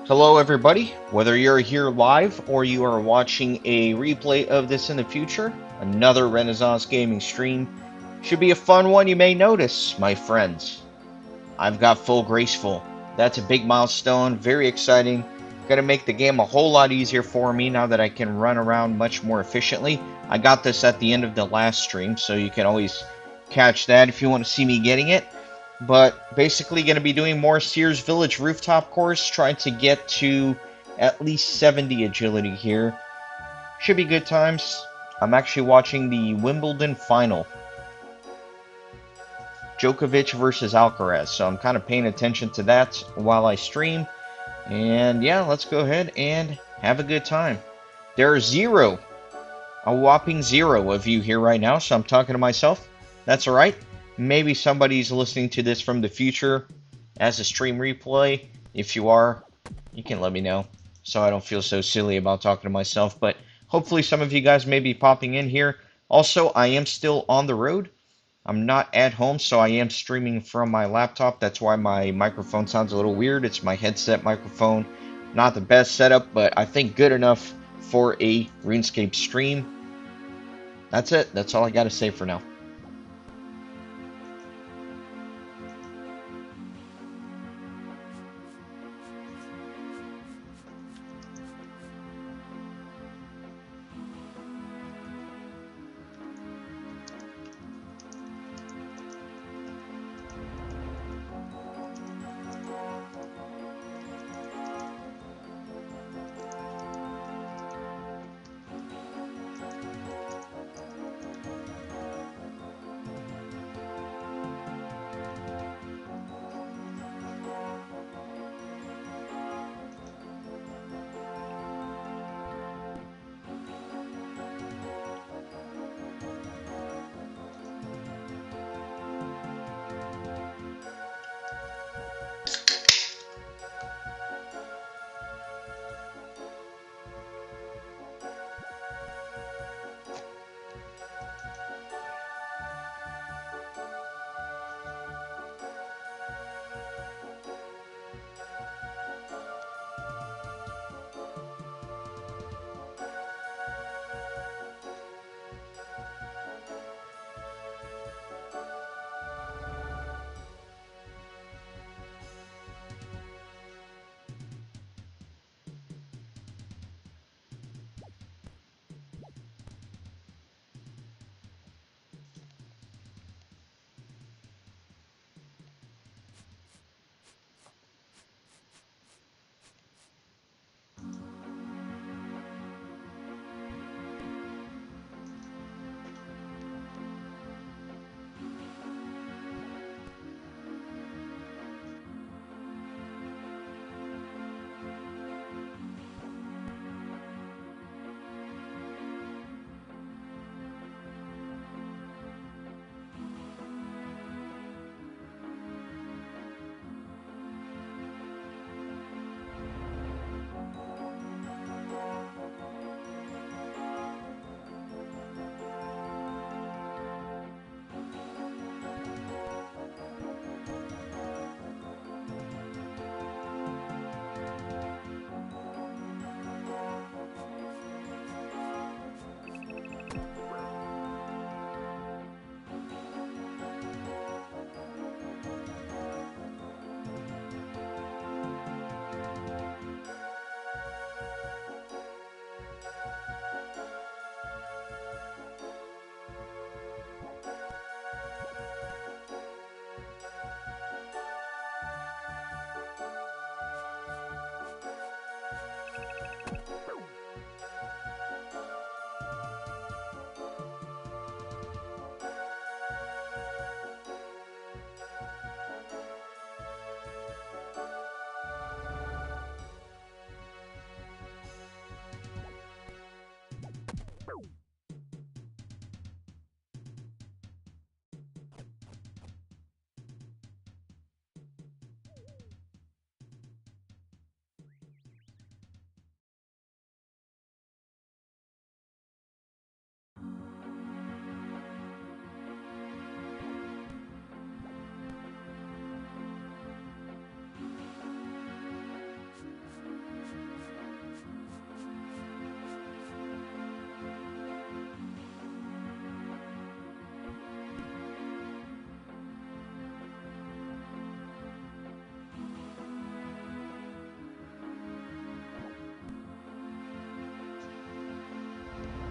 Hello everybody, whether you're here live or you are watching a replay of this in the future, another Renaissance Gaming stream. Should be a fun one, you may notice, my friends. I've got full graceful. That's a big milestone, very exciting. Gonna make the game a whole lot easier for me now that I can run around much more efficiently. I got this at the end of the last stream, so you can always catch that if you want to see me getting it. But basically going to be doing more Seer's Village rooftop course, trying to get to at least 70 agility here. Should be good times. I'm actually watching the Wimbledon final. Djokovic versus Alcaraz, so I'm kind of paying attention to that while I stream. And yeah, let's go ahead and have a good time. There are a whopping zero of you here right now, so I'm talking to myself. That's alright. Maybe somebody's listening to this from the future as a stream replay. If you are, you can let me know so I don't feel so silly about talking to myself. But hopefully some of you guys may be popping in here. Also, I am still on the road. I'm not at home, so I am streaming from my laptop. That's why my microphone sounds a little weird. It's my headset microphone. Not the best setup, but I think good enough for a RuneScape stream. That's it. That's all I got to say for now.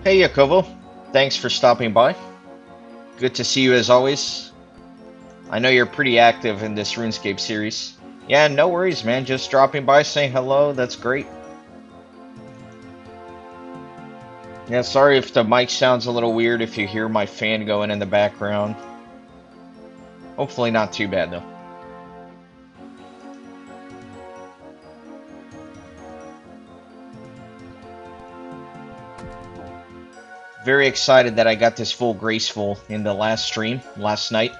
Hey, Yakovo. Thanks for stopping by. Good to see you as always. I know you're pretty active in this RuneScape series. Yeah, no worries, man. Just dropping by, saying hello. That's great. Yeah, sorry if the mic sounds a little weird if you hear my fan going in the background. Hopefully not too bad, though. Very excited that I got this full graceful in the last stream, last night.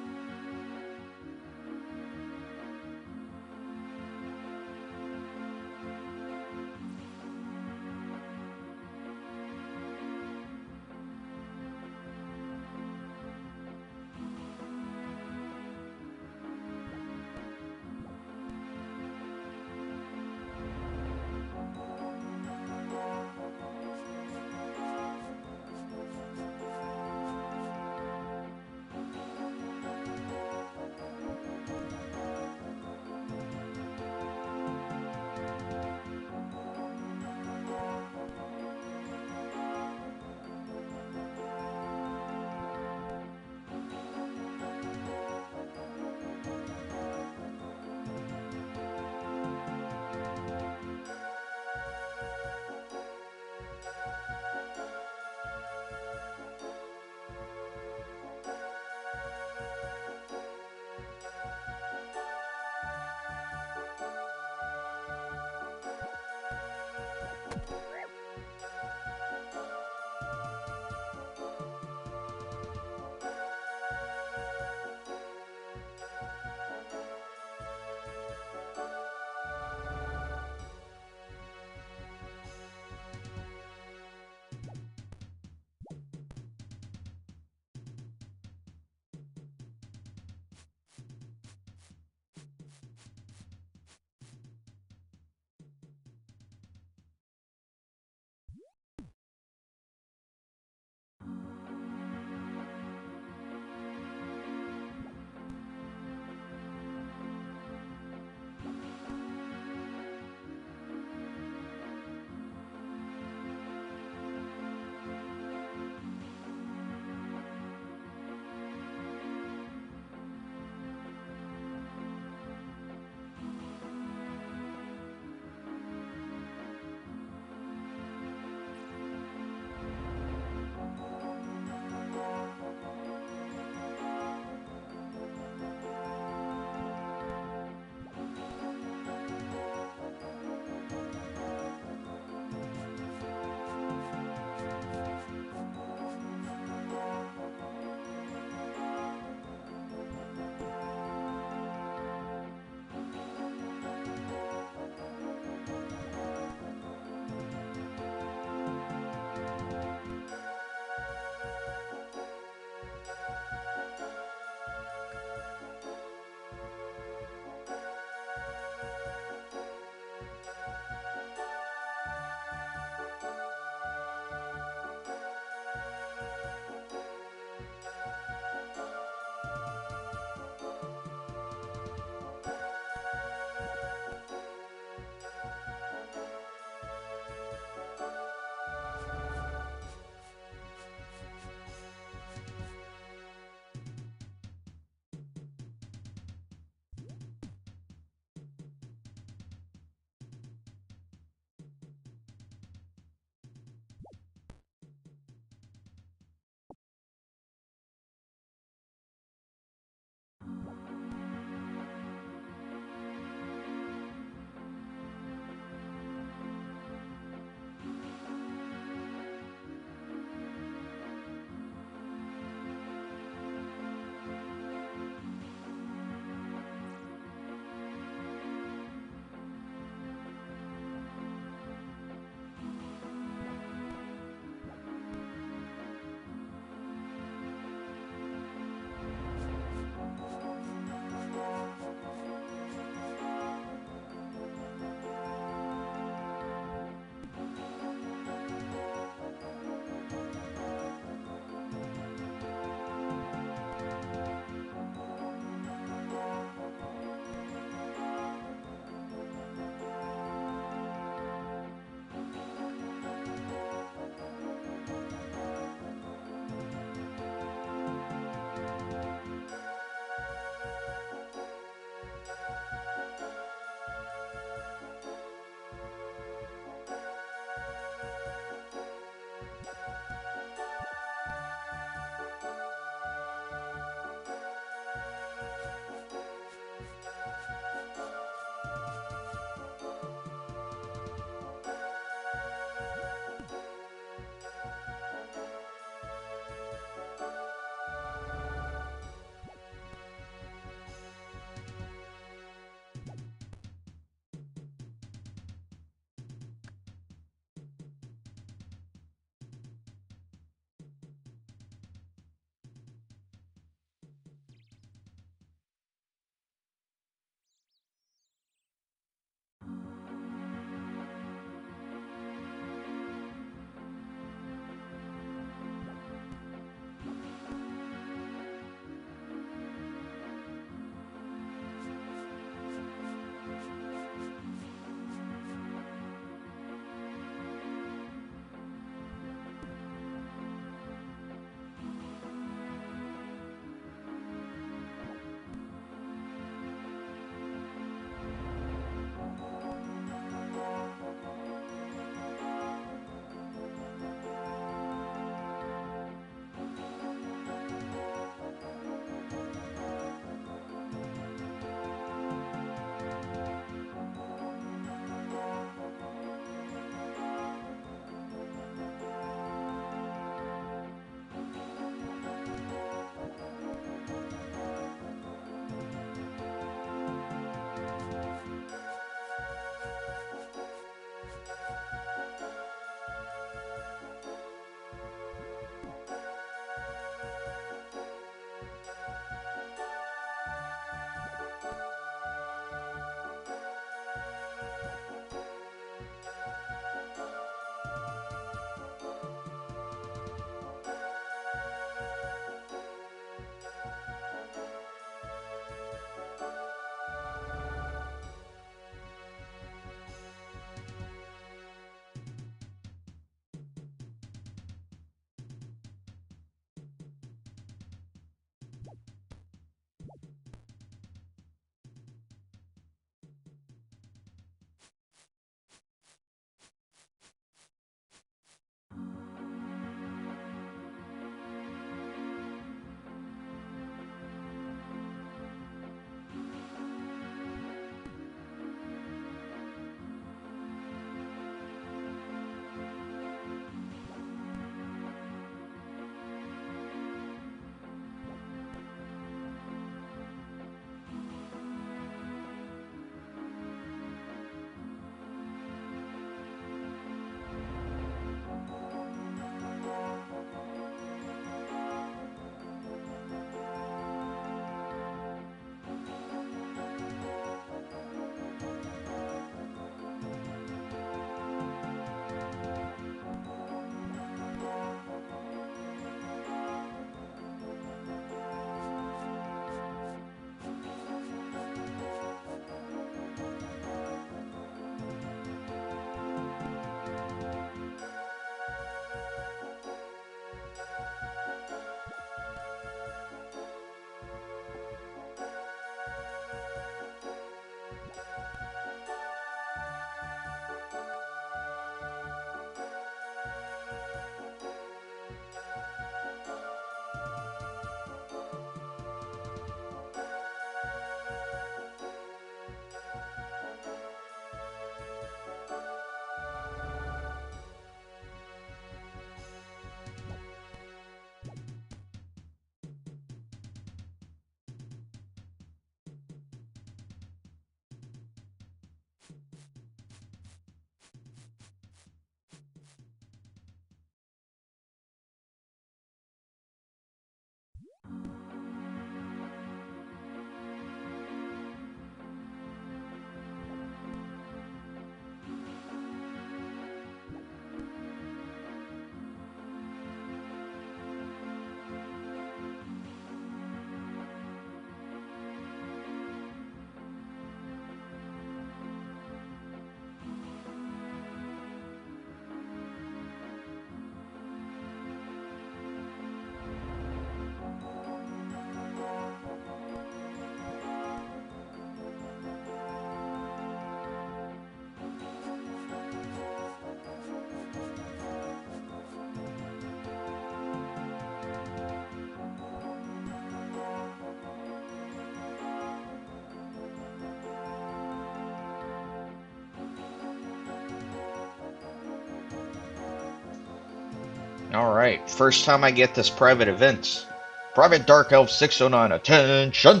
Alright, first time I get this private event. Private Dark Elf 609, attention!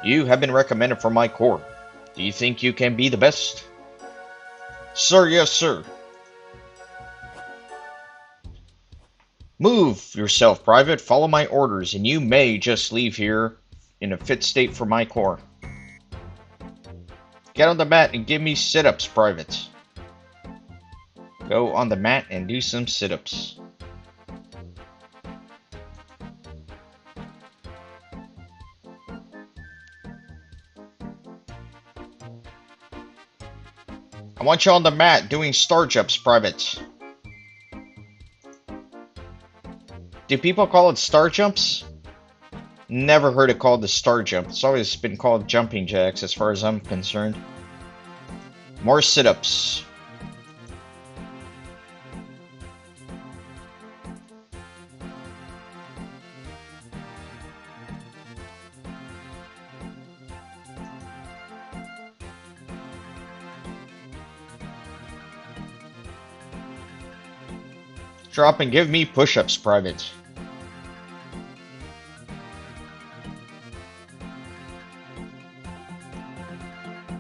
You have been recommended for my corps. Do you think you can be the best? Sir, yes, sir. Move yourself, Private. Follow my orders, and you may just leave here in a fit state for my corps. Get on the mat and give me sit-ups, Private. Go on the mat and do some sit-ups. I want you on the mat doing star jumps, Private. Do people call it star jumps? Never heard it called the star jump. It's always been called jumping jacks as far as I'm concerned. More sit-ups. Drop and give me push-ups, Private.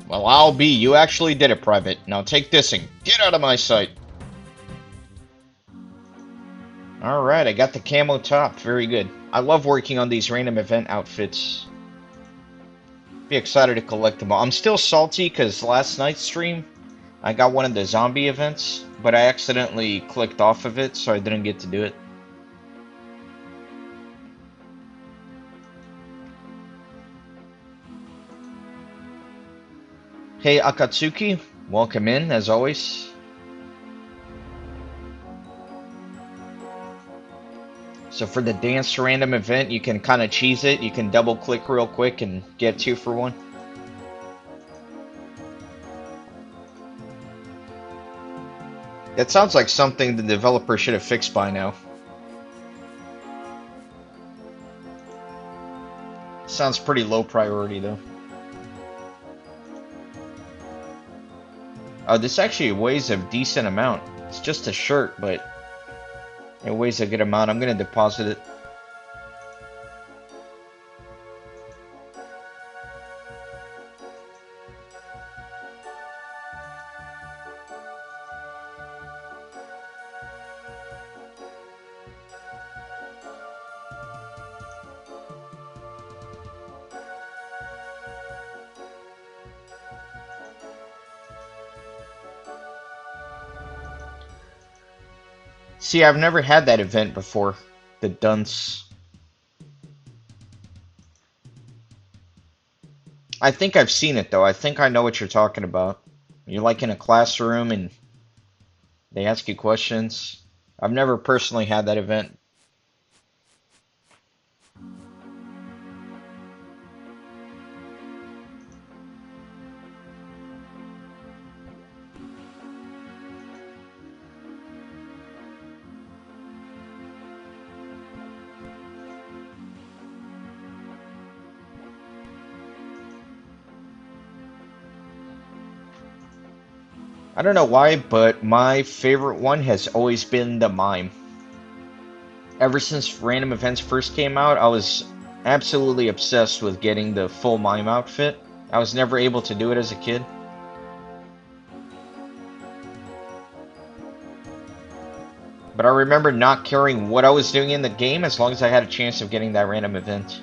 Well, I'll be. You actually did it, Private. Now take this and get out of my sight. Alright, I got the camo top. Very good. I love working on these random event outfits. Be excited to collect them all. I'm still salty because last night's stream, I got one of the zombie events, but I accidentally clicked off of it, so I didn't get to do it. Hey Akatsuki, welcome in as always. So for the dance random event, you can kind of cheese it. You can double click real quick and get 2 for 1. That sounds like something the developer should have fixed by now. Sounds pretty low priority though. Oh, this actually weighs a decent amount. It's just a shirt, but it weighs a good amount. I'm gonna deposit it. See, I've never had that event before. The dunce. I think I've seen it though. I think I know what you're talking about. You're like in a classroom and they ask you questions. I've never personally had that event. I don't know why, but my favorite one has always been the mime. Ever since random events first came out, I was absolutely obsessed with getting the full mime outfit. I was never able to do it as a kid. But I remember not caring what I was doing in the game as long as I had a chance of getting that random event.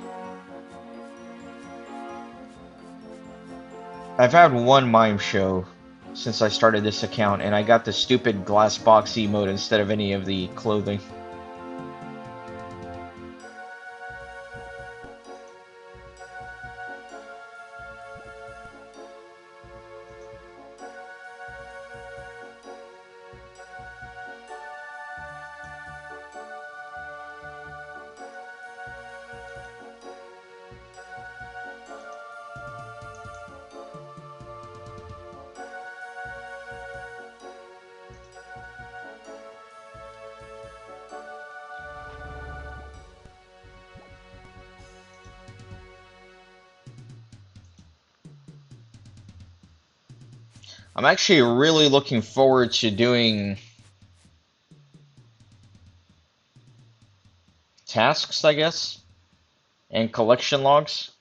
I've had one mime show since I started this account, and I got the stupid glass box emote instead of any of the clothing. I'm actually really looking forward to doing tasks, I guess, and collection logs.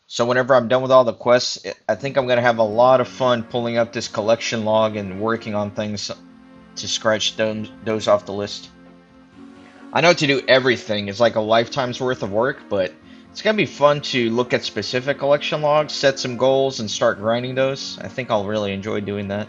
So whenever I'm done with all the quests, I think I'm going to have a lot of fun pulling up this collection log and working on things to scratch those off the list. I know to do everything is like a lifetime's worth of work, but it's going to be fun to look at specific collection logs, set some goals, and start grinding those. I think I'll really enjoy doing that.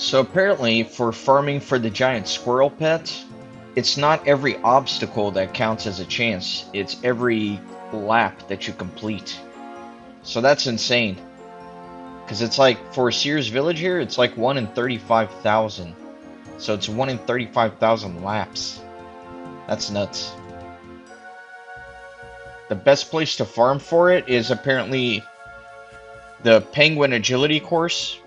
So apparently, for farming for the giant squirrel pet, it's not every obstacle that counts as a chance. It's every lap that you complete. So that's insane. Because it's like, for Seer's village here, it's like 1 in 35,000. So it's 1 in 35,000 laps. That's nuts. The best place to farm for it is apparently the Penguin Agility course,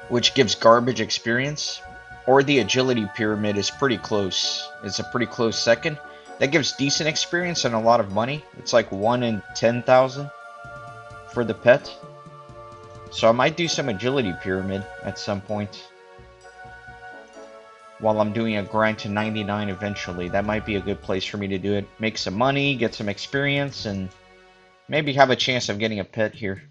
which gives garbage experience, or the Agility Pyramid is pretty close. It's a pretty close second. That gives decent experience and a lot of money. It's like 1 in 10,000 for the pet. So I might do some Agility Pyramid at some point, while I'm doing a grind to 99 eventually. That might be a good place for me to do it. Make some money, get some experience, and maybe have a chance of getting a pet here.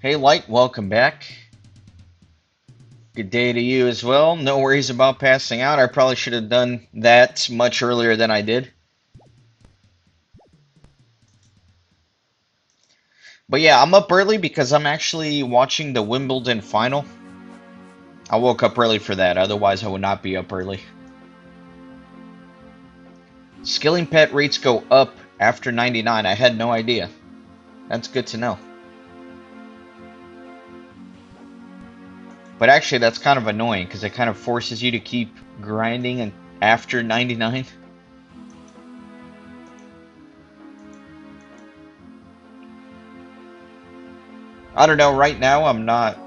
Hey Light, welcome back. Good day to you as well. No worries about passing out. I probably should have done that much earlier than I did. But yeah, I'm up early because I'm actually watching the Wimbledon final. I woke up early for that, otherwise I would not be up early. Skilling pet rates go up after 99. I had no idea. That's good to know. But actually, that's kind of annoying because it kind of forces you to keep grinding and after 99. I don't know, right now I'm not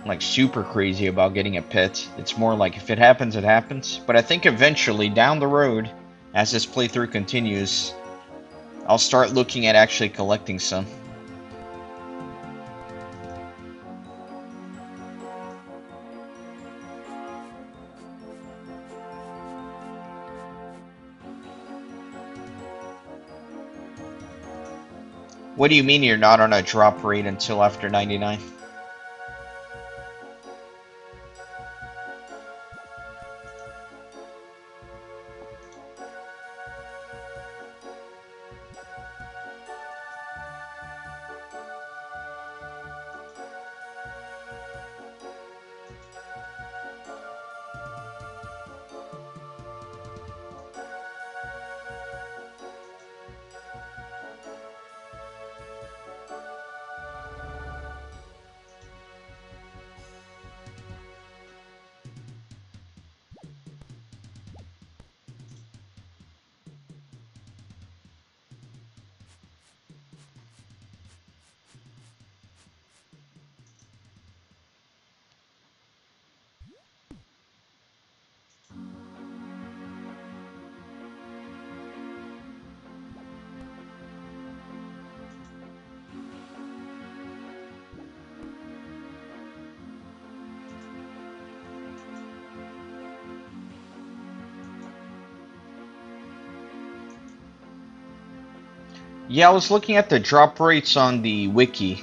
like super crazy about getting a pet. It's more like if it happens, it happens. But I think eventually down the road, as this playthrough continues, I'll start looking at actually collecting some. What do you mean you're not on a drop rate until after 99? Yeah, I was looking at the drop rates on the wiki.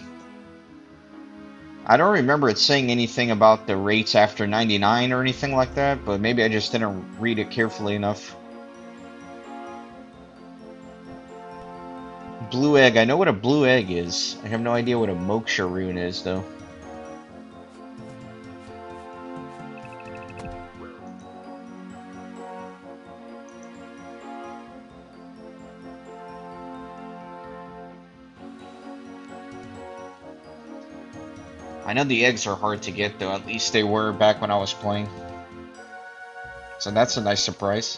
I don't remember it saying anything about the rates after 99 or anything like that, but maybe I just didn't read it carefully enough. Blue egg. I know what a blue egg is. I have no idea what a moksha rune is, though. I know the eggs are hard to get, though. At least they were back when I was playing. So that's a nice surprise.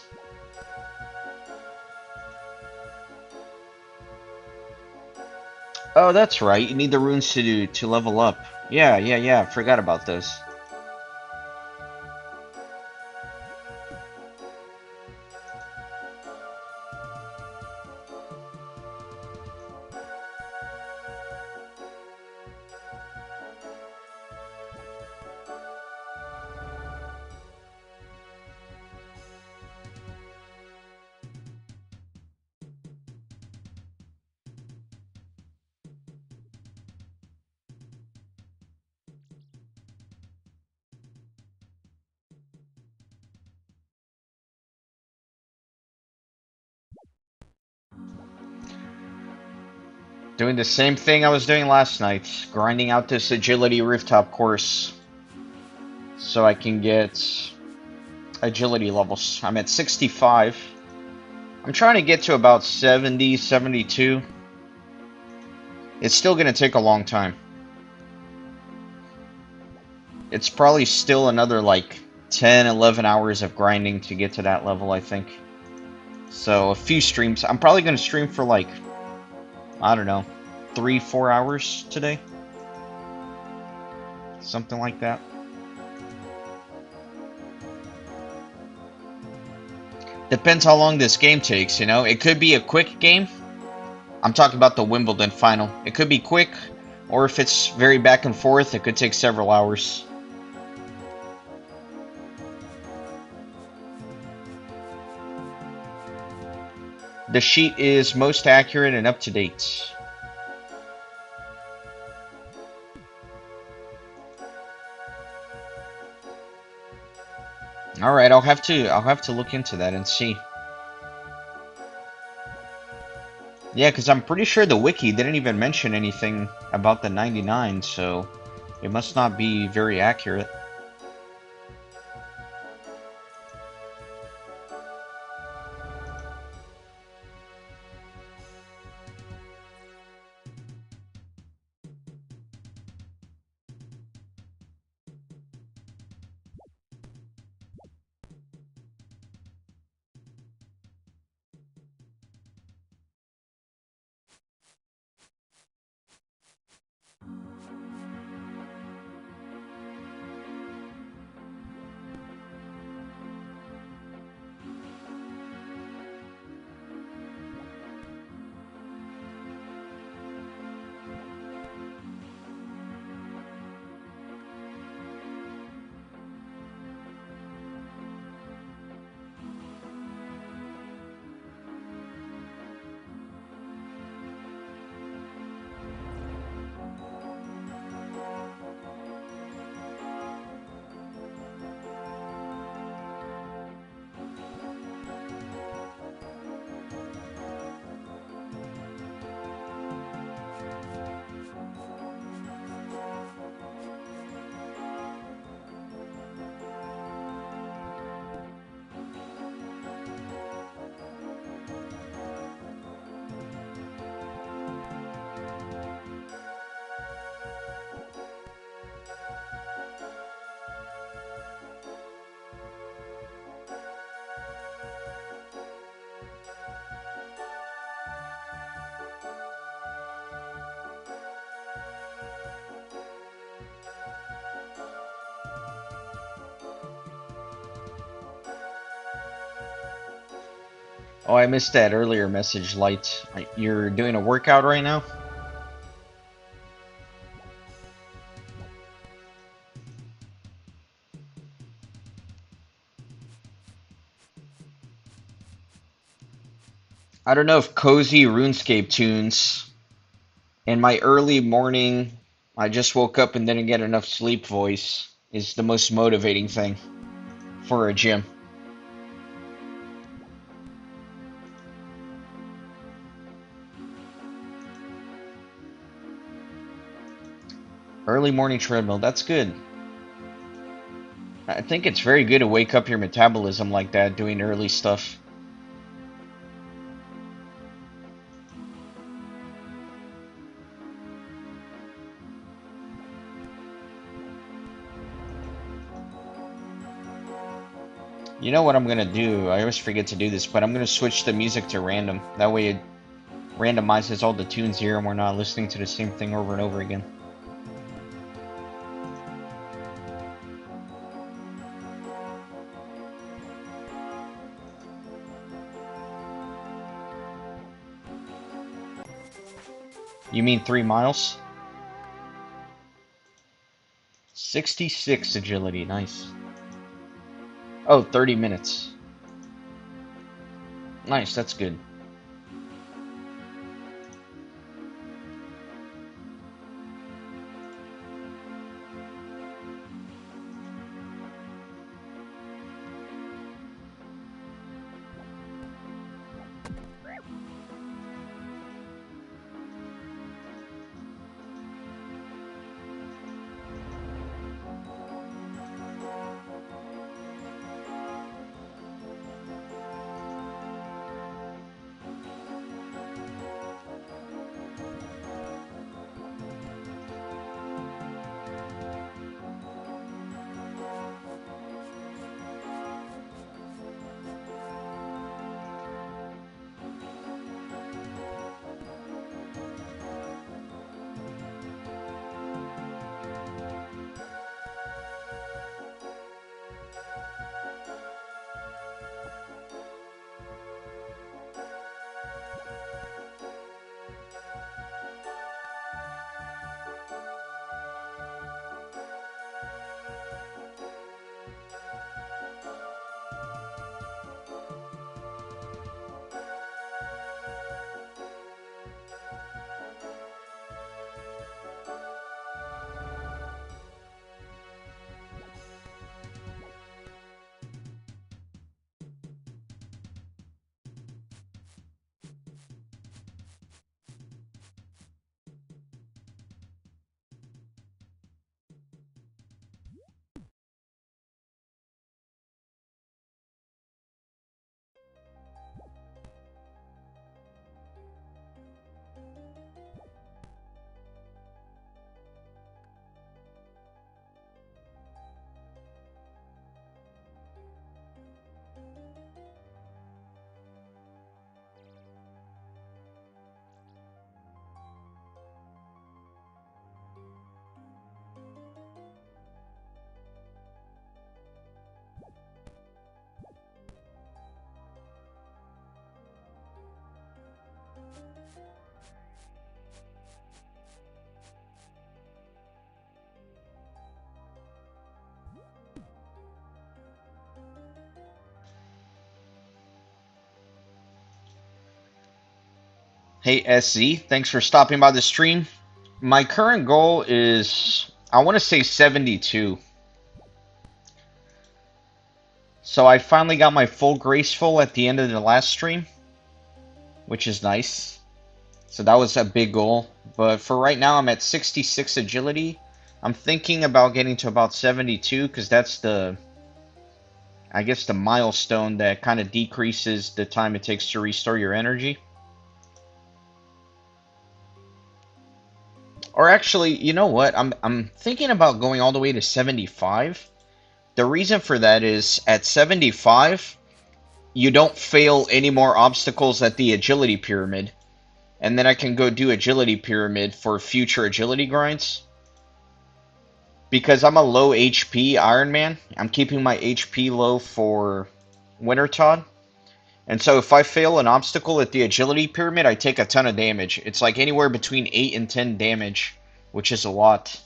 Oh, that's right. You need the runes to level up. Yeah. Forgot about those. Doing the same thing I was doing last night. Grinding out this agility rooftop course. So I can get agility levels. I'm at 65. I'm trying to get to about 70, 72. It's still going to take a long time. It's probably still another like 10, 11 hours of grinding to get to that level, I think. So a few streams. I'm probably going to stream for like, I don't know, 3, 4 hours today. Something like that. Depends how long this game takes, you know? It could be a quick game. I'm talking about the Wimbledon final. It could be quick, or if it's very back and forth, it could take several hours. The sheet is most accurate and up to date. All right, I'll have to look into that and see. Yeah, because I'm pretty sure the wiki didn't even mention anything about the 99, so it must not be very accurate. Oh, I missed that earlier message, Light. You're doing a workout right now? I don't know if cozy RuneScape tunes and my early morning, I just woke up and didn't get enough sleep voice is the most motivating thing for a gym. Early morning treadmill, that's good. I think it's very good to wake up your metabolism like that, doing early stuff. You know what I'm gonna do? I always forget to do this, but I'm gonna switch the music to random. That way it randomizes all the tunes here and we're not listening to the same thing over and over again. You mean 3 miles? 66 agility, nice. Oh, 30 minutes. Nice, that's good. Hey SZ, thanks for stopping by the stream. My current goal is, I want to say 72. So I finally got my full graceful at the end of the last stream, which is nice. So that was a big goal. But for right now, I'm at 66 agility. I'm thinking about getting to about 72 because that's the, I guess, the milestone that kind of decreases the time it takes to restore your energy. Or actually, you know what? I'm thinking about going all the way to 75. The reason for that is at 75, you don't fail any more obstacles at the agility pyramid. And then I can go do agility pyramid for future agility grinds. Because I'm a low HP Ironman, I'm keeping my HP low for Wintertod. And so if I fail an obstacle at the agility pyramid, I take a ton of damage. It's like anywhere between 8 and 10 damage, which is a lot.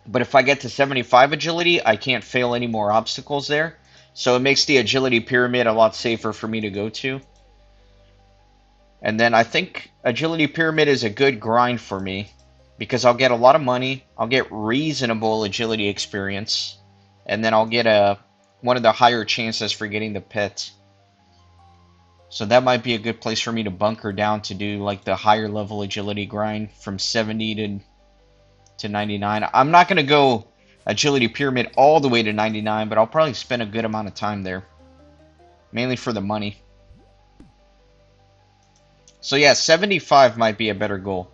But if I get to 75 agility, I can't fail any more obstacles there. So it makes the agility pyramid a lot safer for me to go to. And then I think Agility Pyramid is a good grind for me because I'll get a lot of money, I'll get reasonable agility experience, and then I'll get one of the higher chances for getting the pet. So that might be a good place for me to bunker down to do like the higher level agility grind from 70 to 99. I'm not going to go Agility Pyramid all the way to 99, but I'll probably spend a good amount of time there. Mainly for the money. So yeah, 75 might be a better goal.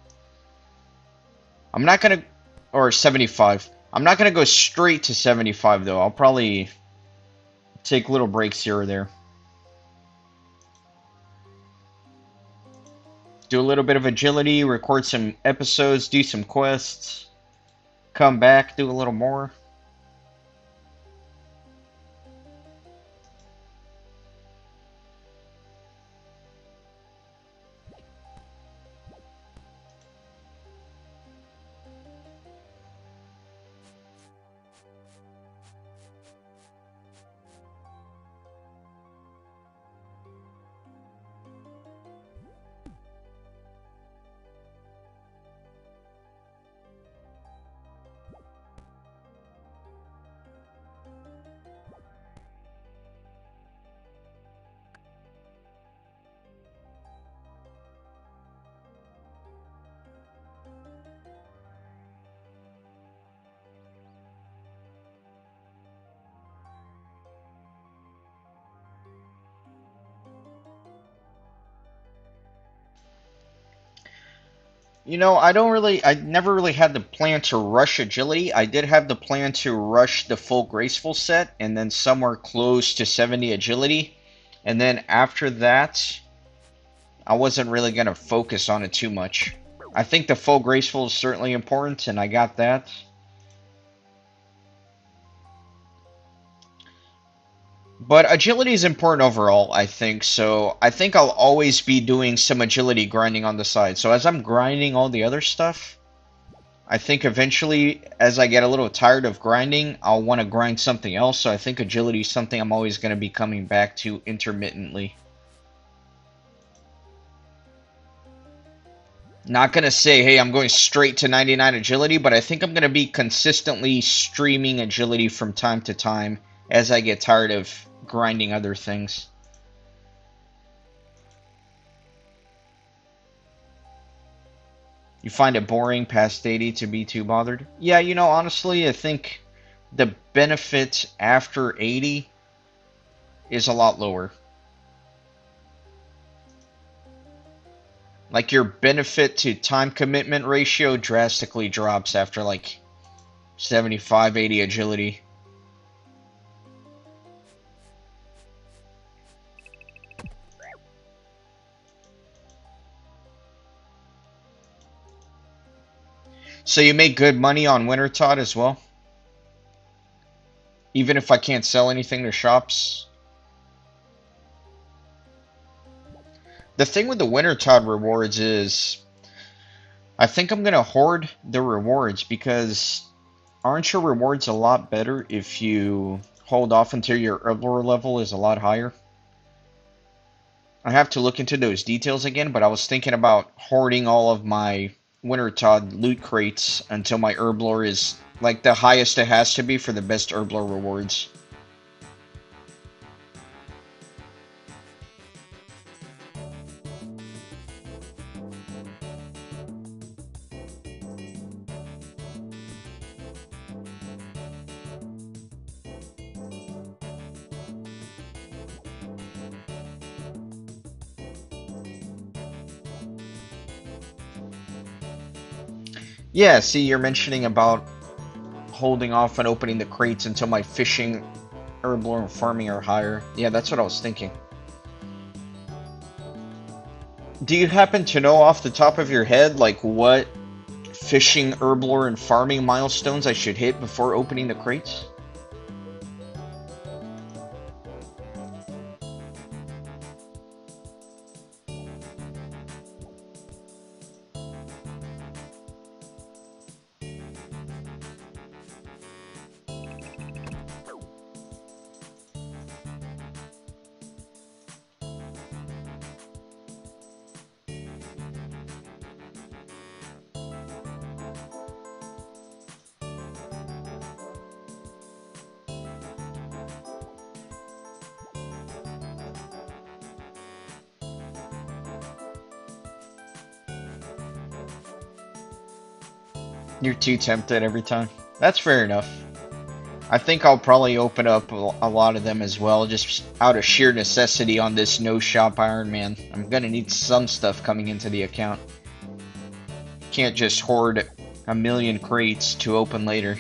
I'm not going to... Or 75. I'm not going to go straight to 75 though. I'll probably take little breaks here or there. Do a little bit of agility, record some episodes, do some quests, come back, do a little more. You know, I never really had the plan to rush agility. I did have the plan to rush the full graceful set and then somewhere close to 70 agility. And then after that, I wasn't really going to focus on it too much. I think the full graceful is certainly important, and I got that. But agility is important overall, I think. So I think I'll always be doing some agility grinding on the side. So as I'm grinding all the other stuff, I think eventually, as I get a little tired of grinding, I'll want to grind something else. So I think agility is something I'm always going to be coming back to intermittently. Not going to say, hey, I'm going straight to 99 agility, but I think I'm going to be consistently streaming agility from time to time as I get tired of grinding other things. You find it boring past 80 to be too bothered? Yeah, you know, honestly, I think the benefit after 80 is a lot lower. Like your benefit to time commitment ratio drastically drops after like 75, 80 agility. So you make good money on Winter Todd as well? Even if I can't sell anything to shops? The thing with the Winter Todd rewards is I think I'm going to hoard the rewards because aren't your rewards a lot better if you hold off until your Herblore level is a lot higher? I have to look into those details again, but I was thinking about hoarding all of my Winter Todd loot crates until my Herblore is like the highest it has to be for the best Herblore rewards. Yeah, see, you're mentioning about holding off on opening the crates until my fishing, Herblore, and farming are higher. Yeah, that's what I was thinking. Do you happen to know off the top of your head, like, what fishing, Herblore, and farming milestones I should hit before opening the crates? You're too tempted every time. That's fair enough. I think I'll probably open up a lot of them as well, just out of sheer necessity on this no shop Ironman. I'm gonna need some stuff coming into the account. Can't just hoard a million crates to open later.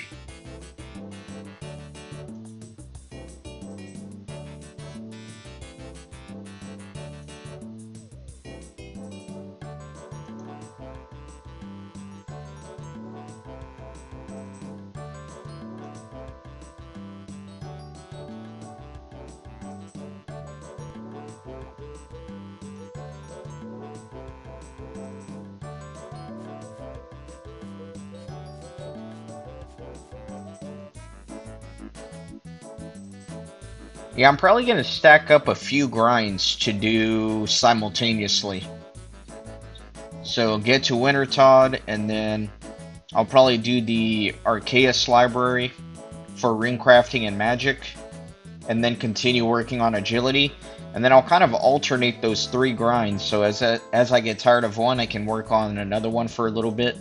Yeah, I'm probably going to stack up a few grinds to do simultaneously. So get to Wintertodd, and then I'll probably do the Arceus library for rune crafting and magic, and then continue working on agility. And then I'll kind of alternate those 3 grinds, so as I get tired of one, I can work on another one for a little bit.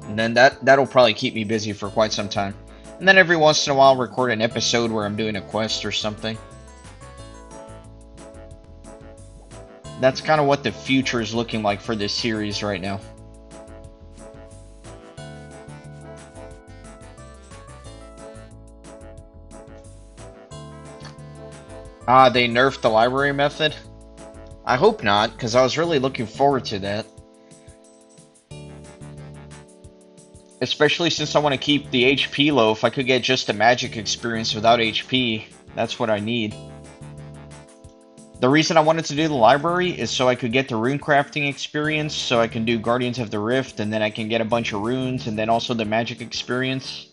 And then that'll probably keep me busy for quite some time. And then every once in a while, record an episode where I'm doing a quest or something. That's kind of what the future is looking like for this series right now. They nerfed the library method? I hope not, because I was really looking forward to that. Especially since I want to keep the HP low. If I could get just a magic experience without HP, that's what I need. The reason I wanted to do the library is so I could get the rune crafting experience, so I can do Guardians of the Rift, and then I can get a bunch of runes, and then also the magic experience.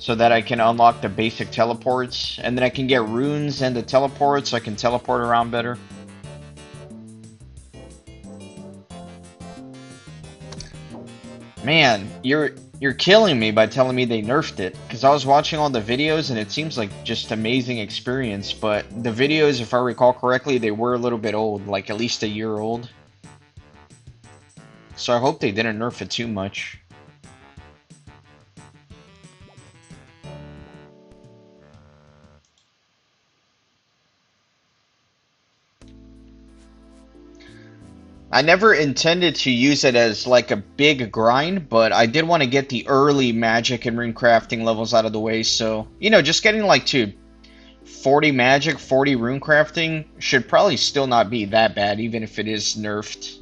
So that I can unlock the basic teleports, and then I can get runes and the teleports, so I can teleport around better. Man, you're killing me by telling me they nerfed it, because I was watching all the videos and it seems like just amazing experience, but the videos, if I recall correctly, they were a little bit old, like at least a year old. So I hope they didn't nerf it too much. I never intended to use it as like a big grind, but I did want to get the early magic and rune crafting levels out of the way, so, you know, just getting like to 40 magic, 40 rune crafting should probably still not be that bad, even if it is nerfed.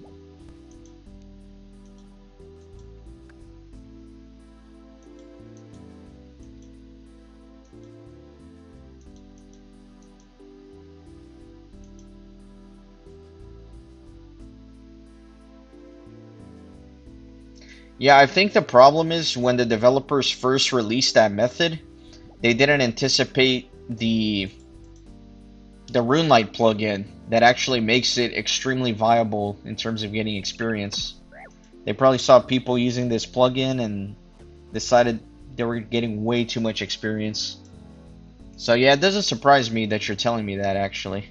Yeah, I think the problem is when the developers first released that method, they didn't anticipate the RuneLight plugin that actually makes it extremely viable in terms of getting experience. They probably saw people using this plugin and decided they were getting way too much experience. So yeah, it doesn't surprise me that you're telling me that, actually.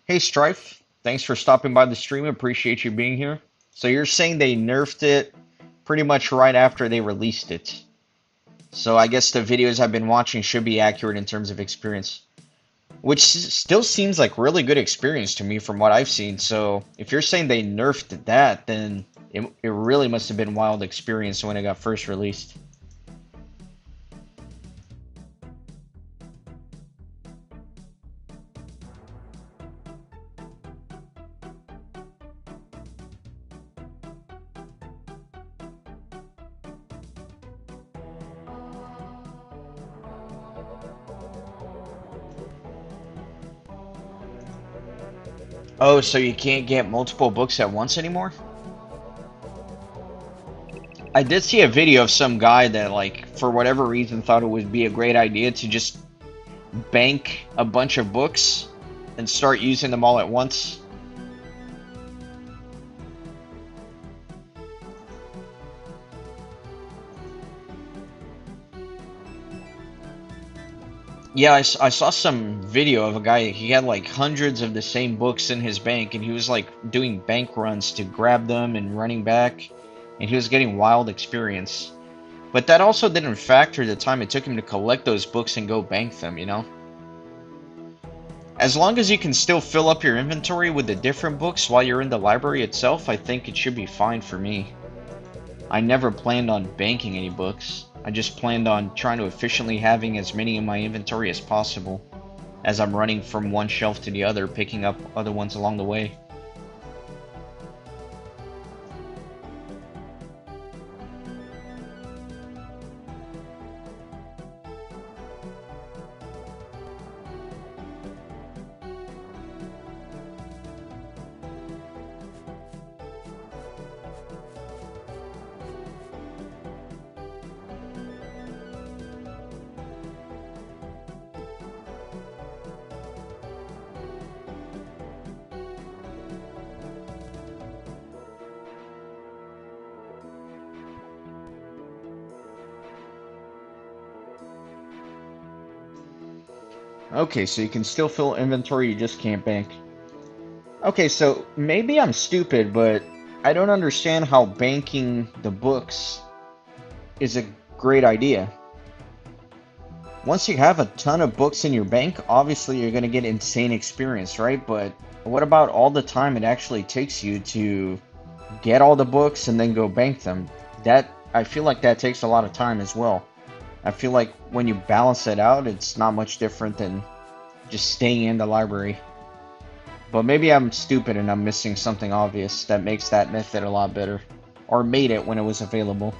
Hey Strife, thanks for stopping by the stream. Appreciate you being here. So you're saying they nerfed it pretty much right after they released it. So I guess the videos I've been watching should be accurate in terms of experience. which still seems like really good experience to me from what I've seen. So if you're saying they nerfed that, then it really must have been wild experience when it got first released. Oh, so you can't get multiple books at once anymore? I did see a video of some guy that, like, for whatever reason, thought it would be a great idea to just bank a bunch of books and start using them all at once. Yeah, I saw some video of a guy, he had like hundreds of the same books in his bank, and he was like doing bank runs to grab them and running back, and he was getting wild experience. But that also didn't factor the time it took him to collect those books and go bank them, you know? As long as you can still fill up your inventory with the different books while you're in the library itself, I think it should be fine for me. I never planned on banking any books. I just planned on trying to efficiently having as many in my inventory as possible, as I'm running from one shelf to the other, picking up other ones along the way. Okay, so you can still fill inventory, you just can't bank. Okay, so maybe I'm stupid, but I don't understand how banking the books is a great idea. Once you have a ton of books in your bank, obviously you're going to get insane experience, right? But what about all the time it actually takes you to get all the books and then go bank them? That, I feel like that takes a lot of time as well. I feel like when you balance it out, it's not much different than just staying in the library. But maybe I'm stupid and I'm missing something obvious that makes that method a lot better. Or made it when it was available.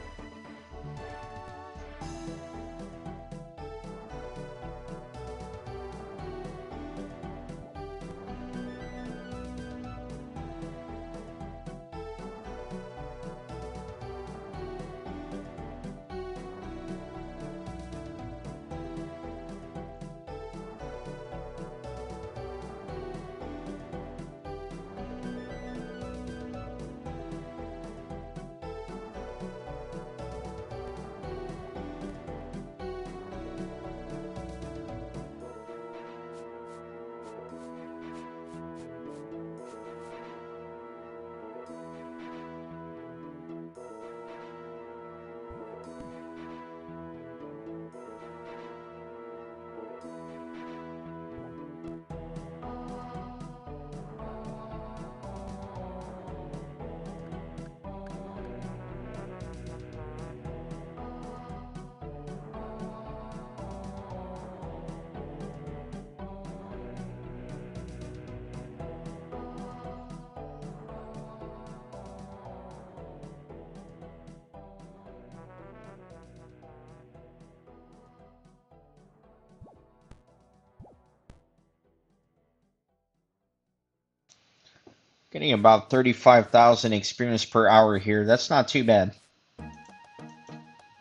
Getting about 35,000 experience per hour here. That's not too bad.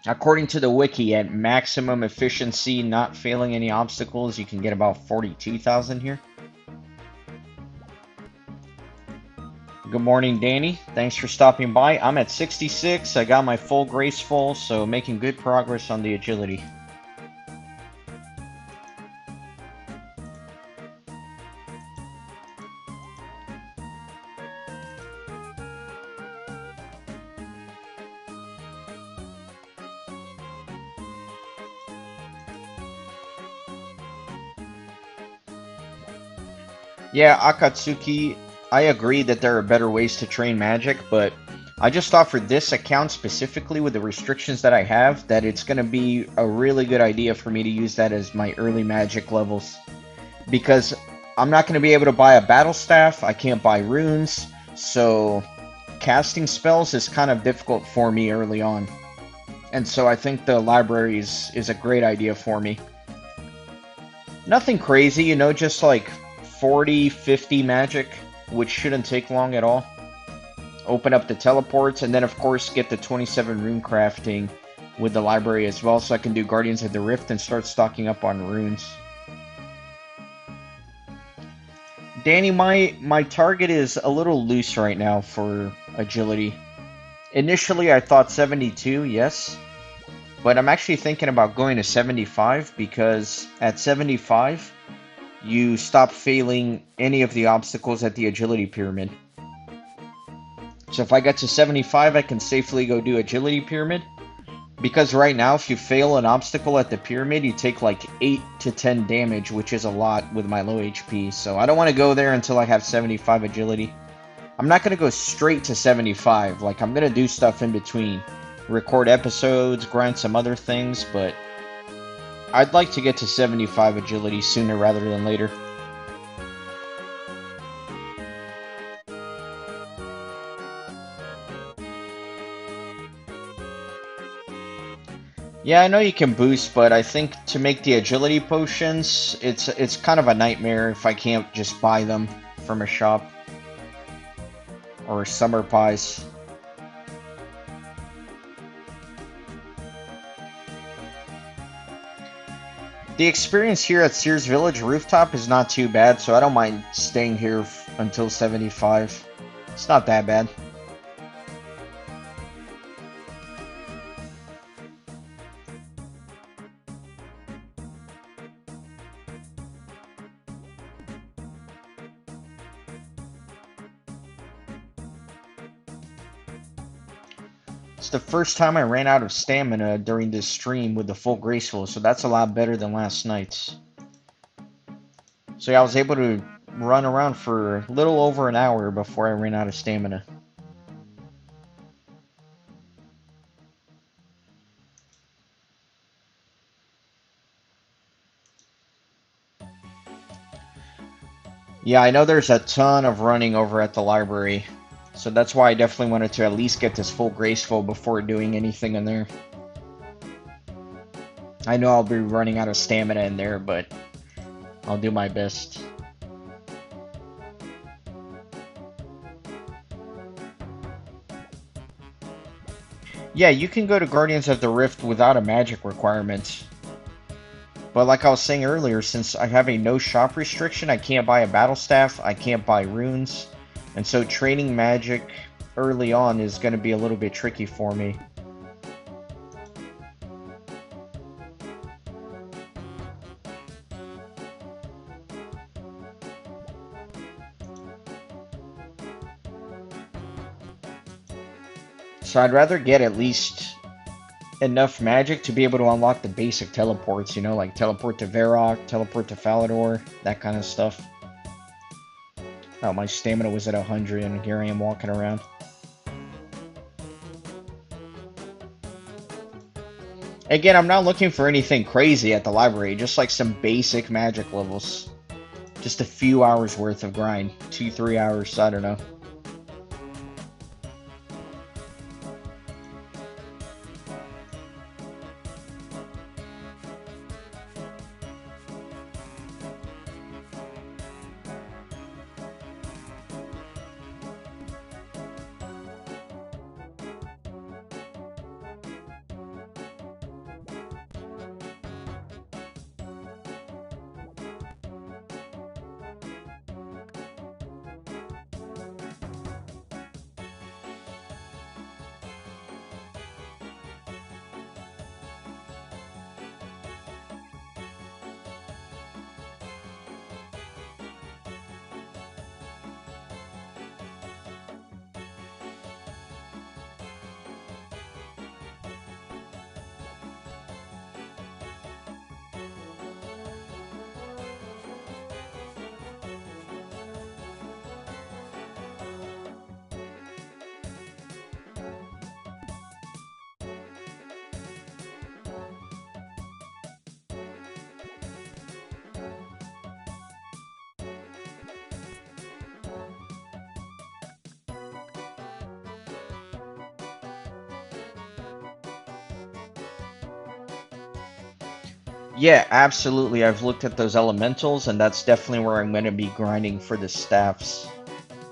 According to the wiki, at maximum efficiency, not failing any obstacles, you can get about 42,000 here. Good morning, Danny. Thanks for stopping by. I'm at 66. I got my full graceful, so making good progress on the agility. Yeah, Akatsuki, I agree that there are better ways to train magic, but I just thought for this account specifically with the restrictions that I have, that it's going to be a really good idea for me to use that as my early magic levels. Because I'm not going to be able to buy a battle staff, I can't buy runes, so casting spells is kind of difficult for me early on. And so I think the library is a great idea for me. Nothing crazy, you know, just like 40, 50 magic, which shouldn't take long at all. Open up the teleports, and then of course get the 27 rune crafting with the library as well, so I can do Guardians of the Rift and start stocking up on runes. Danny, my target is a little loose right now for agility. Initially I thought 72, yes, but I'm actually thinking about going to 75 because at 75 you stop failing any of the obstacles at the agility pyramid. So if I get to 75, I can safely go do agility pyramid. Because right now, if you fail an obstacle at the pyramid, you take like 8 to 10 damage, which is a lot with my low HP. So I don't want to go there until I have 75 agility. I'm not going to go straight to 75. Like, I'm going to do stuff in between. Record episodes, grind some other things, but I'd like to get to 75 agility sooner rather than later. Yeah, I know you can boost, but I think to make the agility potions, it's kind of a nightmare if I can't just buy them from a shop. Or summer pies. The experience here at Seer's Village Rooftop is not too bad, so I don't mind staying here until 75. It's not that bad. It's the first time I ran out of stamina during this stream with the full graceful, so that's a lot better than last night's. So yeah, I was able to run around for a little over an hour before I ran out of stamina. Yeah, I know there's a ton of running over at the library, so that's why I definitely wanted to at least get this full graceful before doing anything in there. I know I'll be running out of stamina in there, but I'll do my best. Yeah, you can go to Guardians of the Rift without a magic requirement. But like I was saying earlier, since I have a no shop restriction, I can't buy a battle staff, I can't buy runes, and so training magic early on is going to be a little bit tricky for me. So I'd rather get at least enough magic to be able to unlock the basic teleports, you know, like teleport to Varrock, teleport to Falador, that kind of stuff. Oh, my stamina was at 100 and here I am walking around. Again, I'm not looking for anything crazy at the library, just like some basic magic levels. Just a few hours worth of grind. 2-3 hours, I don't know. Yeah, absolutely. I've looked at those elementals, and that's definitely where I'm going to be grinding for the staffs.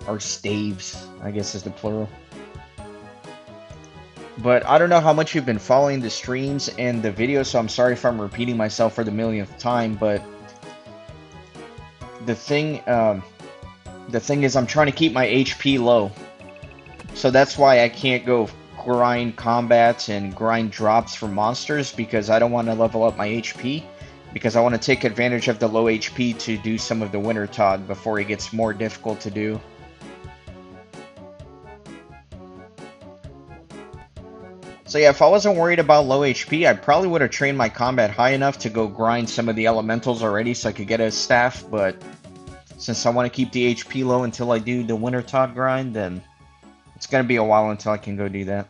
Or staves, I guess is the plural. But I don't know how much you've been following the streams and the videos, so I'm sorry if I'm repeating myself for the millionth time, but the thing, um, the thing is I'm trying to keep my HP low. So that's why I can't go grind combats and grind drops for monsters, because I don't want to level up my HP, because I want to take advantage of the low HP to do some of the Winter Tod before it gets more difficult to do. So yeah, if I wasn't worried about low HP, I probably would have trained my combat high enough to go grind some of the elementals already so I could get a staff, but since I want to keep the HP low until I do the Winter Tod grind, then it's going to be a while until I can go do that.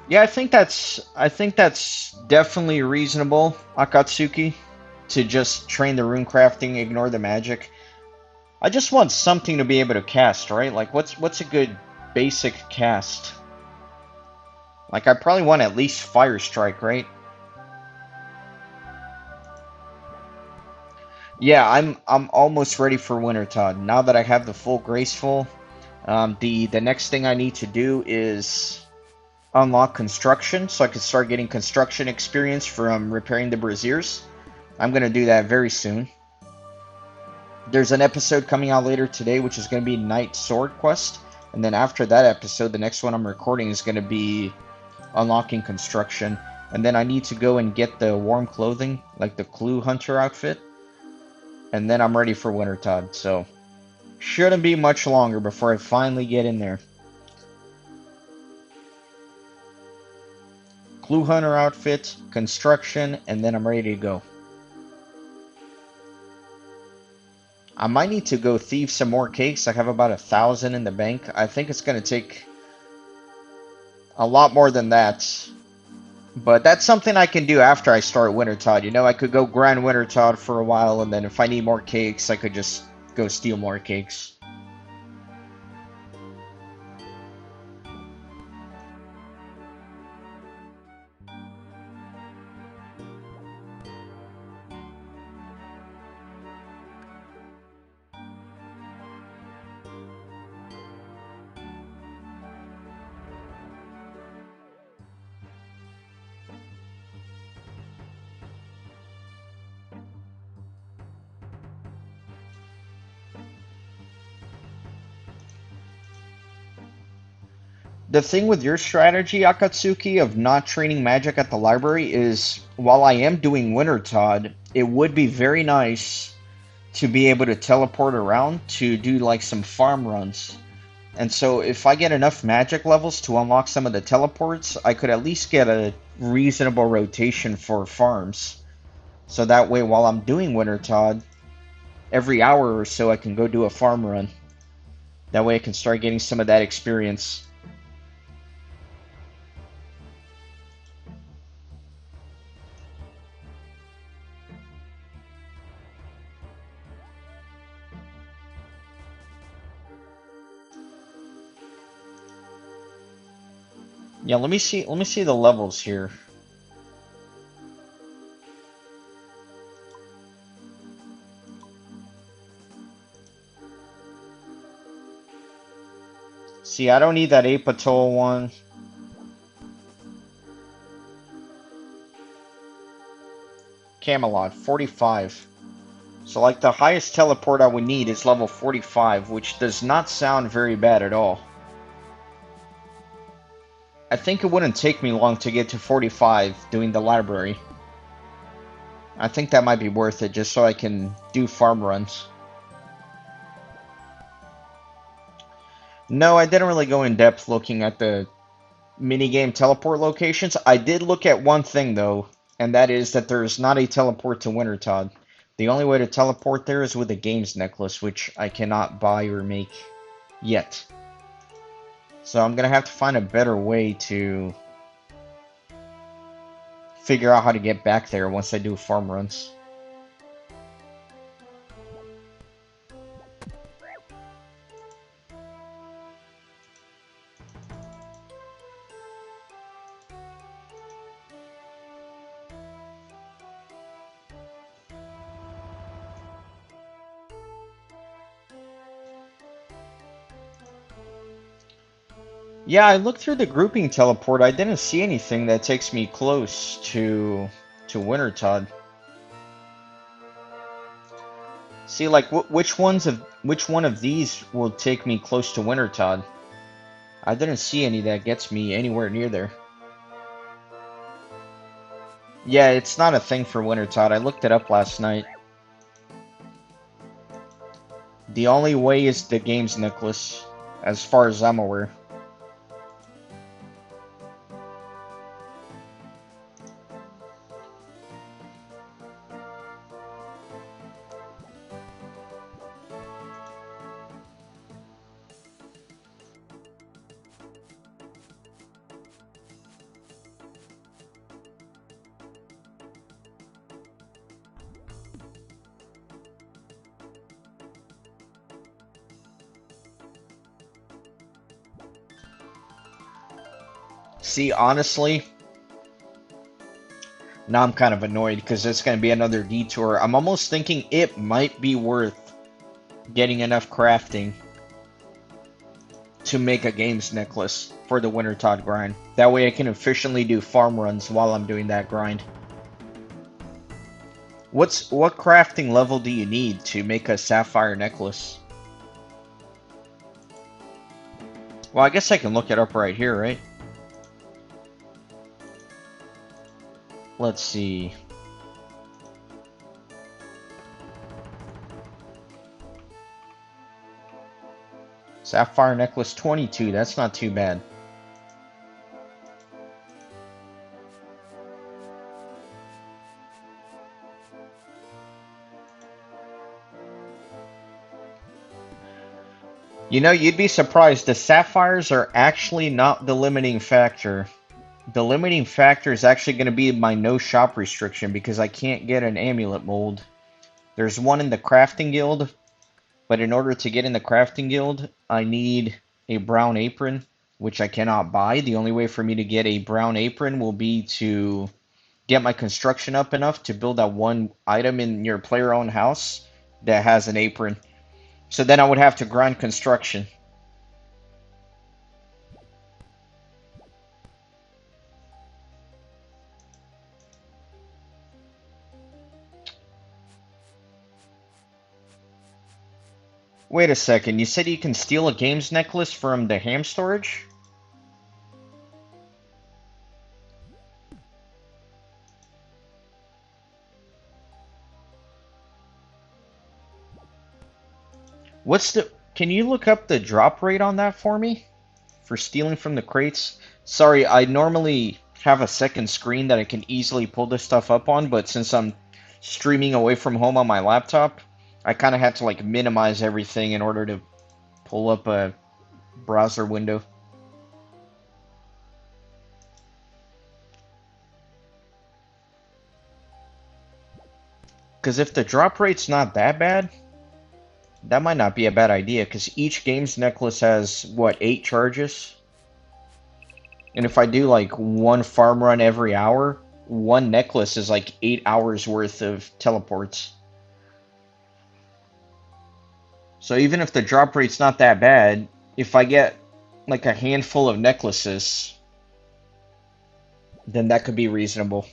Yeah, I think that's definitely reasonable, Akatsuki, to just train the rune crafting, ignore the magic. I just want something to be able to cast, right? Like what's a good basic cast? Like I probably want at least Fire Strike, right? Yeah, I'm almost ready for Winter Tod. Now that I have the full Graceful, the next thing I need to do is unlock construction, so I can start getting construction experience from repairing the braziers. I'm gonna do that very soon. There's an episode coming out later today, which is gonna be Knight Sword Quest, and then after that episode, the next one I'm recording is gonna be unlocking construction, and then I need to go and get the warm clothing, like the Clue Hunter outfit, and then I'm ready for Winter Tod. So shouldn't be much longer before I finally get in there. Clue Hunter outfit, construction, and then I'm ready to go. I might need to go thieve some more cakes. I have about 1,000 in the bank. I think it's going to take a lot more than that. But that's something I can do after I start Winter Tod. You know, I could go grind Winter Tod for a while, and then if I need more cakes, I could just go steal more cakes. The thing with your strategy, Akatsuki, of not training magic at the library is, while I am doing Winter Tod, it would be very nice to be able to teleport around to do like some farm runs. And so if I get enough magic levels to unlock some of the teleports, I could at least get a reasonable rotation for farms. So that way, while I'm doing Winter Tod, every hour or so I can go do a farm run. That way I can start getting some of that experience. Yeah, let me see the levels here. See, I don't need that Apatol one. Camelot, 45. So like the highest teleport I would need is level 45, which does not sound very bad at all. I think it wouldn't take me long to get to 45 doing the library. I think that might be worth it just so I can do farm runs. No, I didn't really go in depth looking at the minigame teleport locations. I did look at one thing though, and that is that there's not a teleport to Winter Tod. The only way to teleport there is with a games necklace, which I cannot buy or make yet. So I'm gonna have to find a better way to figure out how to get back there once I do farm runs. Yeah, I looked through the grouping teleport. I didn't see anything that takes me close to Wintertod. See, like, which one of these will take me close to Wintertod? I didn't see any that gets me anywhere near there. Yeah, it's not a thing for Wintertod. I looked it up last night. The only way is the game's necklace, as far as I'm aware. See, honestly, now I'm kind of annoyed because it's going to be another detour. I'm almost thinking it might be worth getting enough crafting to make a games necklace for the Wintertod grind. That way I can efficiently do farm runs while I'm doing that grind. What crafting level do you need to make a sapphire necklace? Well, I guess I can look it up right here, right? Let's see. Sapphire necklace 22, that's not too bad. You know, you'd be surprised. The sapphires are actually not the limiting factor. The limiting factor is actually going to be my no shop restriction because I can't get an amulet mold. There's one in the crafting guild, but in order to get in the crafting guild, I need a brown apron, which I cannot buy. The only way for me to get a brown apron will be to get my construction up enough to build that one item in your player-owned house that has an apron. So then I would have to grind construction. Wait a second, you said you can steal a games necklace from the ham storage? Can you look up the drop rate on that for me? For stealing from the crates? Sorry, I normally have a second screen that I can easily pull this stuff up on, but since I'm streaming away from home on my laptop, I kind of had to like minimize everything in order to pull up a browser window. Because if the drop rate's not that bad, that might not be a bad idea, because each games necklace has, what, 8 charges? And if I do like one farm run every hour, one necklace is like 8 hours worth of teleports. So even if the drop rate's not that bad, if I get like a handful of necklaces, then that could be reasonable.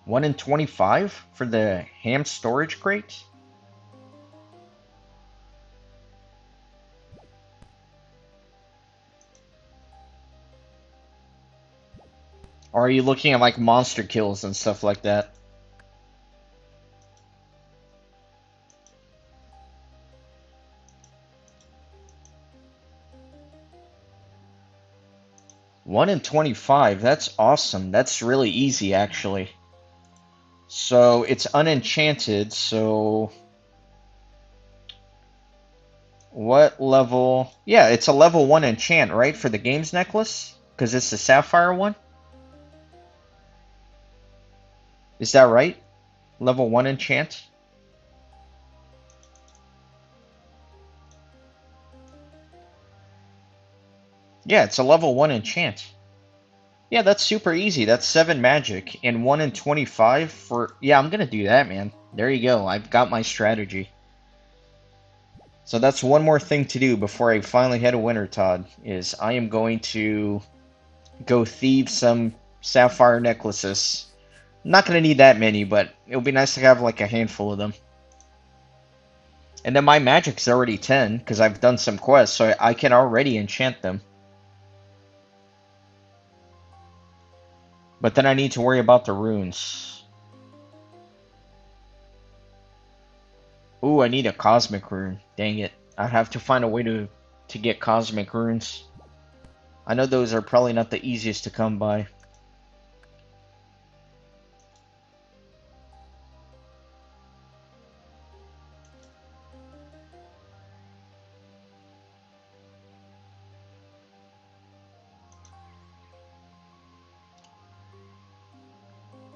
One in 25 for the ham storage crate? Or are you looking at like monster kills and stuff like that? 1 in 25. That's awesome. That's really easy, actually. So it's unenchanted. So what level? Yeah, it's a level 1 enchant, right? For the games necklace? Because it's the sapphire one? Is that right? Level 1 enchant? Yeah, it's a level 1 enchant. Yeah, that's super easy. That's 7 magic and 1 in 25 for... Yeah, I'm going to do that, man. There you go. I've got my strategy. So that's one more thing to do before I finally head to Wintertodd, is I am going to go thieve some sapphire necklaces. I'm not going to need that many, but it'll be nice to have like a handful of them. And then my magic's already 10, because I've done some quests, so I can already enchant them. But then I need to worry about the runes. Ooh, I need a cosmic rune. Dang it. I have to find a way to get cosmic runes. I know those are probably not the easiest to come by.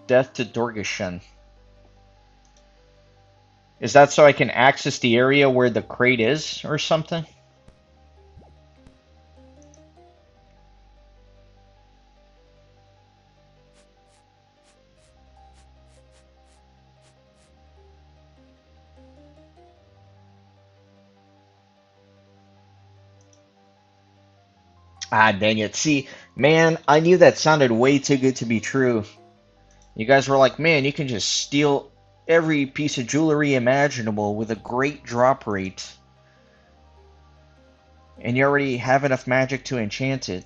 Death to Dorgeshen. Is that so I can access the area where the crate is or something? Ah, dang it. See, man, I knew that sounded way too good to be true. You guys were like, man, you can just steal every piece of jewelry imaginable with a great drop rate. And you already have enough magic to enchant it.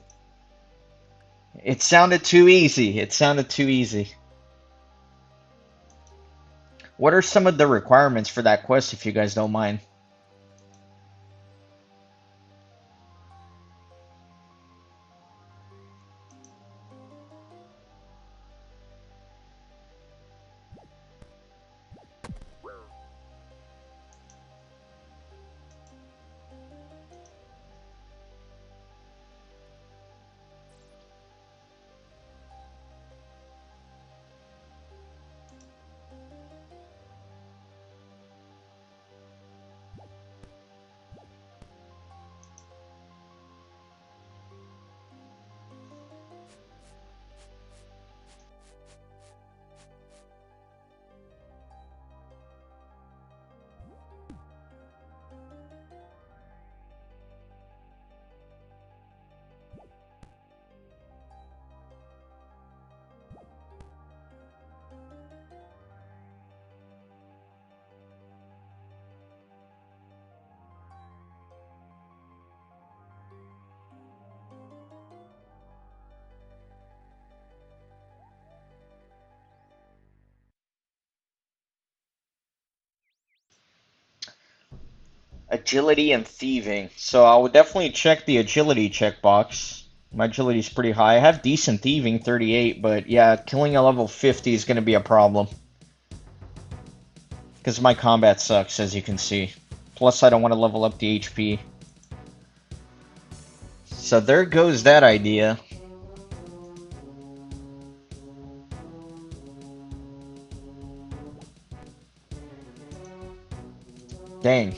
It sounded too easy. It sounded too easy. What are some of the requirements for that quest, if you guys don't mind? Agility and thieving. So I would definitely check the agility checkbox. My agility is pretty high. I have decent thieving, 38, but yeah, killing a level 50 is going to be a problem. Because my combat sucks, as you can see. Plus, I don't want to level up the HP. So there goes that idea. Dang.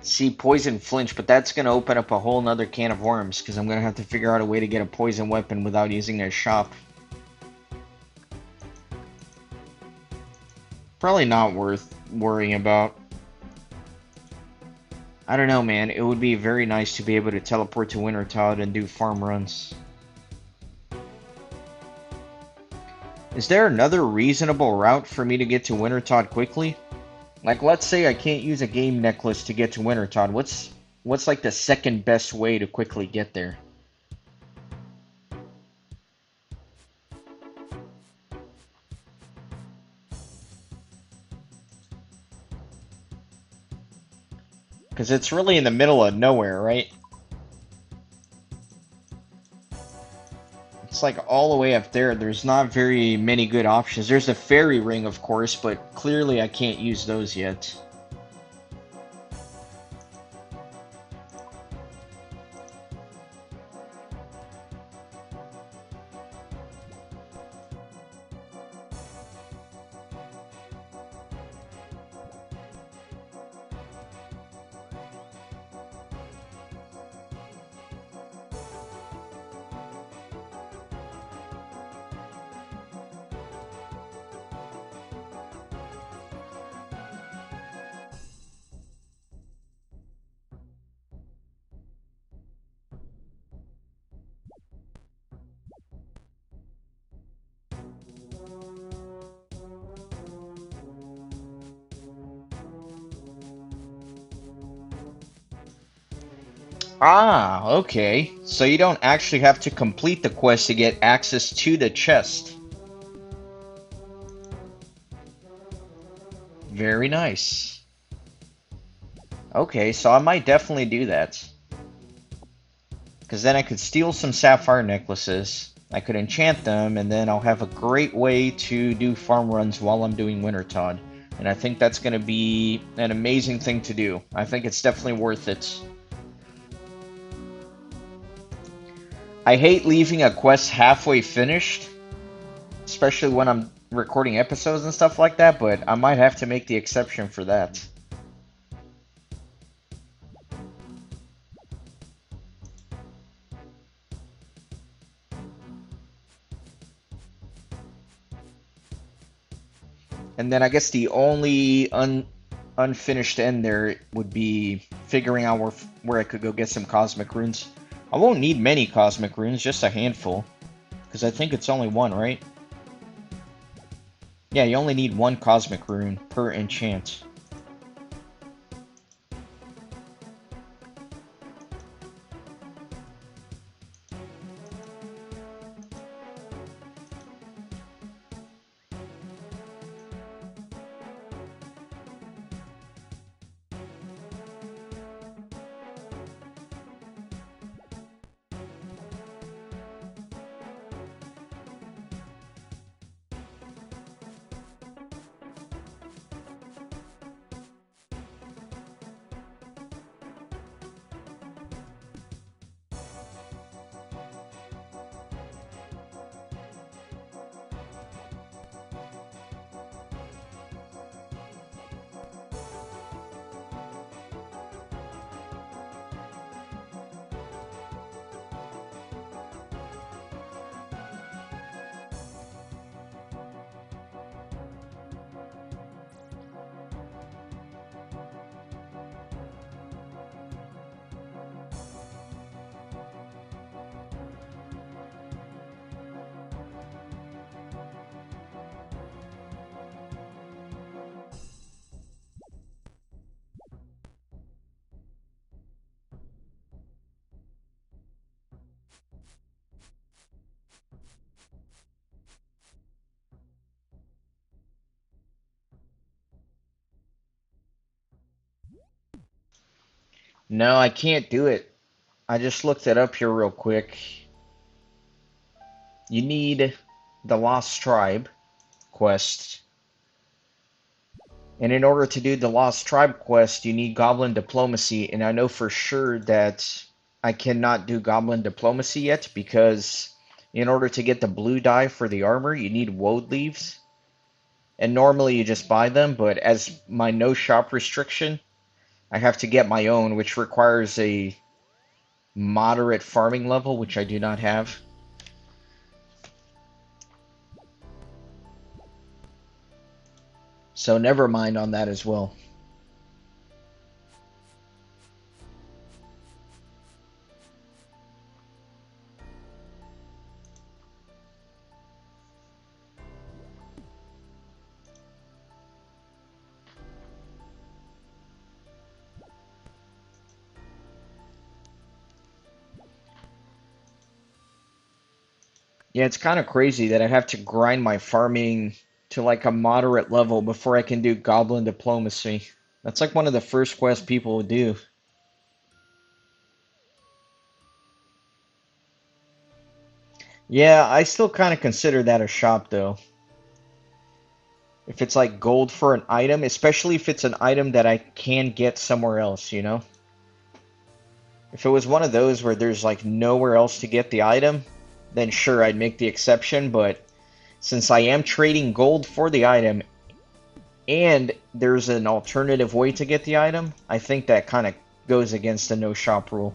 See, poison flinch, but that's going to open up a whole nother can of worms, because I'm going to have to figure out a way to get a poison weapon without using their shop. Probably not worth worrying about. I don't know, man. It would be very nice to be able to teleport to Wintertodt and do farm runs. Is there another reasonable route for me to get to Wintertodt quickly? Like, let's say I can't use a game necklace to get to Wintertodt. What's like the second best way to quickly get there? Because it's really in the middle of nowhere, right? It's like all the way up there. There's not very many good options. There's a fairy ring, of course, but clearly I can't use those yet. Ah, okay. So you don't actually have to complete the quest to get access to the chest. Very nice. Okay, so I might definitely do that. Because then I could steal some sapphire necklaces, I could enchant them, and then I'll have a great way to do farm runs while I'm doing Wintertodt. And I think that's going to be an amazing thing to do. I think it's definitely worth it. I hate leaving a quest halfway finished, especially when I'm recording episodes and stuff like that, but I might have to make the exception for that. And then I guess the only unfinished end there would be figuring out where I could go get some cosmic runes. I won't need many cosmic runes, just a handful. Because I think it's only one, right? Yeah, you only need one cosmic rune per enchant. No, I can't do it. I just looked it up here real quick. You need the Lost Tribe quest. And in order to do the Lost Tribe quest, you need Goblin Diplomacy. And I know for sure that I cannot do Goblin Diplomacy yet because in order to get the blue dye for the armor, you need woad leaves. And normally you just buy them, but as my no shop restriction, I have to get my own, which requires a moderate farming level, which I do not have. So never mind on that as well. Yeah, it's kind of crazy that I have to grind my farming to like a moderate level before I can do goblin diplomacy. That's like one of the first quests people would do. Yeah, I still kind of consider that a shop though. If it's like gold for an item, especially if it's an item that I can get somewhere else, you know? If it was one of those where there's like nowhere else to get the item, then sure, I'd make the exception, but since I am trading gold for the item and there's an alternative way to get the item, I think that kind of goes against the no shop rule.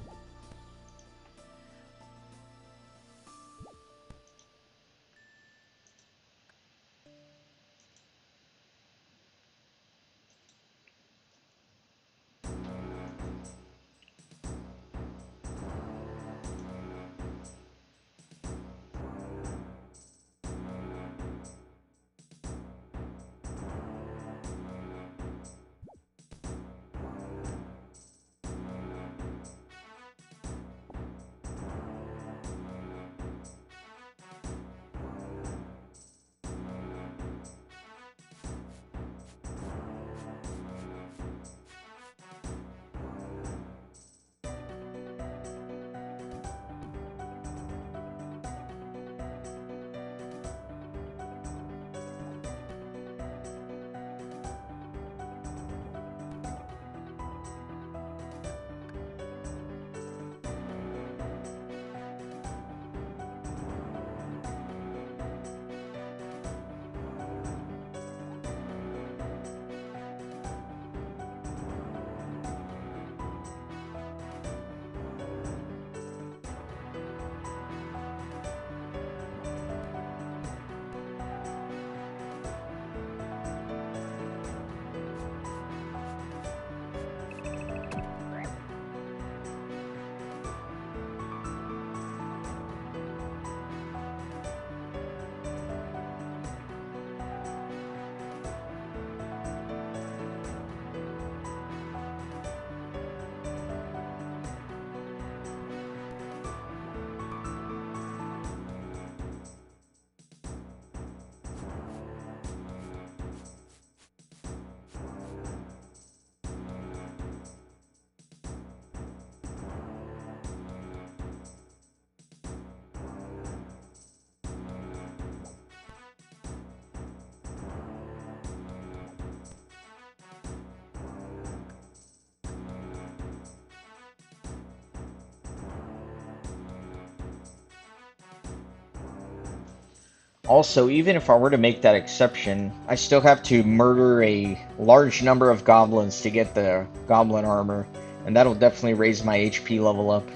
Also, even if I were to make that exception, I still have to murder a large number of goblins to get the goblin armor, and that'll definitely raise my HP level up.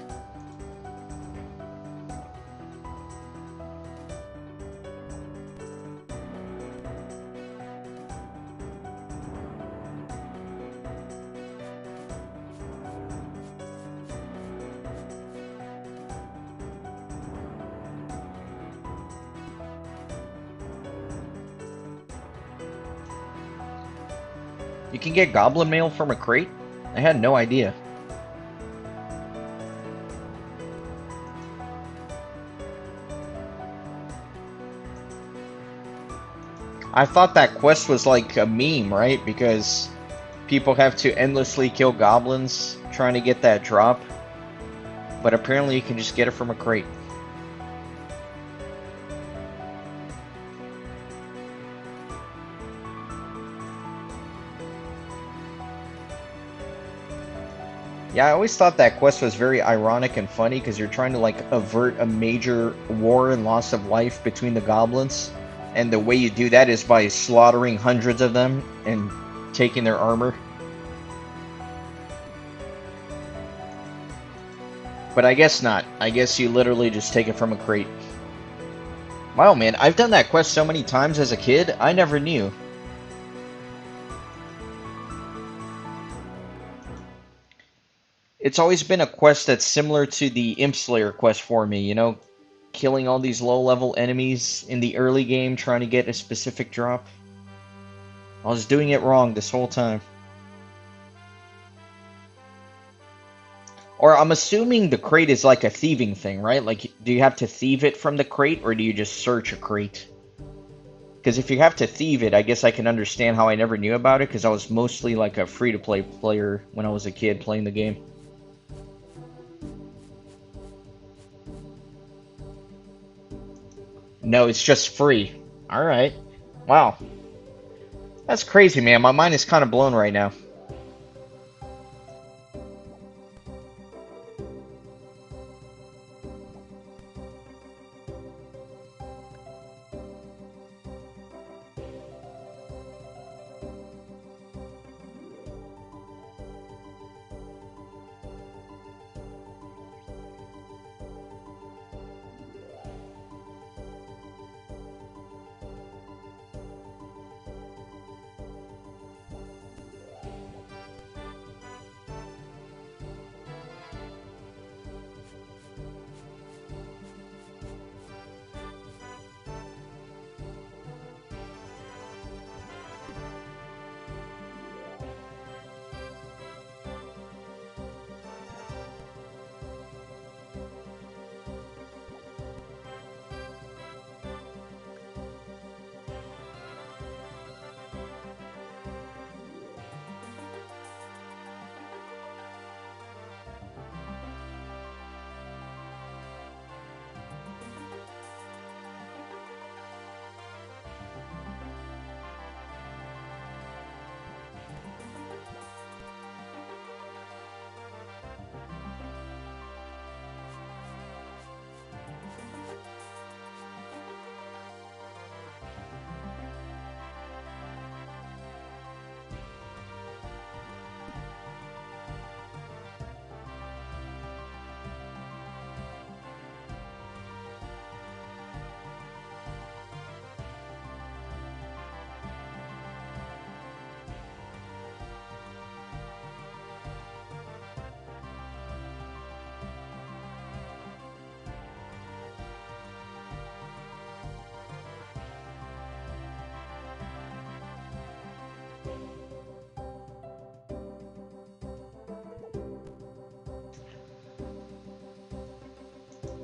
You can get goblin mail from a crate? I had no idea. I thought that quest was like a meme, right? Because people have to endlessly kill goblins trying to get that drop. But apparently you can just get it from a crate. Yeah, I always thought that quest was very ironic and funny because you're trying to like avert a major war and loss of life between the goblins. And the way you do that is by slaughtering hundreds of them and taking their armor. But I guess not. I guess you literally just take it from a crate. Wow, man, I've done that quest so many times as a kid, I never knew. It's always been a quest that's similar to the Imp Slayer quest for me, you know? Killing all these low-level enemies in the early game, trying to get a specific drop. I was doing it wrong this whole time. Or I'm assuming the crate is like a thieving thing, right? Like, do you have to thieve it from the crate, or do you just search a crate? Because if you have to thieve it, I guess I can understand how I never knew about it, because I was mostly like a free-to-play player when I was a kid playing the game. No, it's just free. Alright. Wow. That's crazy, man. My mind is kind of blown right now.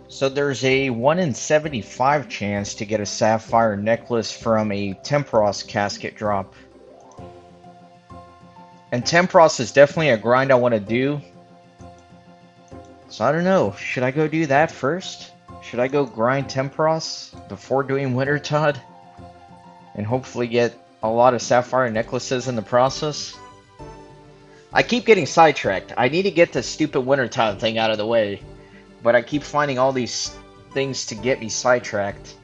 So there's a 1 in 75 chance to get a sapphire necklace from a Tempros casket drop. And Tempros is definitely a grind I want to do. So I don't know, should I go do that first? Should I go grind Tempros before doing Wintertod? And hopefully get a lot of sapphire necklaces in the process? I keep getting sidetracked. I need to get the stupid Wintertod thing out of the way. But I keep finding all these things to get me sidetracked.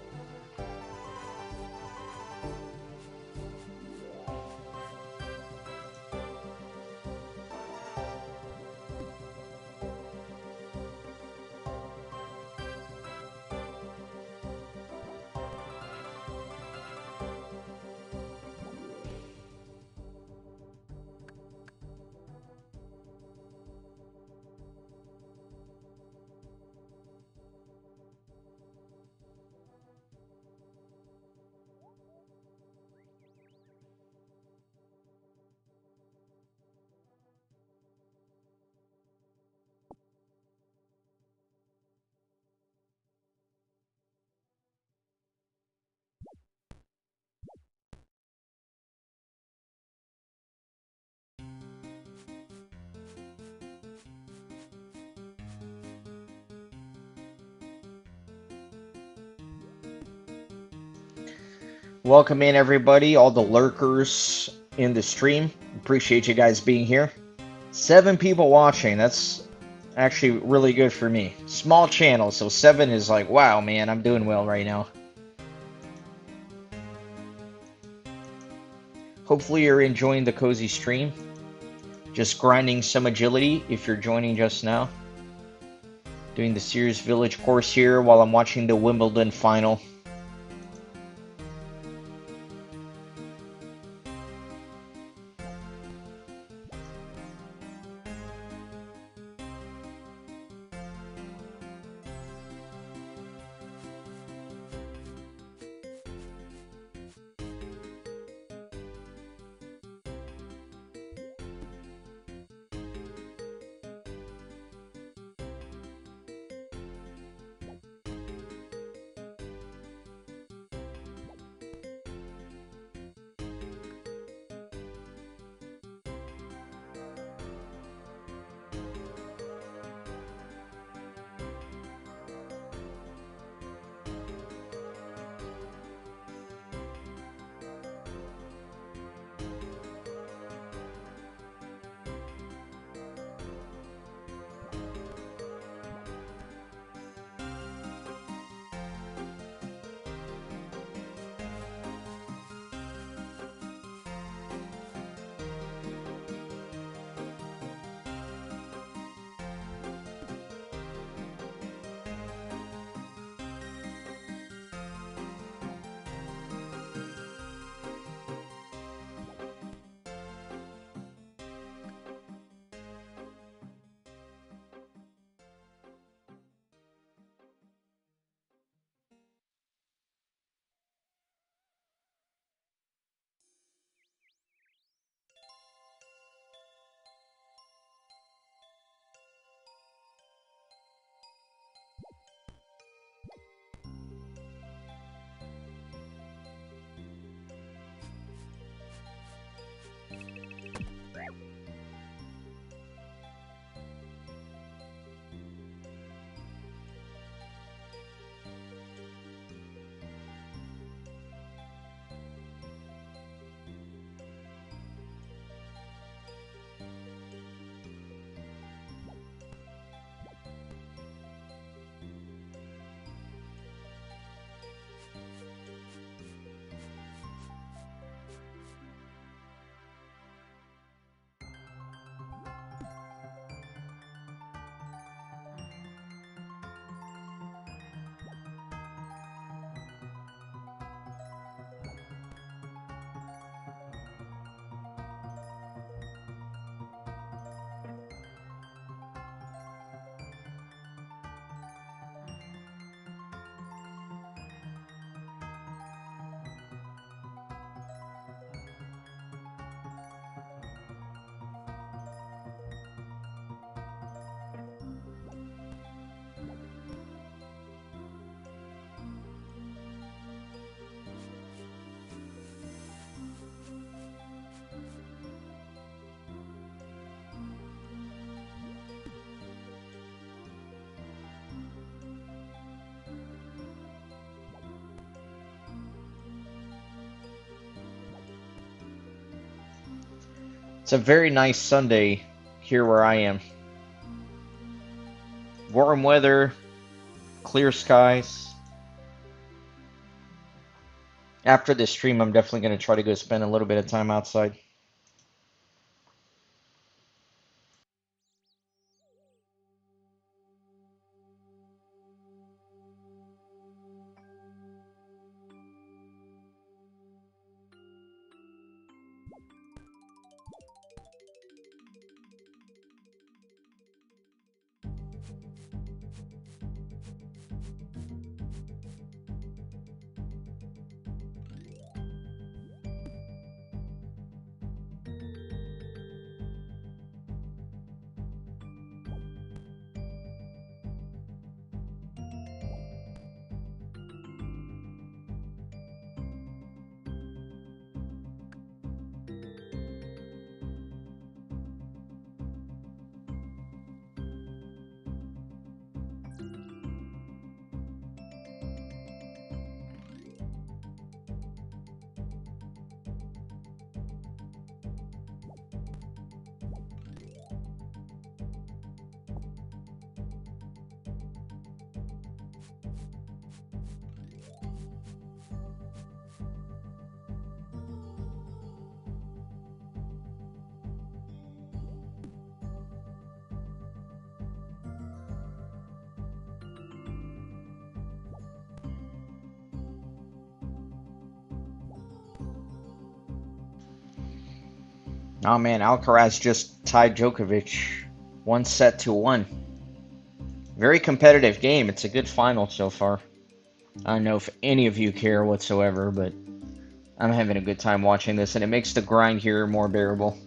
Welcome in everybody, all the lurkers in the stream. Appreciate you guys being here. 7 people watching, that's actually really good for me. Small channel, so 7 is like, wow man, I'm doing well right now. Hopefully you're enjoying the cozy stream. Just grinding some agility if you're joining just now. Doing the Sears Village course here while I'm watching the Wimbledon final. It's a very nice Sunday here where I am. Warm weather, clear skies. After this stream, I'm definitely going to try to go spend a little bit of time outside. Oh man, Alcaraz just tied Djokovic 1-1. Very competitive game. It's a good final so far. I don't know if any of you care whatsoever, but I'm having a good time watching this, and it makes the grind here more bearable.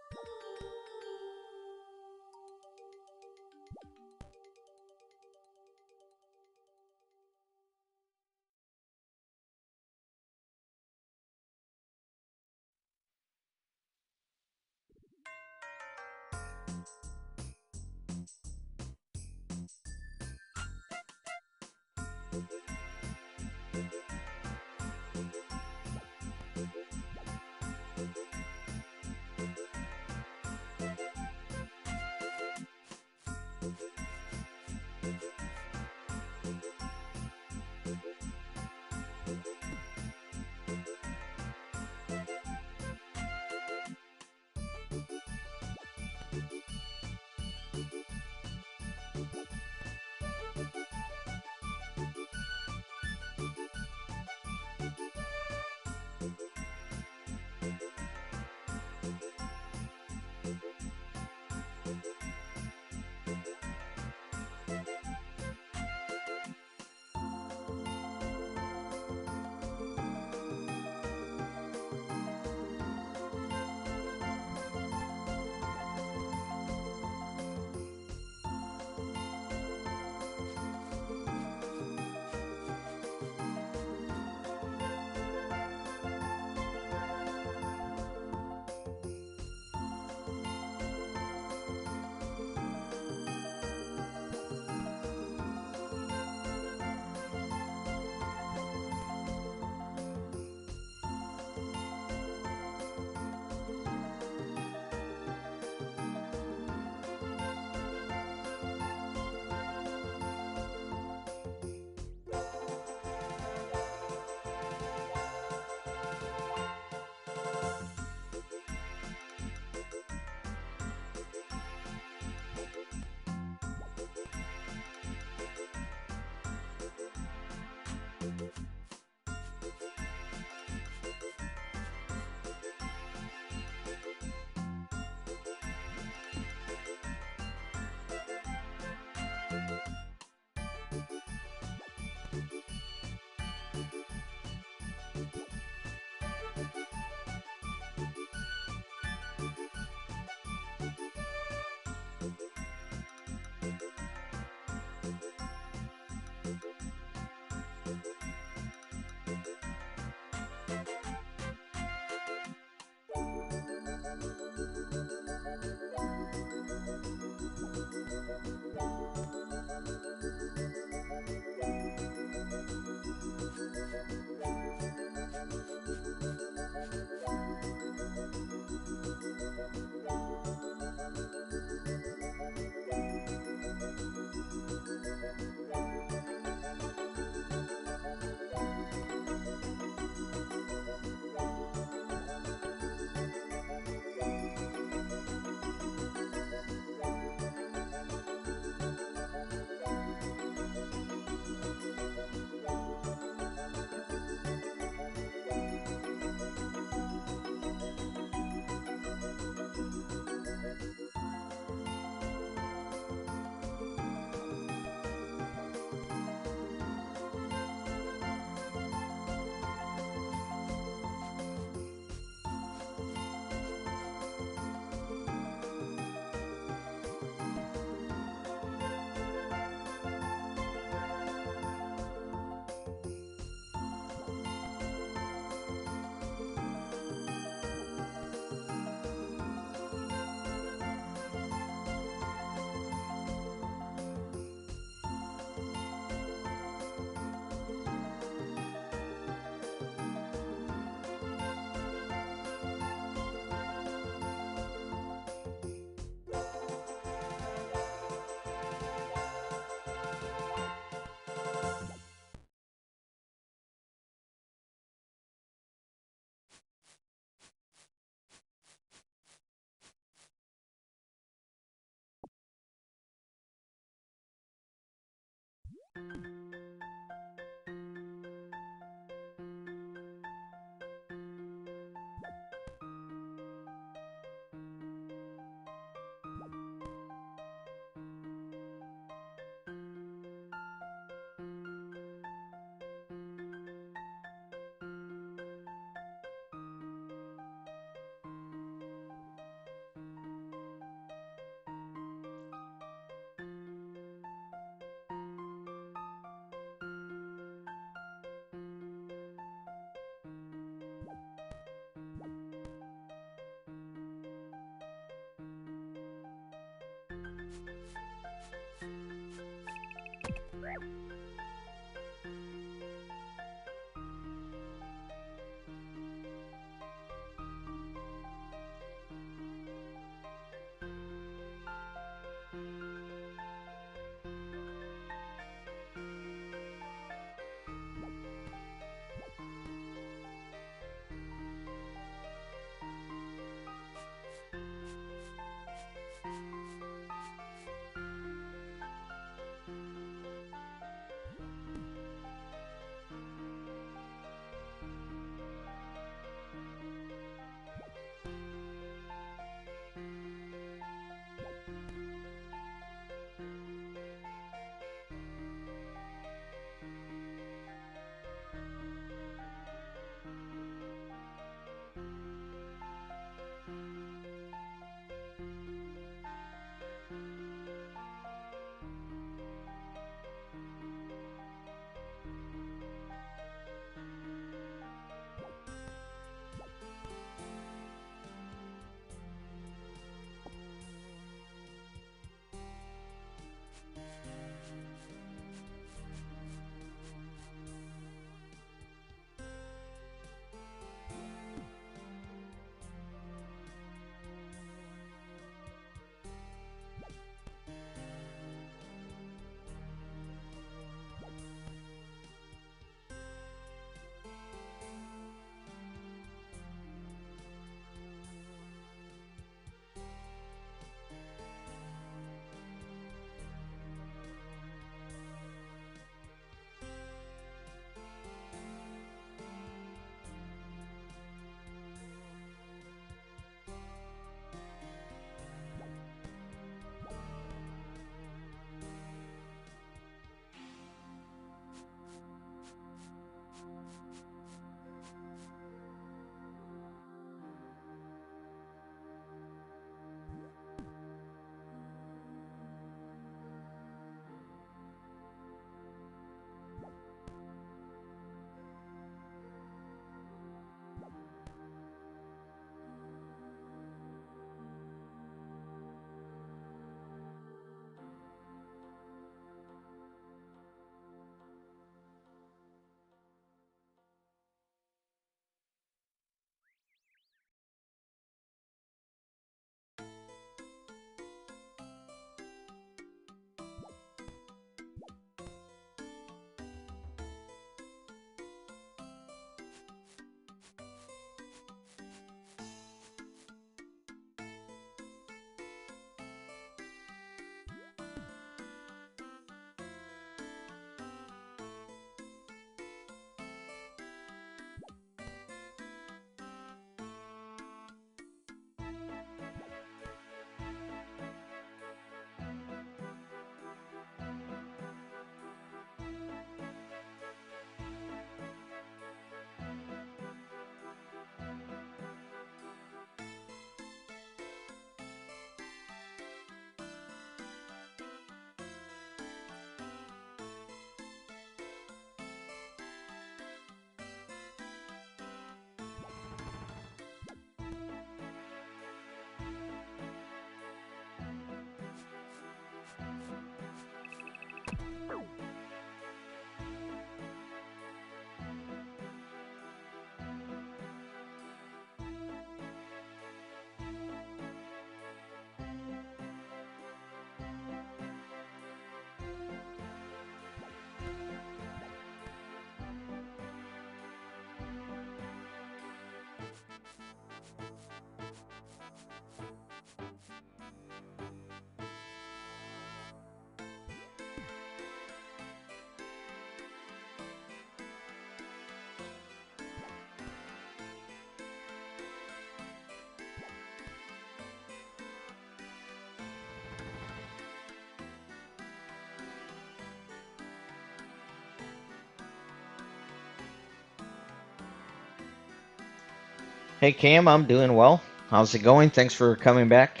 Hey Cam, I'm doing well. How's it going? Thanks for coming back.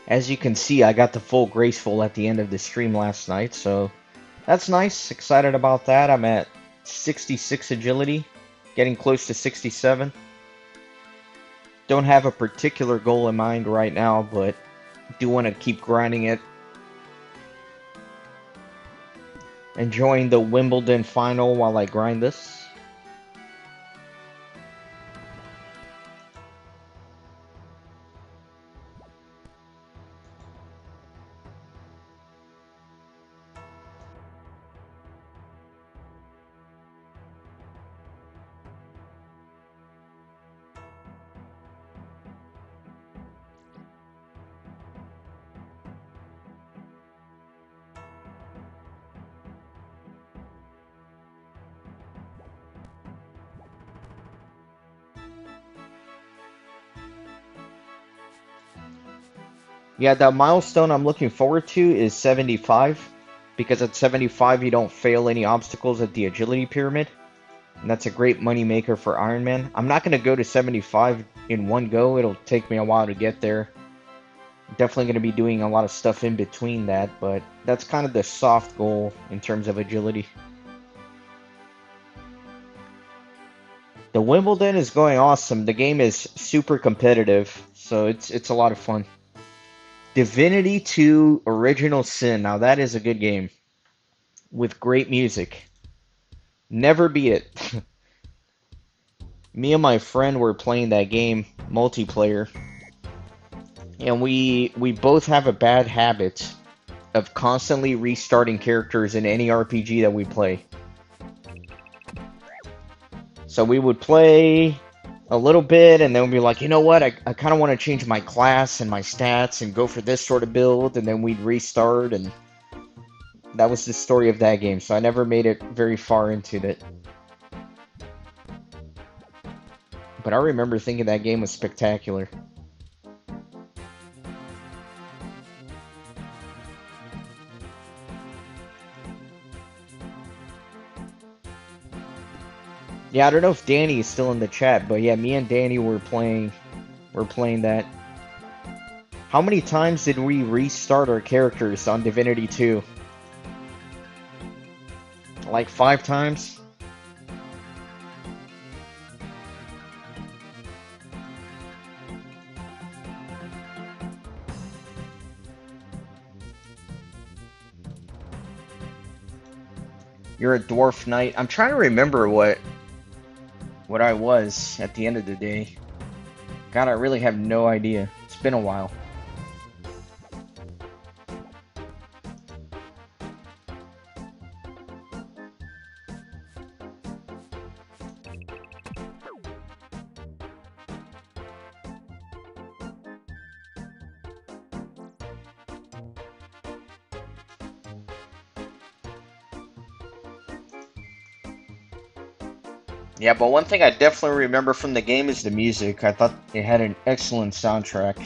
As you can see, I got the full graceful at the end of the stream last night, so that's nice. Excited about that. I'm at 66 agility, getting close to 67. Don't have a particular goal in mind right now, but do want to keep grinding it. Enjoying the Wimbledon final while I grind this. Yeah, the milestone I'm looking forward to is 75, because at 75 you don't fail any obstacles at the agility pyramid, and that's a great money maker for Ironman. I'm not going to go to 75 in one go. It'll take me a while to get there. Definitely going to be doing a lot of stuff in between that, but that's kind of the soft goal in terms of agility. The Wimbledon is going awesome. The game is super competitive, so it's a lot of fun. Divinity 2 Original Sin. Now that is a good game with great music. Never beat it. Me and my friend were playing that game multiplayer, and we both have a bad habit of constantly restarting characters in any RPG that we play. So we would play a little bit, and then we'd be like, you know what, I kind of want to change my class and my stats and go for this sort of build, and then we'd restart, and that was the story of that game. So I never made it very far into it. But I remember thinking that game was spectacular. Yeah, I don't know if Danny is still in the chat, but yeah, me and Danny were playing that. How many times did we restart our characters on Divinity 2? Like 5 times? You're a dwarf knight. I'm trying to remember what I was at the end of the day. God, I really have no idea. It's been a while. Yeah, but one thing I definitely remember from the game is the music. I thought it had an excellent soundtrack.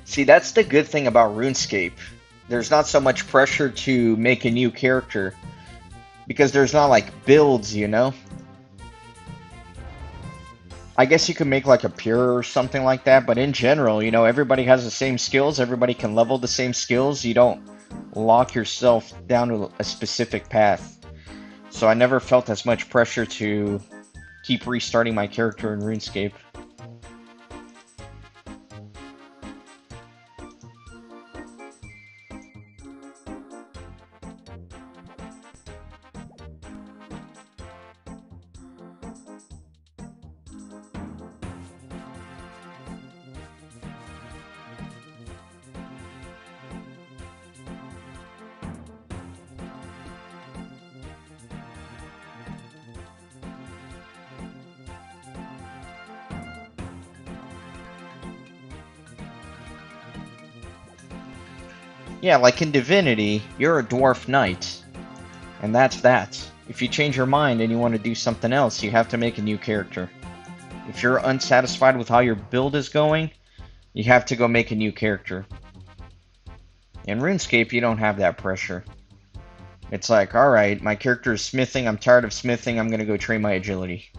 See, that's the good thing about RuneScape. There's not so much pressure to make a new character, because there's not like builds, you know? I guess you could make like a pure or something like that, but in general, you know, everybody has the same skills, everybody can level the same skills, you don't lock yourself down to a specific path. So I never felt as much pressure to keep restarting my character in RuneScape. Yeah, like in Divinity, you're a dwarf knight, and that's that. If you change your mind and you want to do something else, you have to make a new character. If you're unsatisfied with how your build is going, you have to go make a new character. In RuneScape, you don't have that pressure. It's like, alright, my character is smithing, I'm tired of smithing, I'm gonna go train my agility.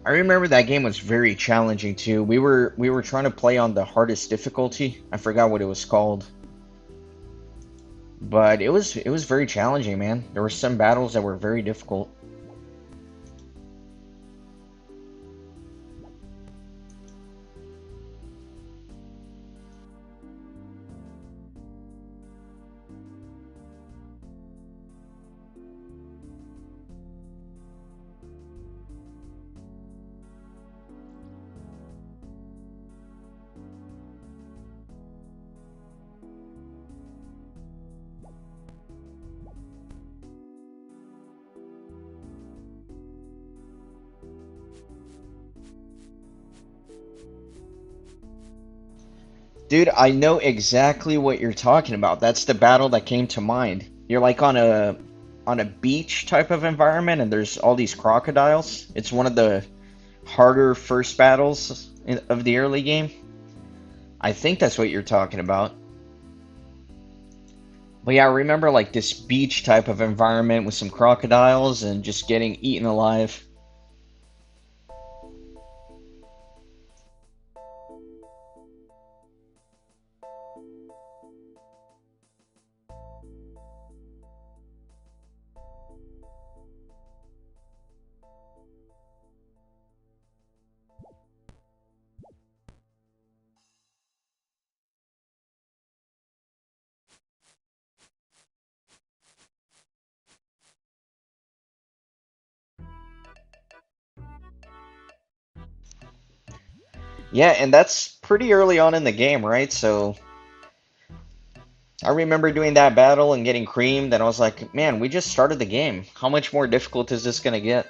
I remember that game was very challenging too. We were trying to play on the hardest difficulty. I forgot what it was called. But it was very challenging, man. There were some battles that were very difficult. Dude, I know exactly what you're talking about. That's the battle that came to mind. You're like on a beach type of environment and there's all these crocodiles. It's one of the harder first battles of the early game. I think that's what you're talking about. But yeah, I remember like this beach type of environment with some crocodiles and just getting eaten alive. Yeah, and that's pretty early on in the game, right? So I remember doing that battle and getting creamed, and I was like, man, we just started the game. How much more difficult is this gonna get?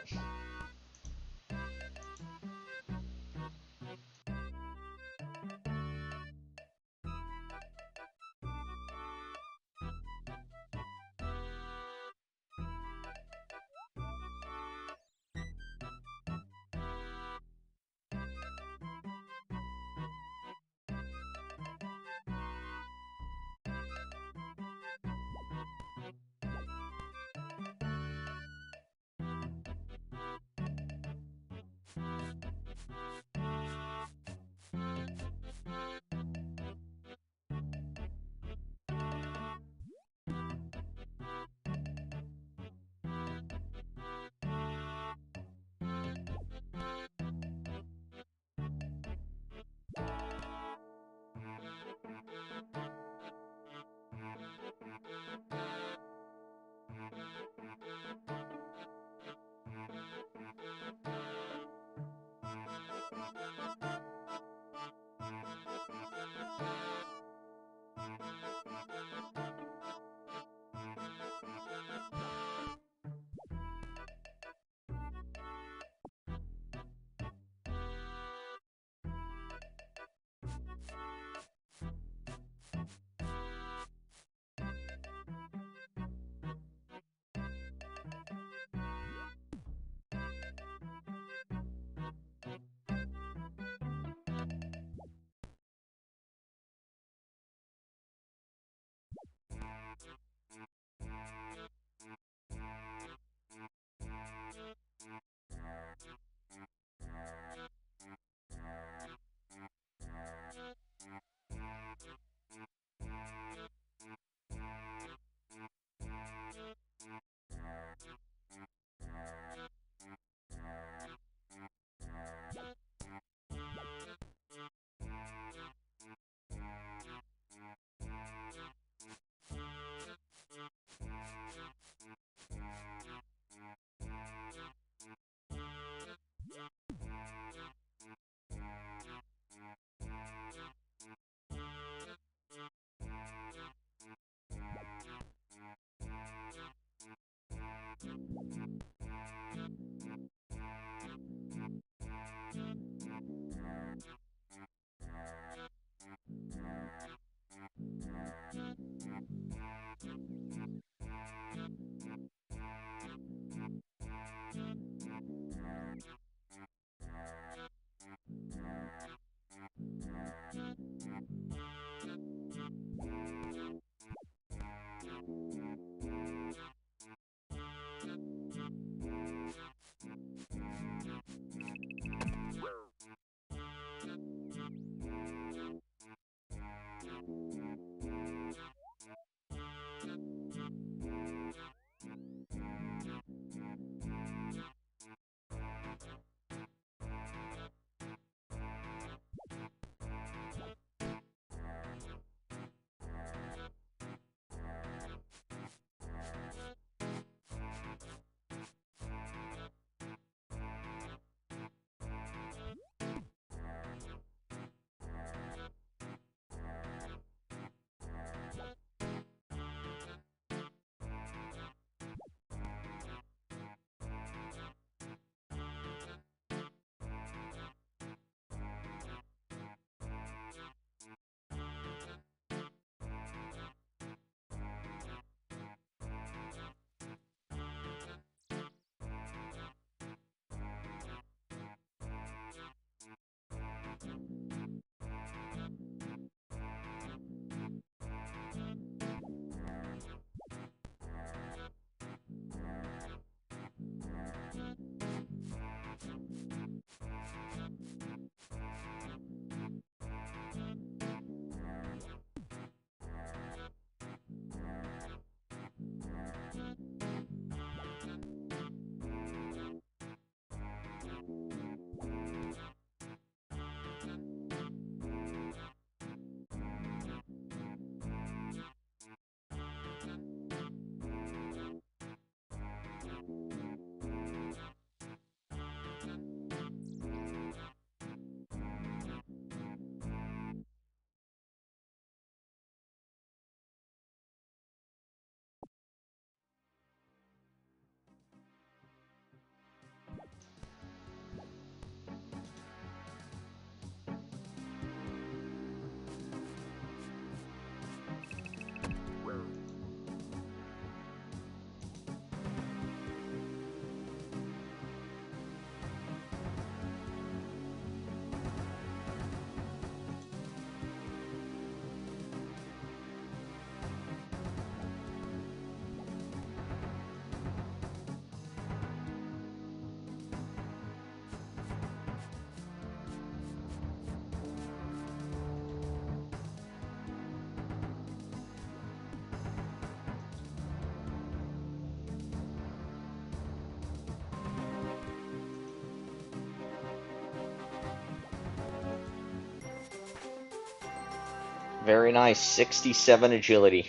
Very nice. 67 agility.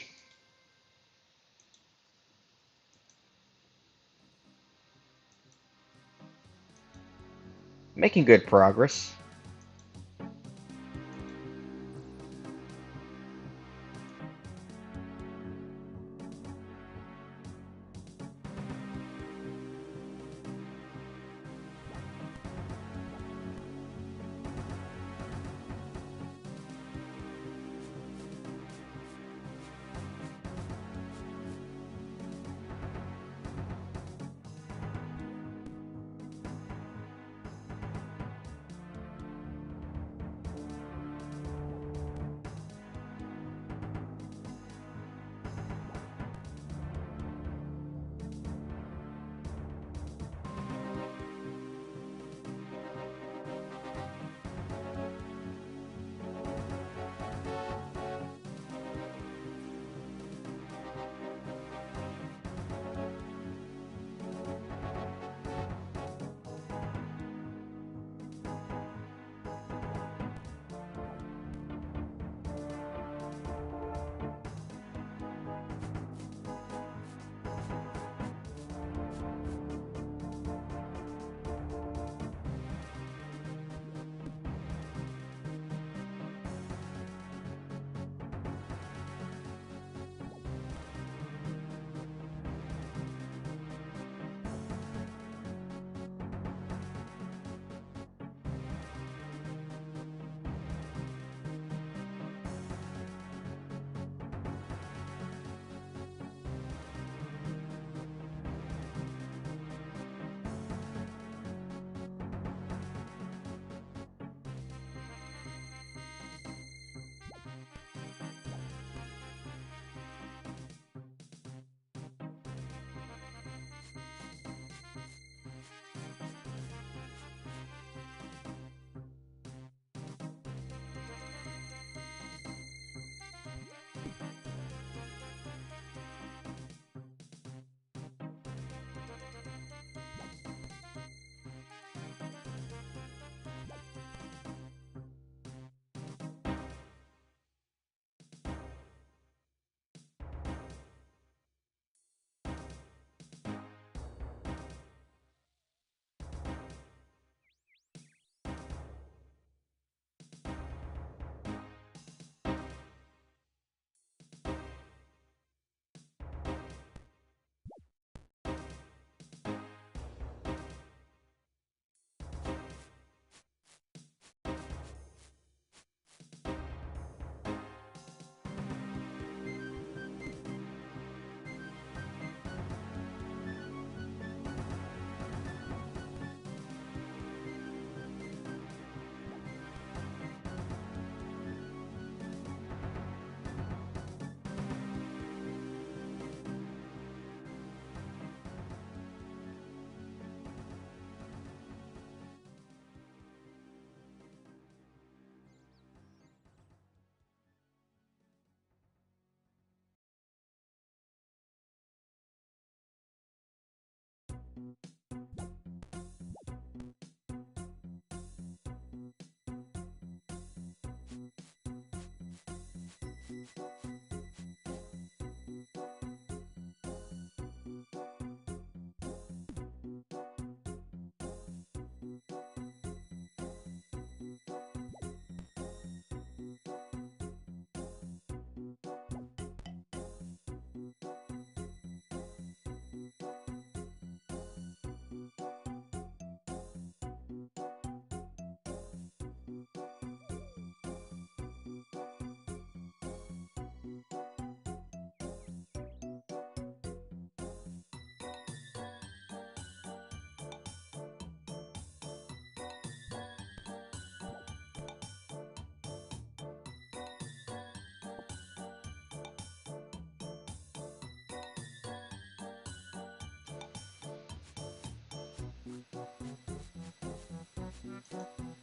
Making good progress.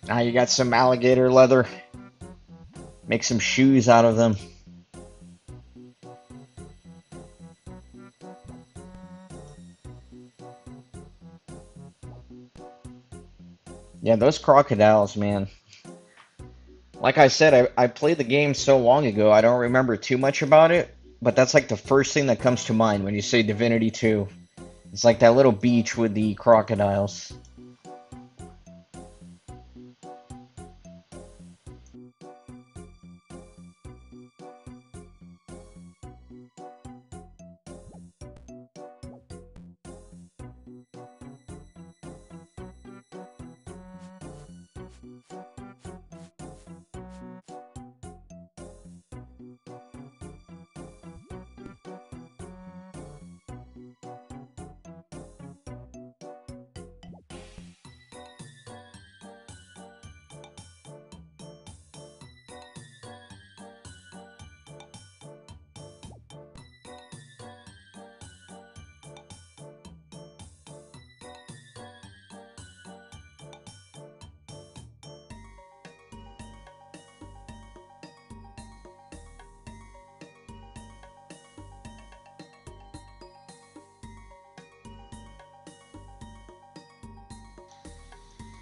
Ah, you got some alligator leather. Make some shoes out of them. Yeah, those crocodiles, man. Like I said, I played the game so long ago, I don't remember too much about it, but that's like the first thing that comes to mind when you say Divinity 2. It's like that little beach with the crocodiles.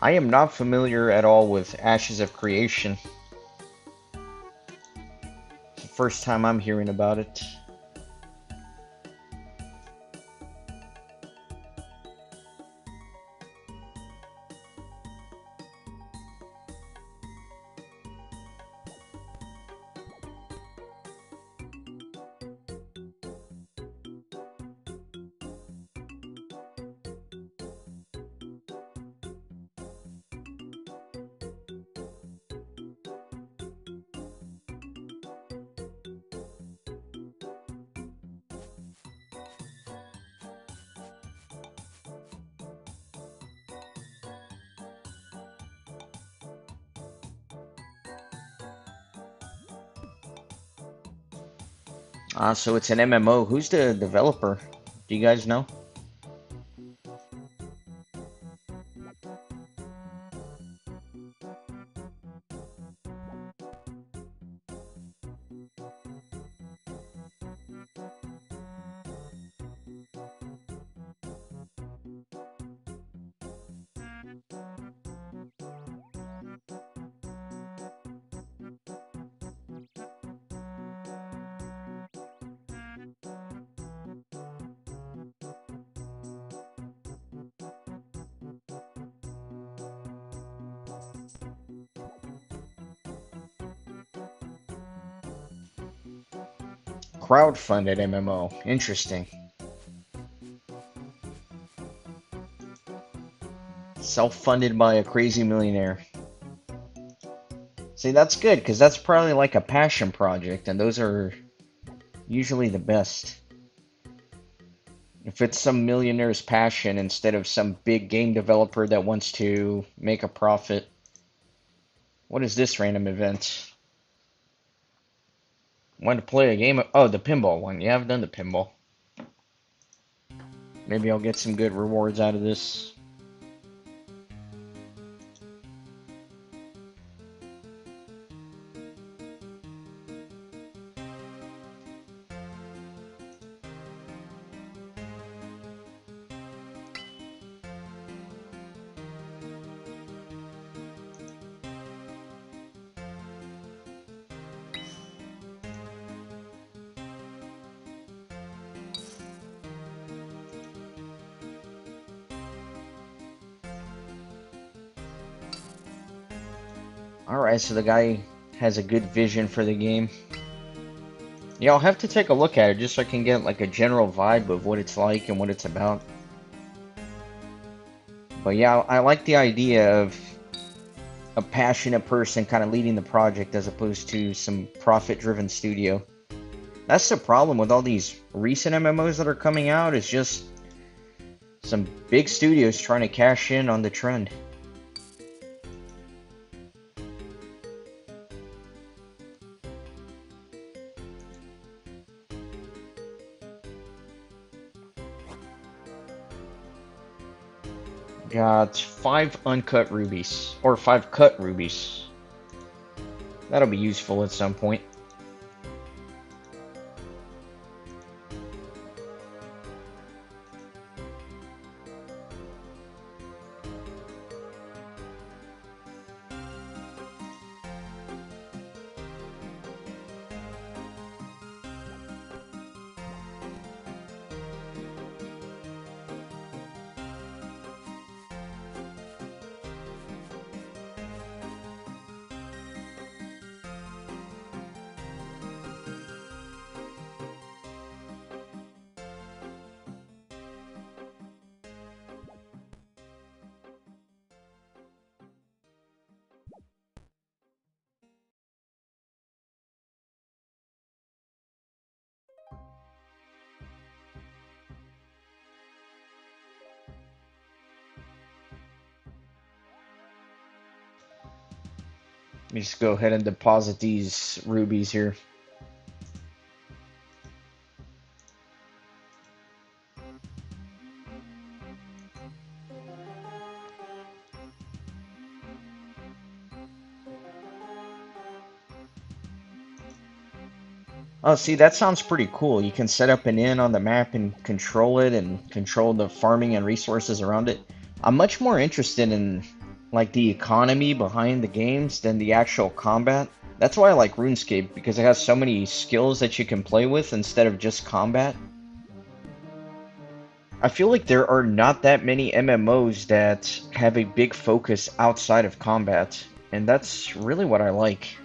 I am not familiar at all with Ashes of Creation. It's the first time I'm hearing about it. So it's an MMO. Who's the developer? Do you guys know? Crowdfunded MMO. Interesting. Self-funded by a crazy millionaire. See, that's good, because that's probably like a passion project, and those are usually the best. If it's some millionaire's passion instead of some big game developer that wants to make a profit. What is this random event? Want to play a game? Oh, the pinball one. Yeah, I've done the pinball. Maybe I'll get some good rewards out of this. Alright, so the guy has a good vision for the game. Yeah, I'll have to take a look at it just so I can get like a general vibe of what it's like and what it's about. But yeah, I like the idea of a passionate person kind of leading the project as opposed to some profit-driven studio. That's the problem with all these recent MMOs that are coming out, is just some big studios trying to cash in on the trend. Got 5 uncut rubies, or 5 cut rubies. That'll be useful at some point. Let me just go ahead and deposit these rubies here. Oh, see, that sounds pretty cool. You can set up an inn on the map and control it and control the farming and resources around it. I'm much more interested in like the economy behind the games than the actual combat. That's why I like RuneScape, because it has so many skills that you can play with instead of just combat. I feel like there are not that many MMOs that have a big focus outside of combat, and that's really what I like.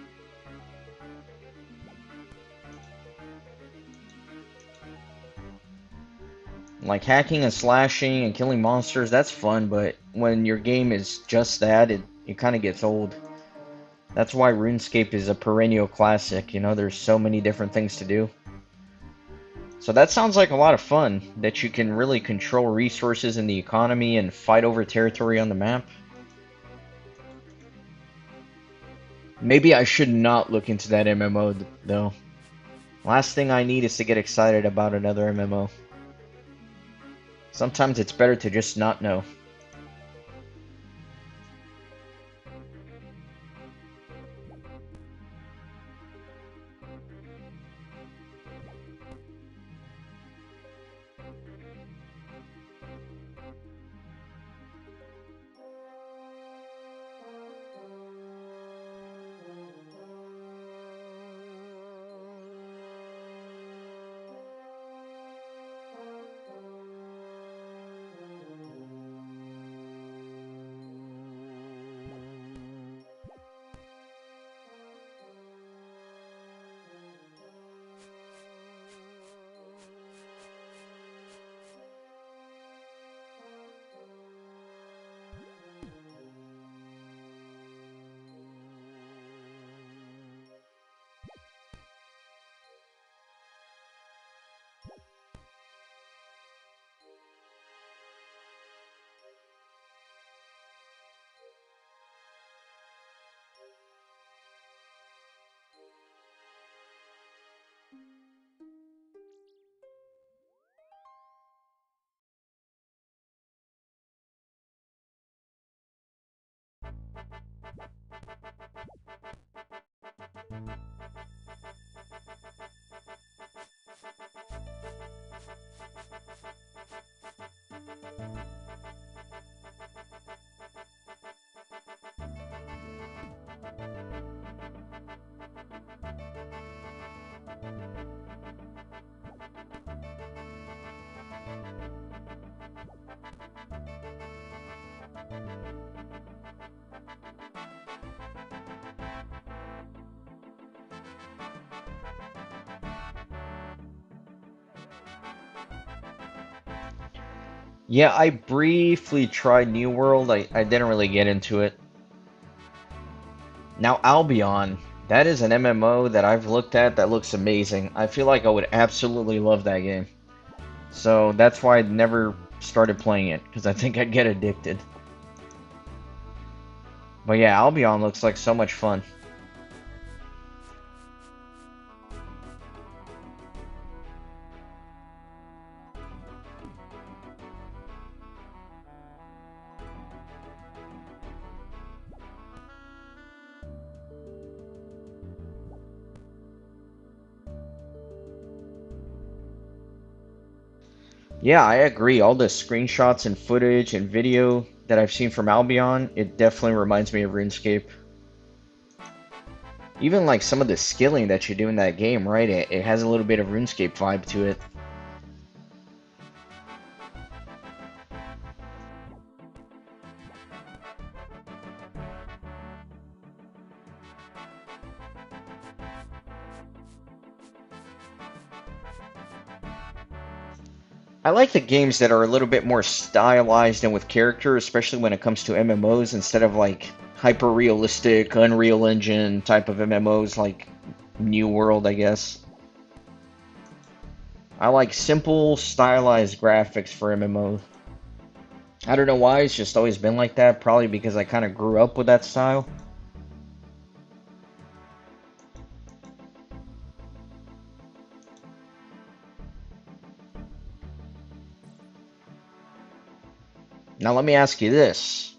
Like hacking and slashing and killing monsters, that's fun, but when your game is just that, it kind of gets old. That's why RuneScape is a perennial classic, you know, there's so many different things to do. So that sounds like a lot of fun, that you can really control resources in the economy and fight over territory on the map. Maybe I should not look into that MMO, though. Last thing I need is to get excited about another MMO. Sometimes it's better to just not know. Yeah, I briefly tried New World. I didn't really get into it. Now, Albion, that is an MMO that I've looked at that looks amazing. I feel like I would absolutely love that game. So that's why I never started playing it, because I think I'd get addicted. But yeah, Albion looks like so much fun. Yeah, I agree. All the screenshots and footage and video that I've seen from Albion, it definitely reminds me of RuneScape. Even like some of the skilling that you do in that game, right? It has a little bit of RuneScape vibe to it. I like the games that are a little bit more stylized and with character, especially when it comes to MMOs, instead of like hyper realistic, Unreal Engine type of MMOs like New World, I guess. I like simple, stylized graphics for MMOs. I don't know why, it's just always been like that. Probably because I kind of grew up with that style. Now, let me ask you this.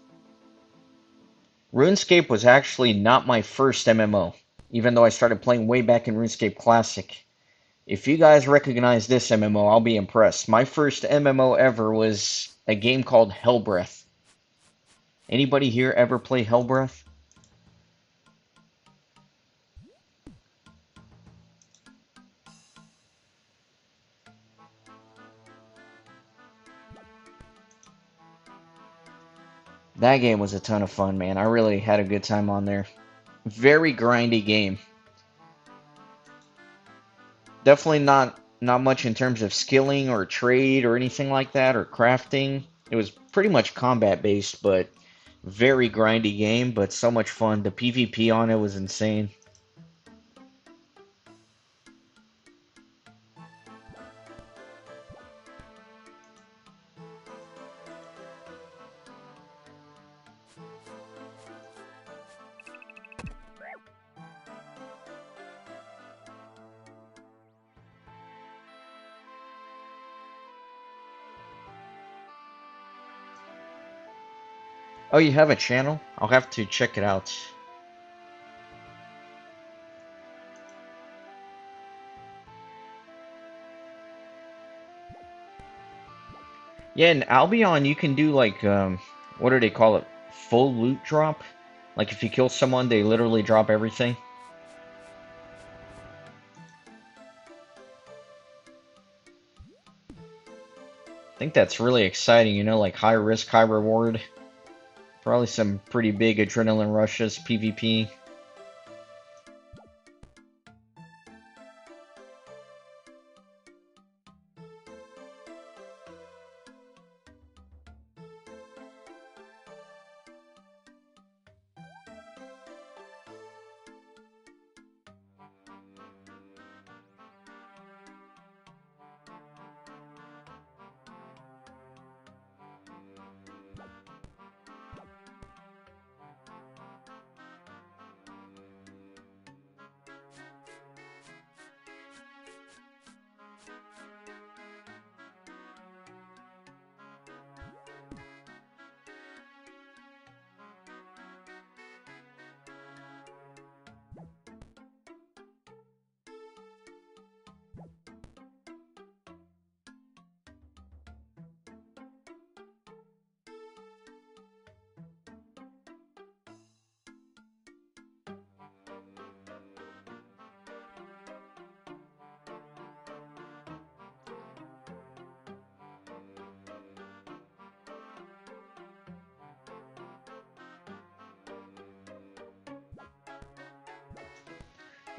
RuneScape was actually not my first MMO, even though I started playing way back in RuneScape Classic. If you guys recognize this MMO, I'll be impressed. My first MMO ever was a game called Hellbreath. Anybody here ever play Hellbreath? That game was a ton of fun, man. I really had a good time on there. Very grindy game. Definitely not much in terms of skilling or trade or anything like that or crafting. It was pretty much combat based, but very grindy game, but so much fun. The PvP on it was insane. Oh, you have a channel? I'll have to check it out. Yeah, in Albion you can do like what do they call it? Full loot drop? Like if you kill someone, they literally drop everything. I think that's really exciting, you know, like high risk, high reward. Probably some pretty big adrenaline rushes, PvP.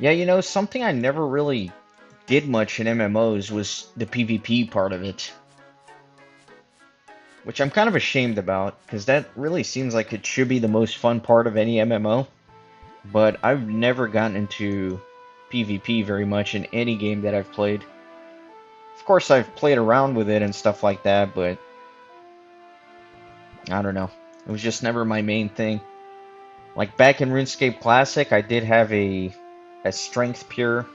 Yeah, you know, something I never really did much in MMOs was the PvP part of it. which I'm kind of ashamed about, because that really seems like it should be the most fun part of any MMO. But I've never gotten into PvP very much in any game that I've played. Of course, I've played around with it and stuff like that, but I don't know. It was just never my main thing. Like back in RuneScape Classic, I did have a strength pure,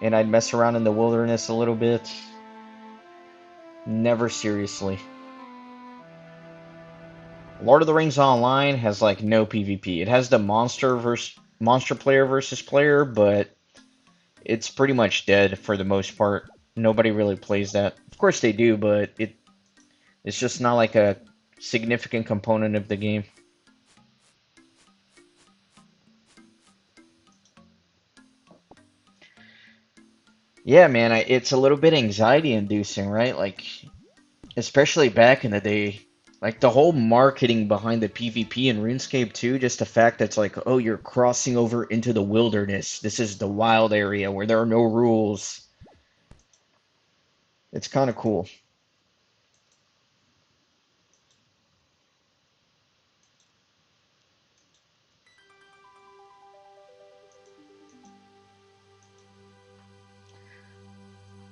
and I'd mess around in the wilderness a little bit. Never seriously. Lord of the Rings Online has like no PvP. It has the monster player versus player, but it's pretty much dead for the most part. Nobody really plays that. Of course they do, but it's just not like a significant component of the game. Yeah, man, it's a little bit anxiety inducing, right? Like, especially back in the day, like the whole marketing behind the PvP in RuneScape 2, just the fact that it's like, oh, you're crossing over into the wilderness. This is the wild area where there are no rules. It's kind of cool.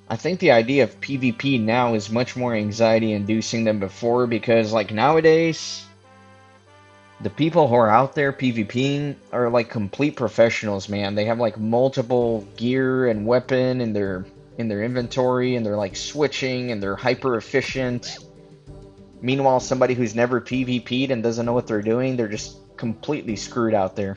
I think the idea of PvP now is much more anxiety inducing than before because, like, nowadays, the people who are out there PvPing are like complete professionals, man. They have like multiple gear and weapon in their inventory, and they're like switching and they're hyper efficient. Meanwhile, somebody who's never PvP'd and doesn't know what they're doing, they're just completely screwed out there.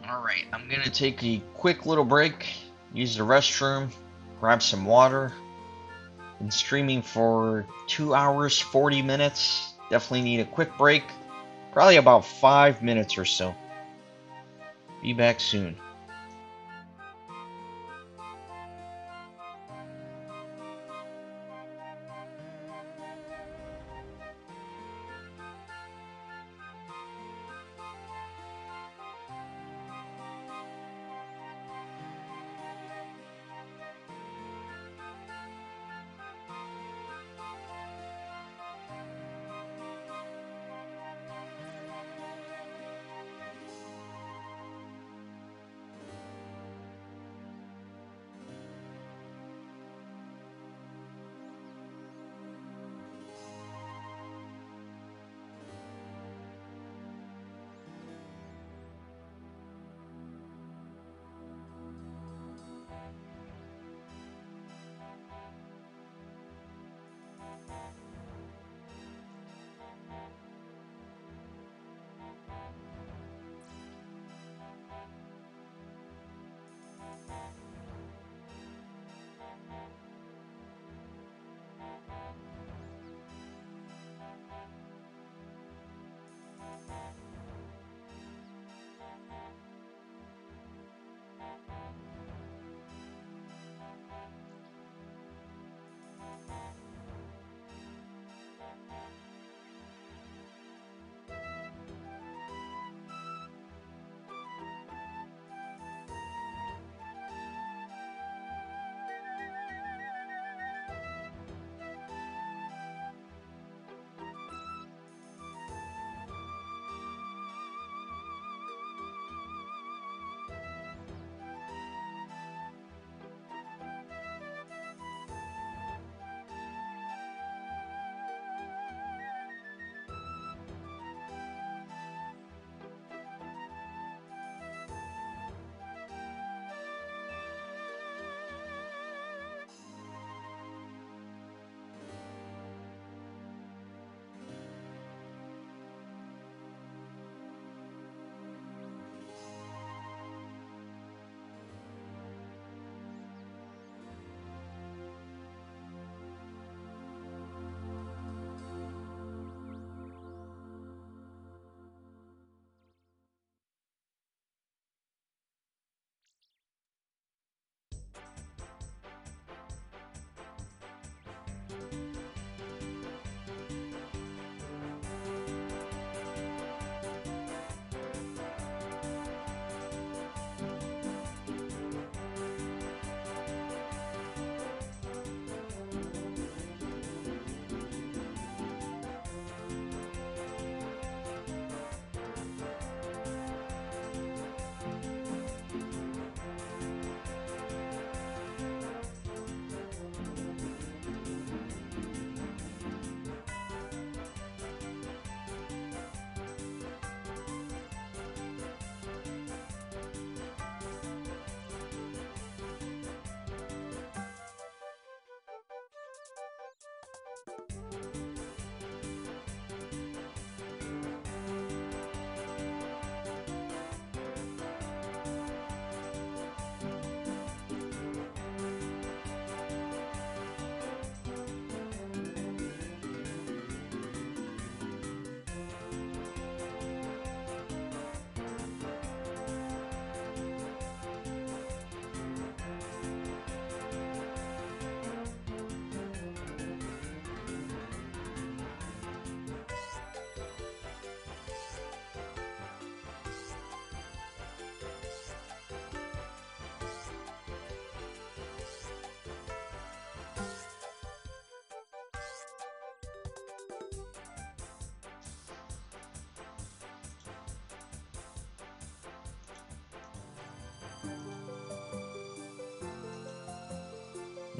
Alright, I'm gonna take a quick little break, use the restroom, grab some water. Been streaming for 2 hours, 40 minutes. Definitely need a quick break. Probably about 5 minutes or so. Be back soon.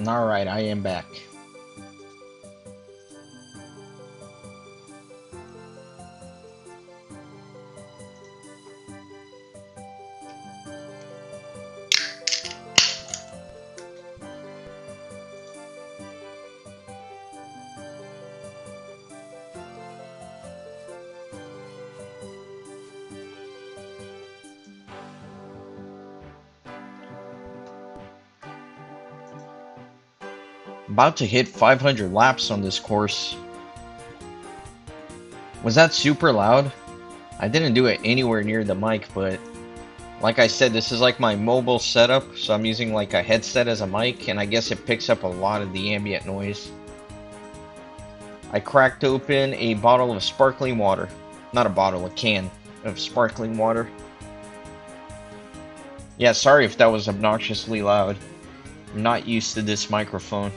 Alright, I am back. About to hit 500 laps on this course. Was that super loud? I didn't do it anywhere near the mic, but like I said, this is like my mobile setup, so I'm using like a headset as a mic, and I guess it picks up a lot of the ambient noise. I cracked open a bottle of sparkling water. Not a bottle, a can of sparkling water. Yeah, sorry if that was obnoxiously loud. I'm not used to this microphone.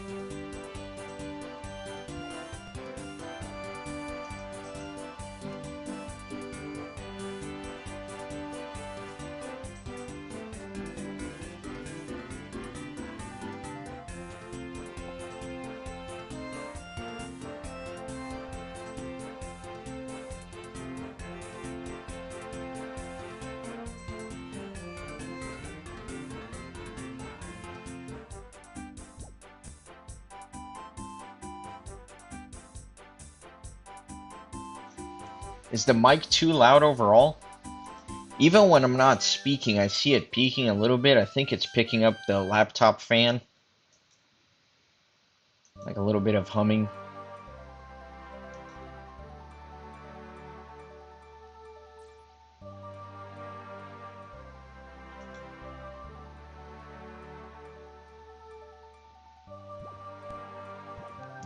Is the mic too loud overall? Even when I'm not speaking, I see it peaking a little bit. I think it's picking up the laptop fan. Like a little bit of humming.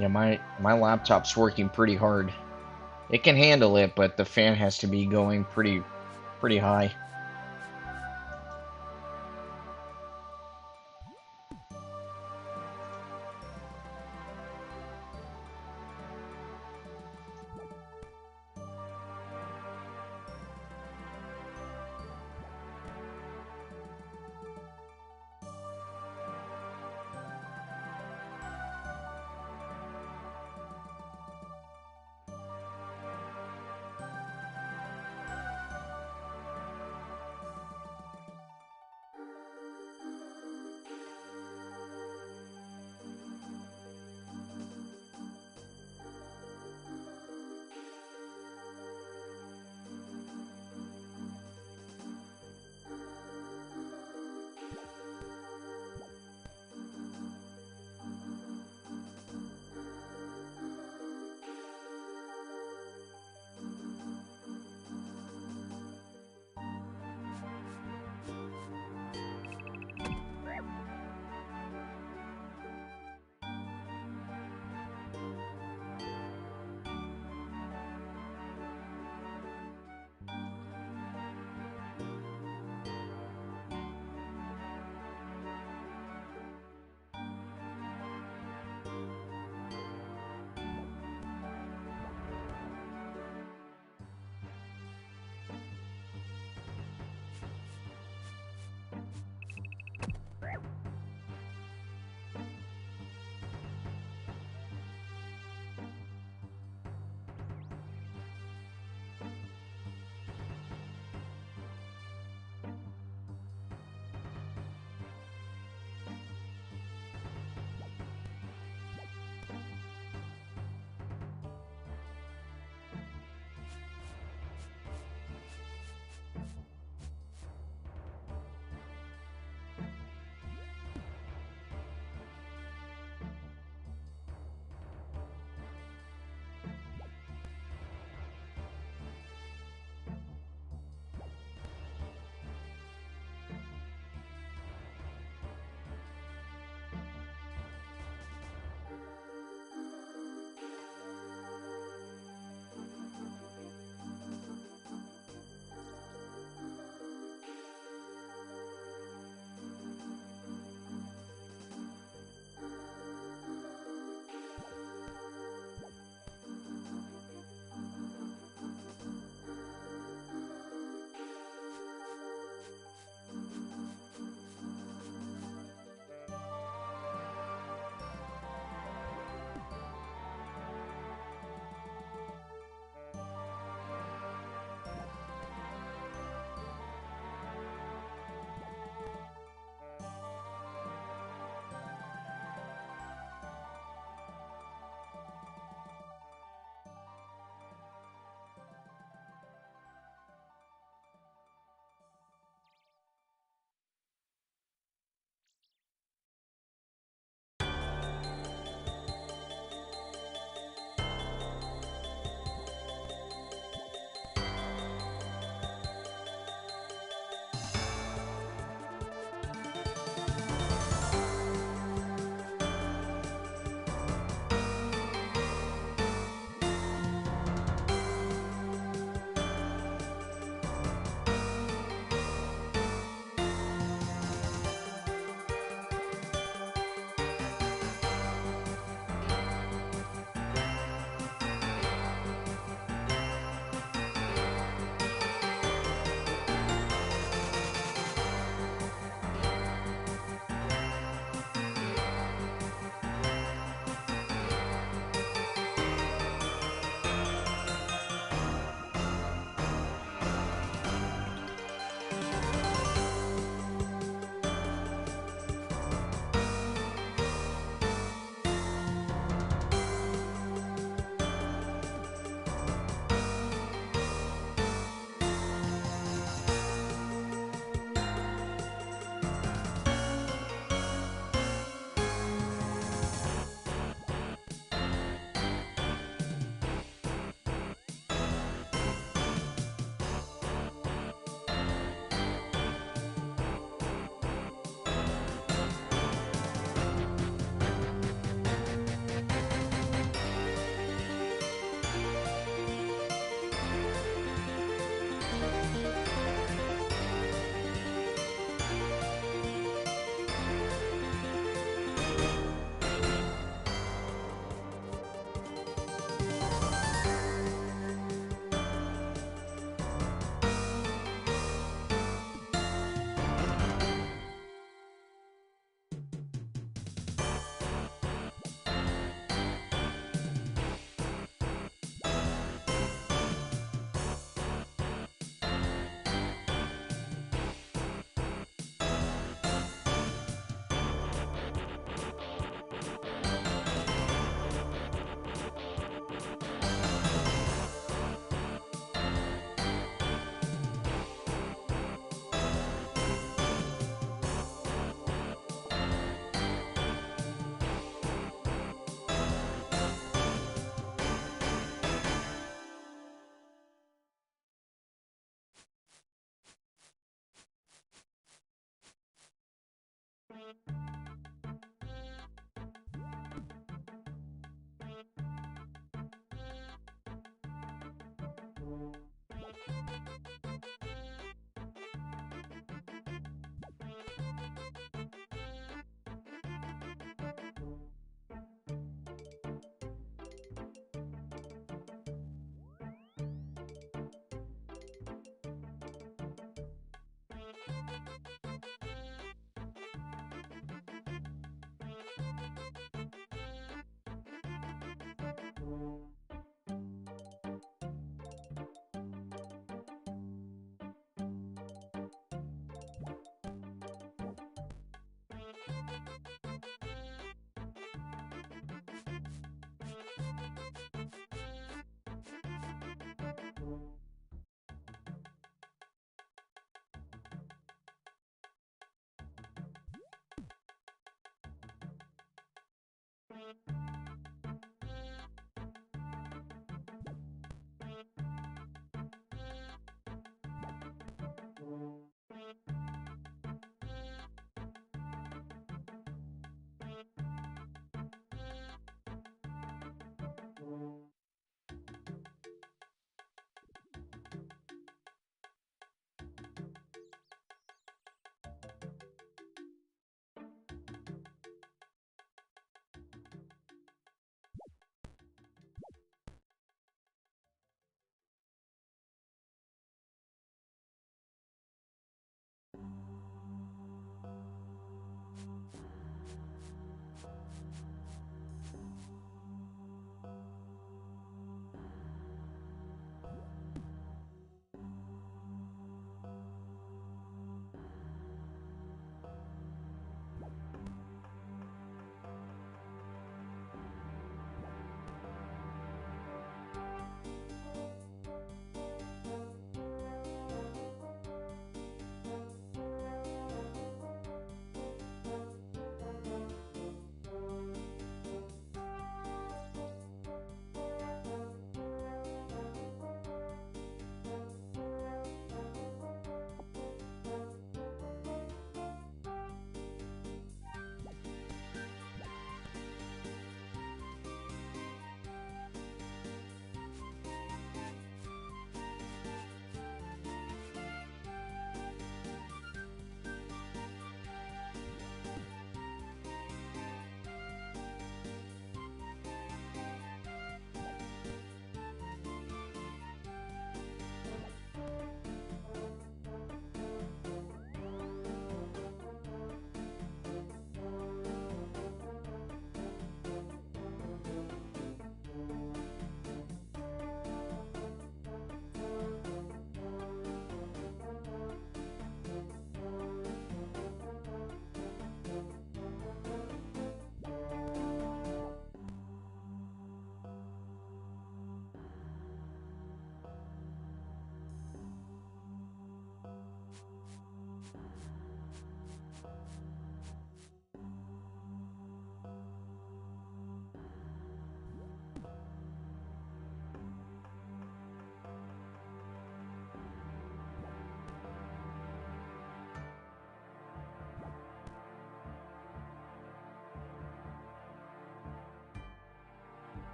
Yeah, my laptop's working pretty hard. It can handle it, but the fan has to be going pretty high.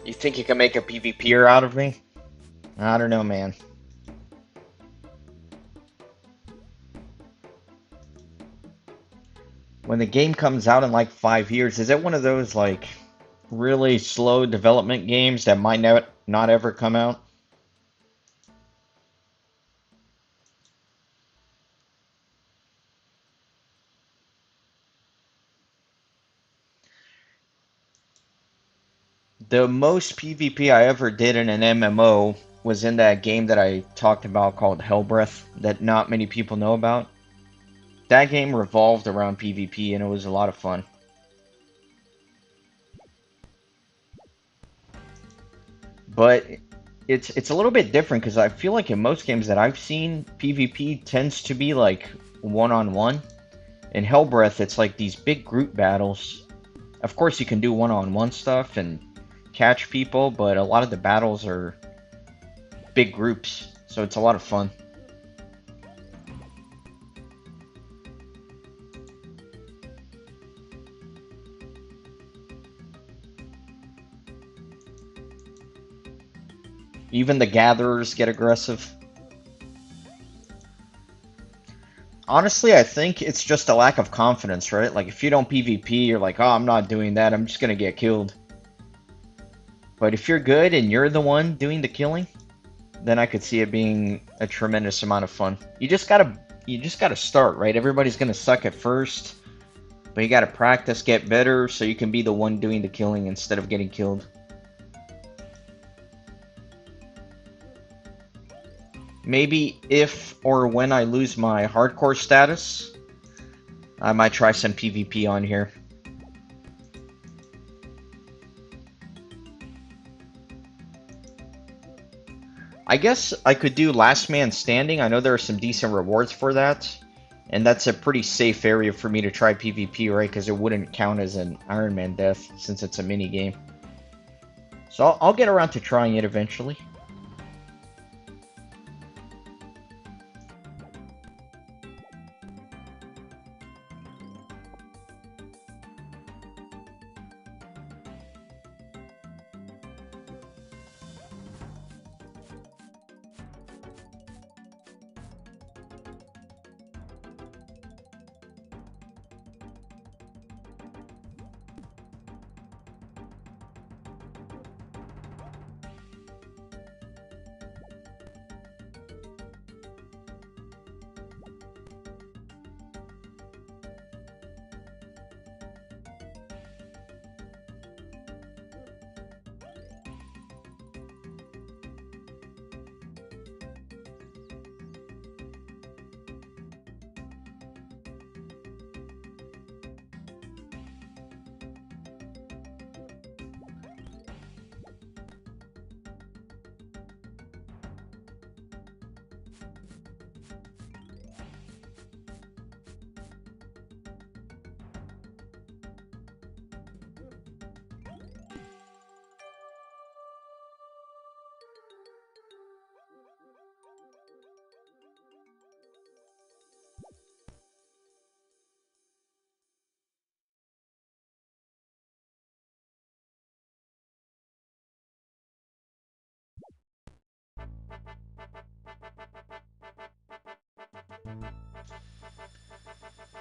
You think you can make a PvPer out of me? I don't know, man. When the game comes out in like 5 years, is it one of those like really slow development games that might not ever come out. The most PvP I ever did in an MMO was in that game that I talked about called Hellbreath that not many people know about. That game revolved around PvP and it was a lot of fun. But it's a little bit different because I feel like in most games that I've seen, PvP tends to be like one-on-one. In Hellbreath, it's like these big group battles. Of course, you can do one-on-one stuff and catch people, but a lot of the battles are big groups, so it's a lot of fun. Even the gatherers get aggressive. Honestly, I think it's just a lack of confidence, right? Like, if you don't PvP, you're like, oh, I'm not doing that, I'm just gonna get killed. But if you're good and you're the one doing the killing, then I could see it being a tremendous amount of fun. You just gotta start, right? Everybody's gonna suck at first, but you gotta practice, get better, so you can be the one doing the killing instead of getting killed. Maybe if or when I lose my hardcore status, I might try some PvP on here. I guess I could do last man standing. I know there are some decent rewards for that. And that's a pretty safe area for me to try PvP, right? Because it wouldn't count as an Ironman death since it's a mini game. So I'll get around to trying it eventually.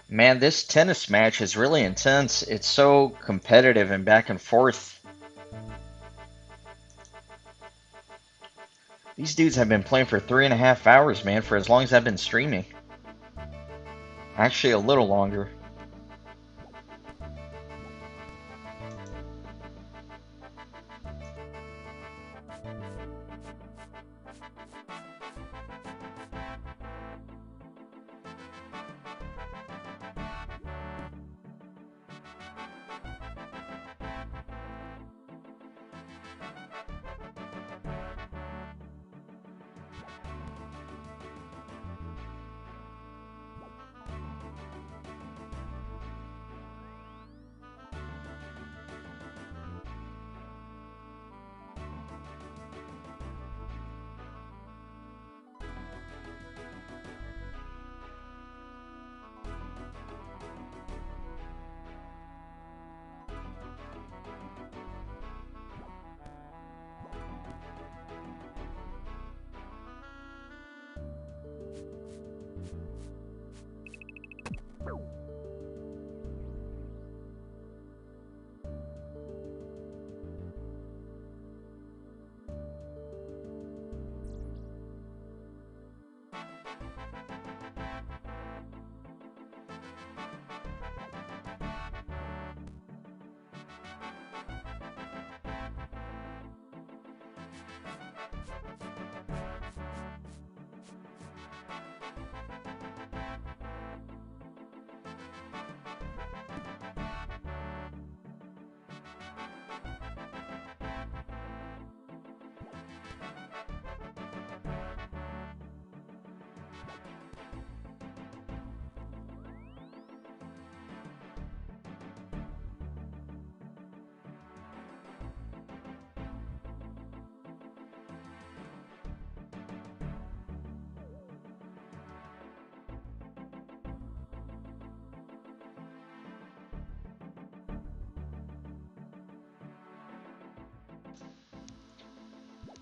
Man, this tennis match is really intense. It's so competitive and back and forth. These dudes have been playing for 3.5 hours, man, for as long as I've been streaming. Actually, a little longer.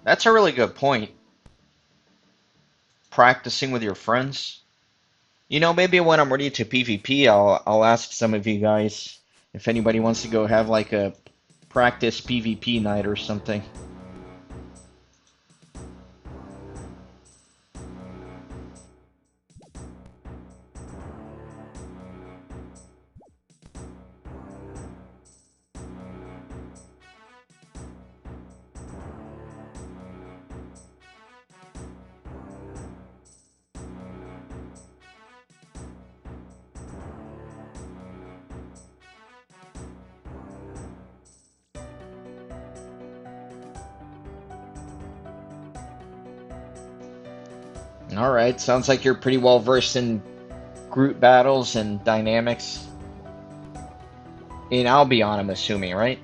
That's a really good point. Practicing with your friends. You know, maybe when I'm ready to PvP, I'll ask some of you guys if anybody wants to go have like a practice PvP night or something. All right, sounds like you're pretty well versed in group battles and dynamics. In Albion, I'm assuming, right?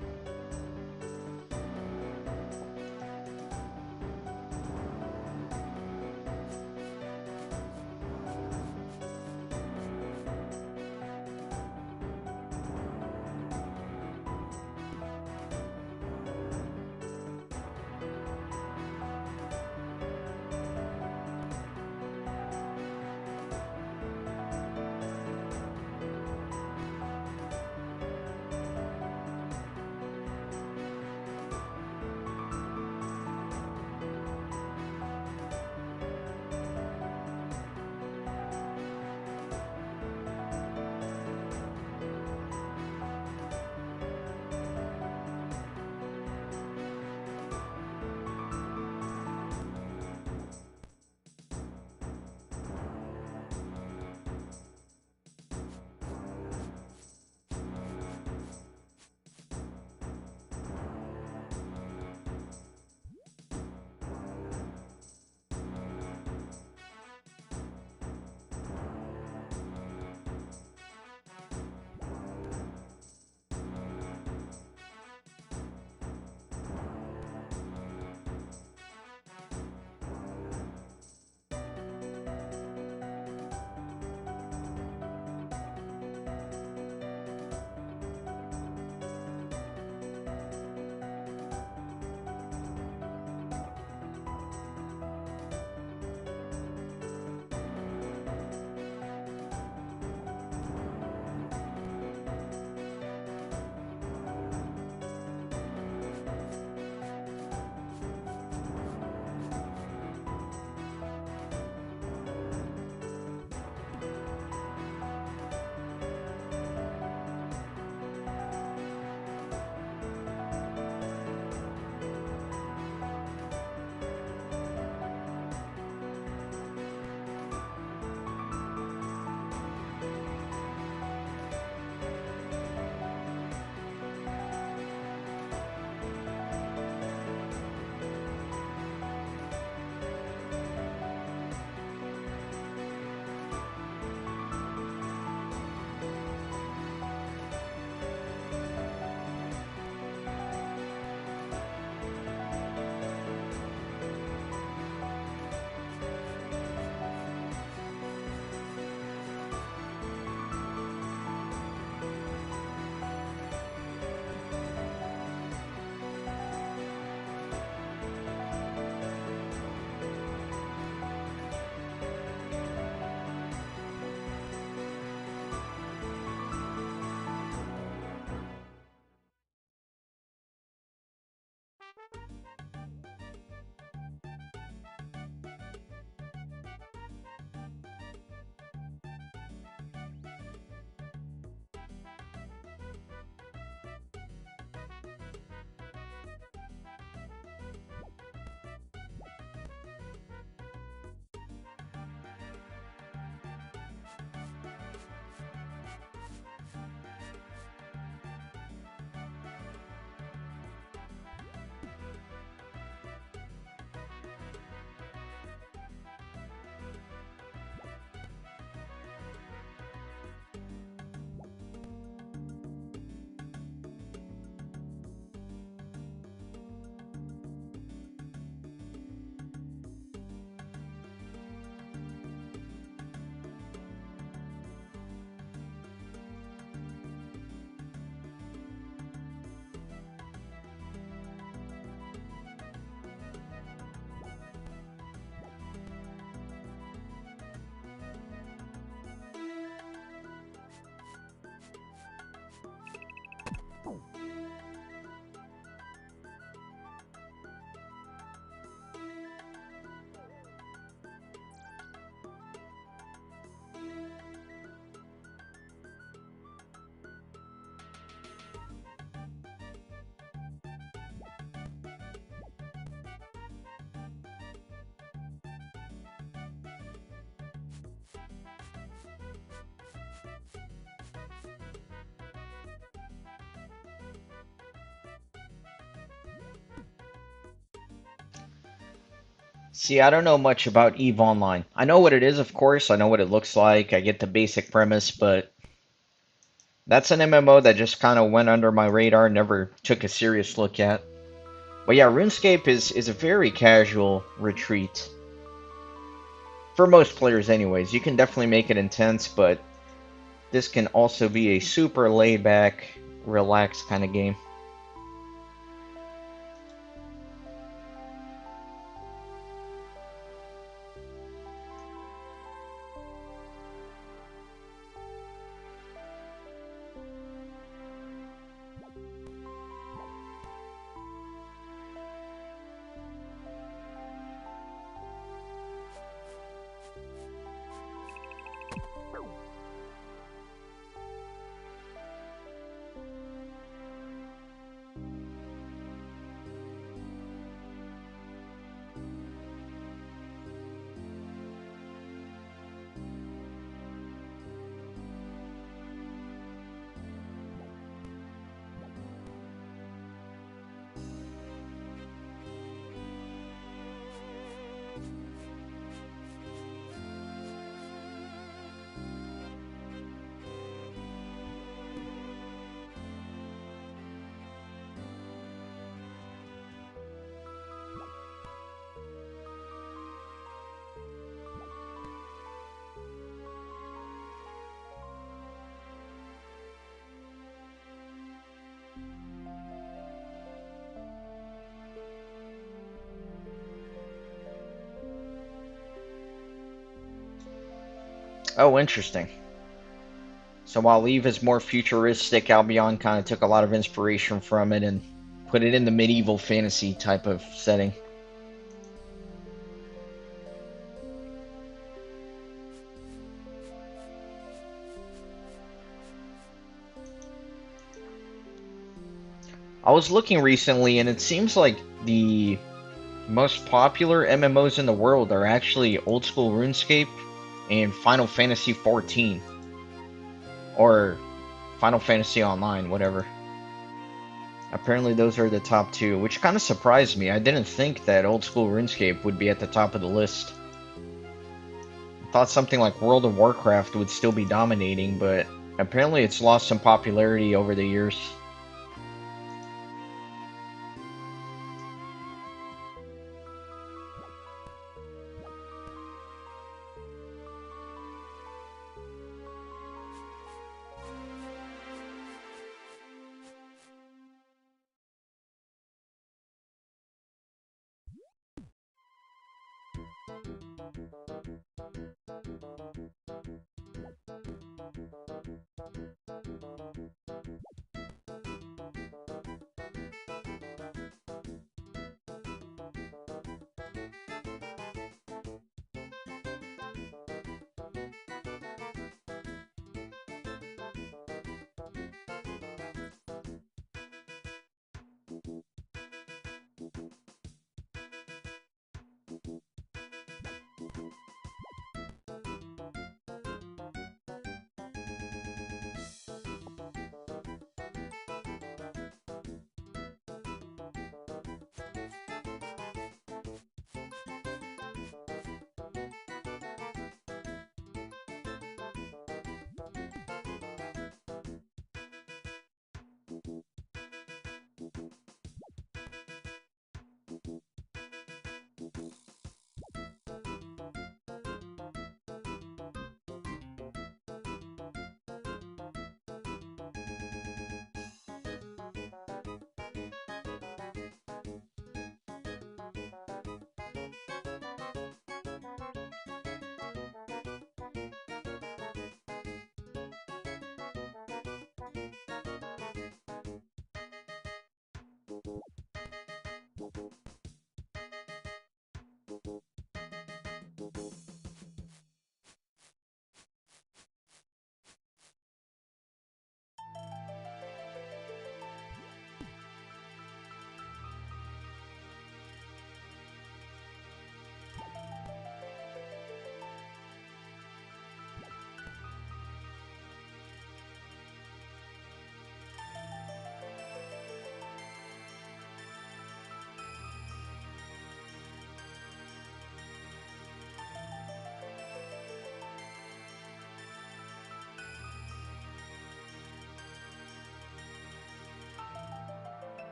See, I don't know much about EVE Online. I know what it is, of course. I know what it looks like. I get the basic premise, but that's an MMO that just kind of went under my radar, never took a serious look at. But yeah, RuneScape is a very casual retreat. For most players anyways. You can definitely make it intense, but this can also be a super laid-back, relaxed kind of game. Oh, interesting. So while Eve is more futuristic, Albion kind of took a lot of inspiration from it and put it in the medieval fantasy type of setting. I was looking recently, and it seems like the most popular MMOs in the world are actually Old School RuneScape and Final Fantasy XIV. Or Final Fantasy Online, whatever. Apparently those are the top two, which kind of surprised me. I didn't think that Old School RuneScape would be at the top of the list. I thought something like World of Warcraft would still be dominating, but apparently it's lost some popularity over the years.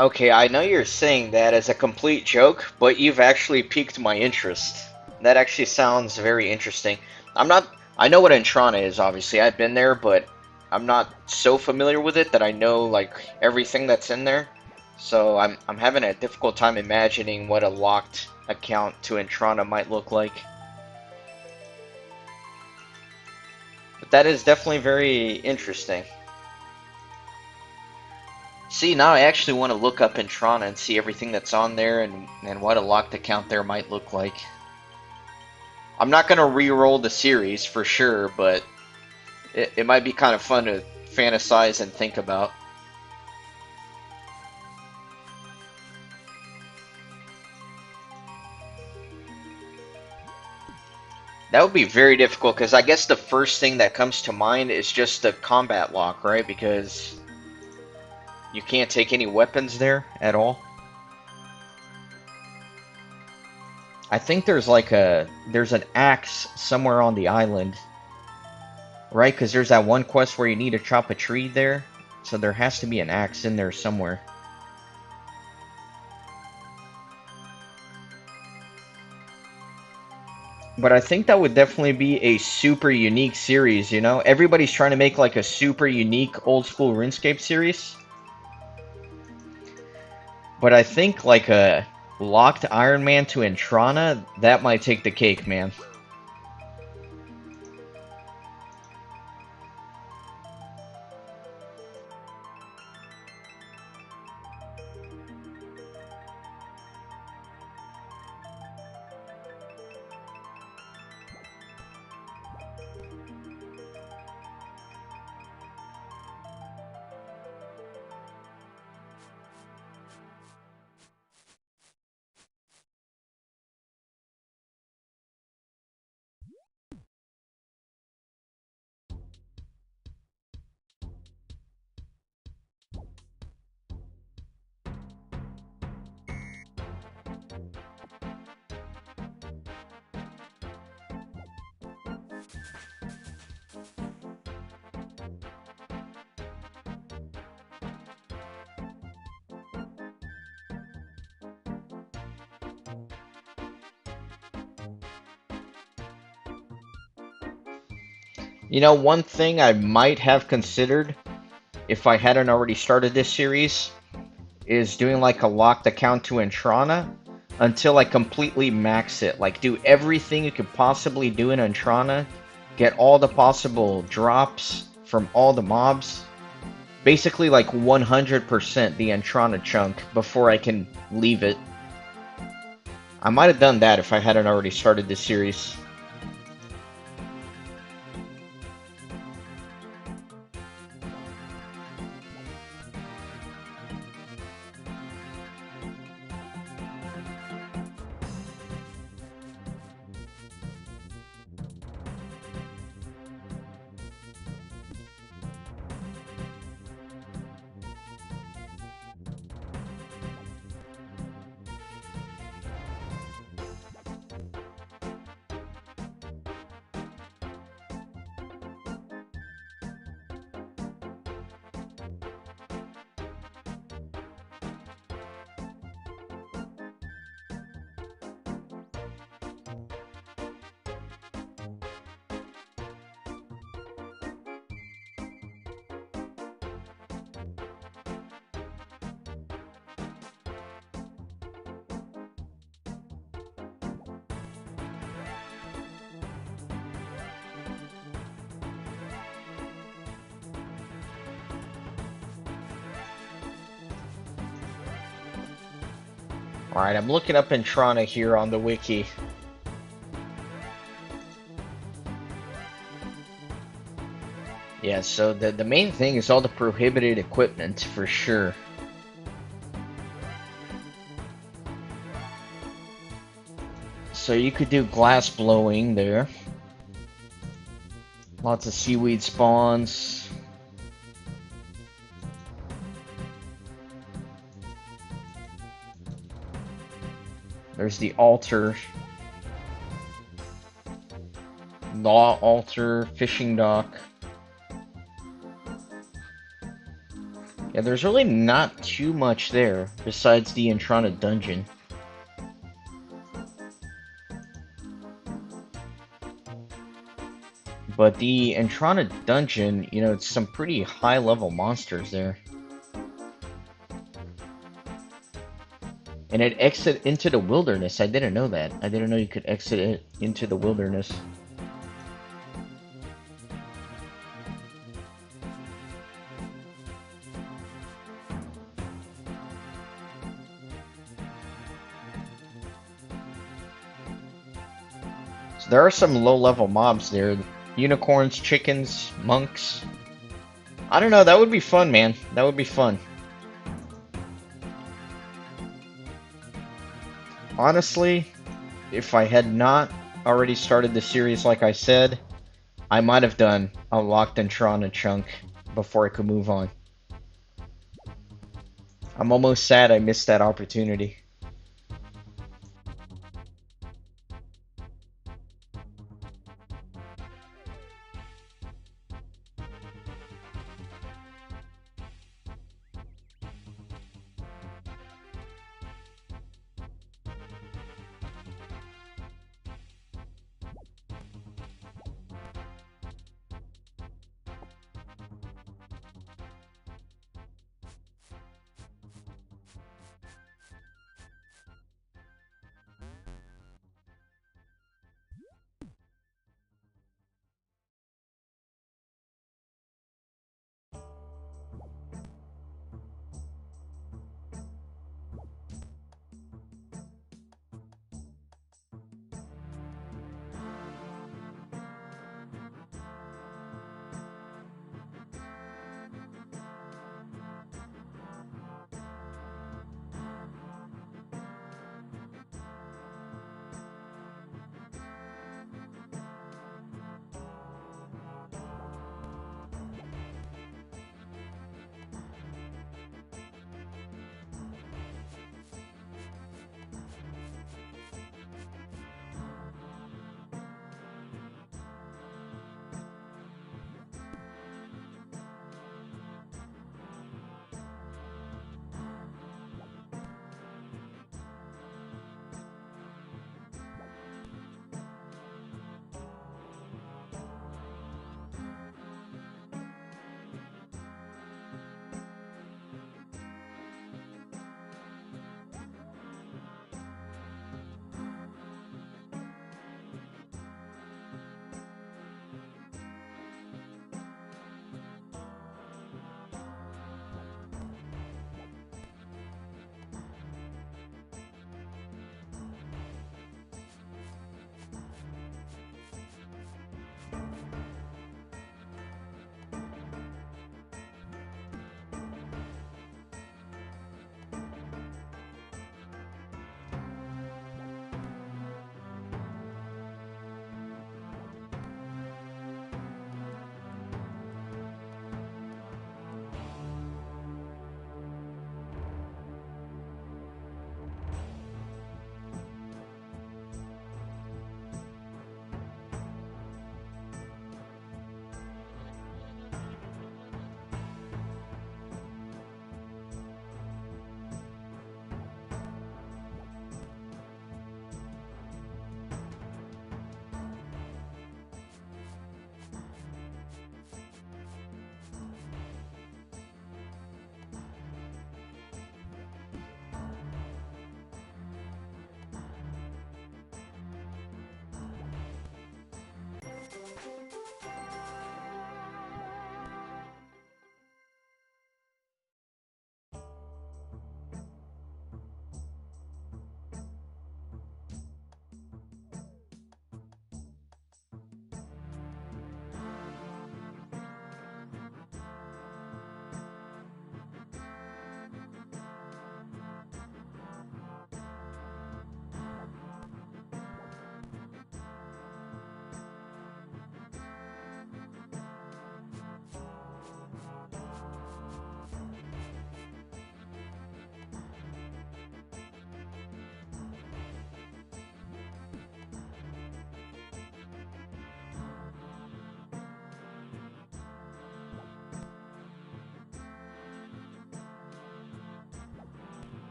Okay, I know you're saying that as a complete joke, but you've actually piqued my interest. That actually sounds very interesting. I'm not. I know what Entrana is, obviously. I've been there, but I'm not so familiar with it that I know like everything that's in there. So I'm having a difficult time imagining what a locked account to Entrana might look like. But that is definitely very interesting. See, now I actually want to look up Entrana and see everything that's on there and what a locked account there might look like. I'm not going to re-roll the series for sure, but it might be kind of fun to fantasize and think about. That would be very difficult because I guess the first thing that comes to mind is just the combat lock, right? Because you can't take any weapons there at all. I think there's like there's an axe somewhere on the island, right? Because there's that one quest where you need to chop a tree there. So there has to be an axe in there somewhere. But I think that would definitely be a super unique series, you know? Everybody's trying to make like a super unique old school RuneScape series. But I think like a locked Ironman to Entrana, that might take the cake, man. You know, one thing I might have considered if I hadn't already started this series is doing like a locked account to Entrana until I completely max it. Like do everything you could possibly do in Entrana, get all the possible drops from all the mobs. Basically like 100% the Entrana chunk before I can leave it. I might have done that if I hadn't already started this series. Alright, I'm looking up Entrana here on the wiki. Yeah, so the main thing is all the prohibited equipment, for sure. So you could do glass blowing there. Lots of seaweed spawns. There's the altar. Law altar, fishing dock. Yeah, there's really not too much there besides the Entrana dungeon. But the Entrana dungeon, you know, it's some pretty high level monsters there. And it exit into the wilderness. I didn't know that. I didn't know you could exit it into the wilderness. So there are some low-level mobs there. Unicorns, chickens, monks. I don't know, that would be fun, man. That would be fun. Honestly, if I had not already started the series like I said, I might have done a locked Entrana chunk before I could move on. I'm almost sad I missed that opportunity.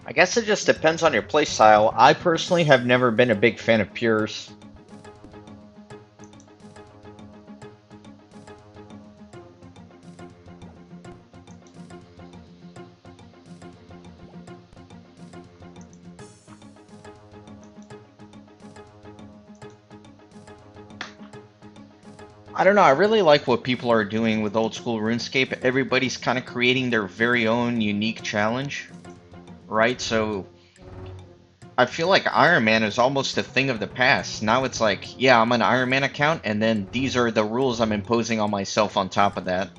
I guess it just depends on your playstyle. I personally have never been a big fan of pures. I don't know, I really like what people are doing with Old School RuneScape. Everybody's kind of creating their very own unique challenge, right? So I feel like Iron Man is almost a thing of the past. Now it's like, yeah, I'm an Iron Man account, and then these are the rules I'm imposing on myself on top of that.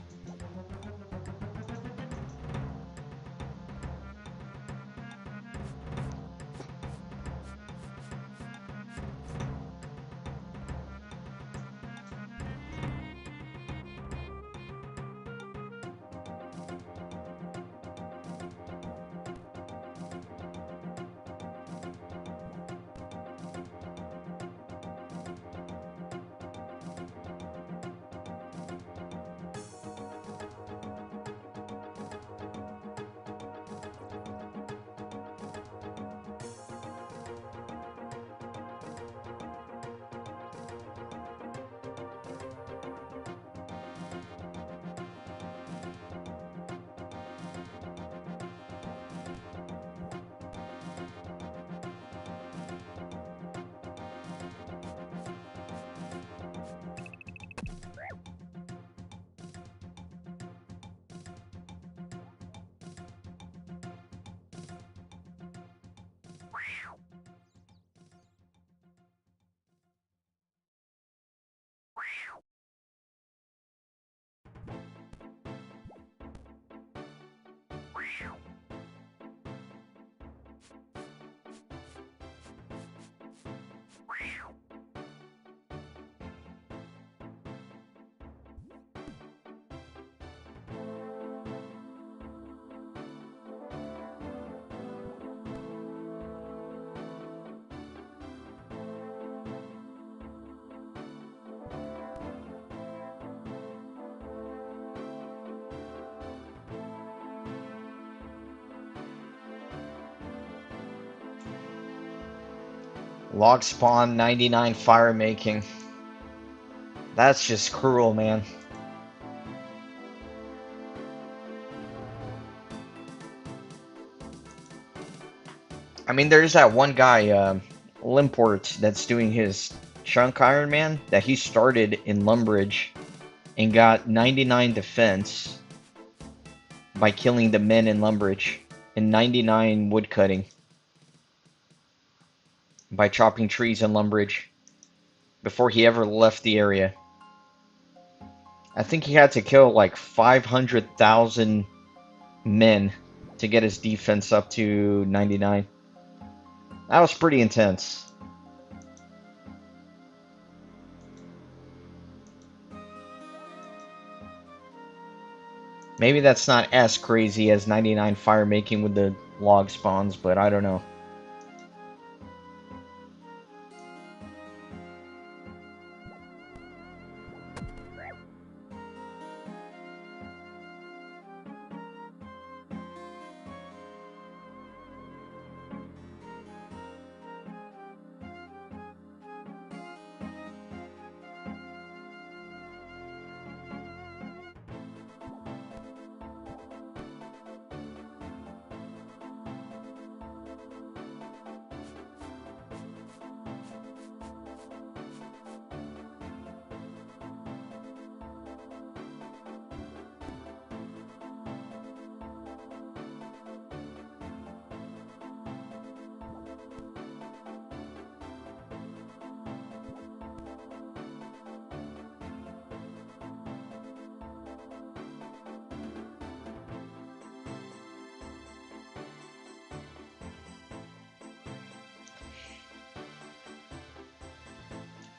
Log spawn, 99 fire making. That's just cruel, man. I mean, there's that one guy, Limport, that's doing his chunk Ironman that he started in Lumbridge and got 99 defense by killing the men in Lumbridge and 99 woodcutting by chopping trees in Lumbridge before he ever left the area. I think he had to kill like 500,000 men to get his defense up to 99. That was pretty intense. Maybe that's not as crazy as 99 fire making with the log spawns, but I don't know.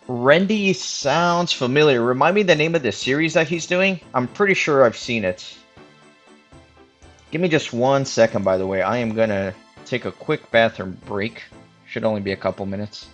Rendy sounds familiar. Remind me the name of the series that he's doing? I'm pretty sure I've seen it. Give me just 1 second, by the way. I am gonna take a quick bathroom break. Should only be a couple minutes.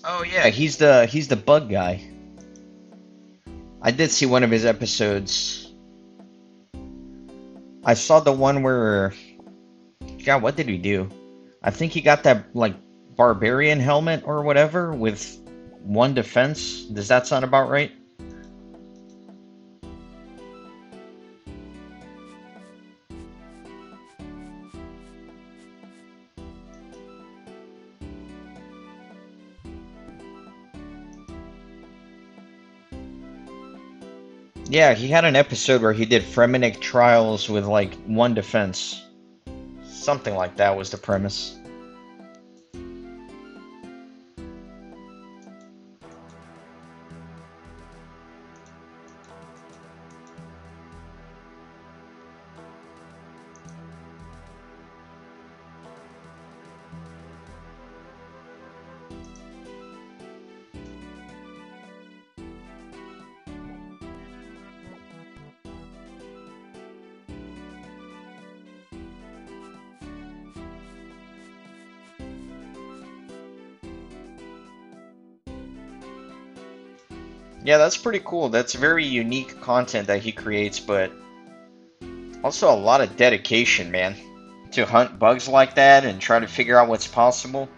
Oh yeah, he's the bug guy. I did see one of his episodes. I saw the one where, God, what did he do? I think he got that like barbarian helmet or whatever with one defense. Does that sound about right? Yeah, he had an episode where he did Fremenic trials with like one defense. Something like that was the premise. Yeah, that's pretty cool. That's very unique content that he creates, but also a lot of dedication, man. To hunt bugs like that and try to figure out what's possible.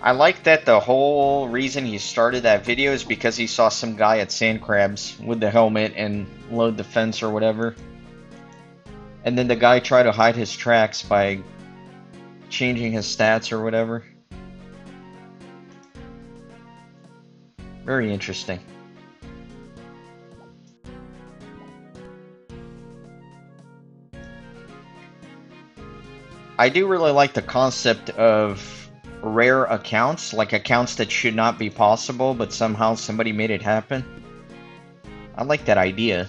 I like that the whole reason he started that video is because he saw some guy at Sand Crabs with the helmet and load the fence or whatever. And then the guy tried to hide his tracks by changing his stats or whatever. Very interesting. I do really like the concept of rare accounts, like accounts that should not be possible, but somehow somebody made it happen. I like that idea.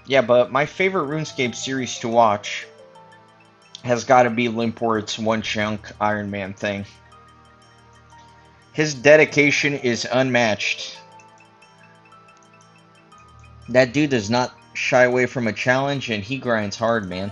Yeah, but my favorite RuneScape series to watch has got to be Limport's One Chunk Ironman thing. His dedication is unmatched. That dude does not shy away from a challenge, and he grinds hard, man.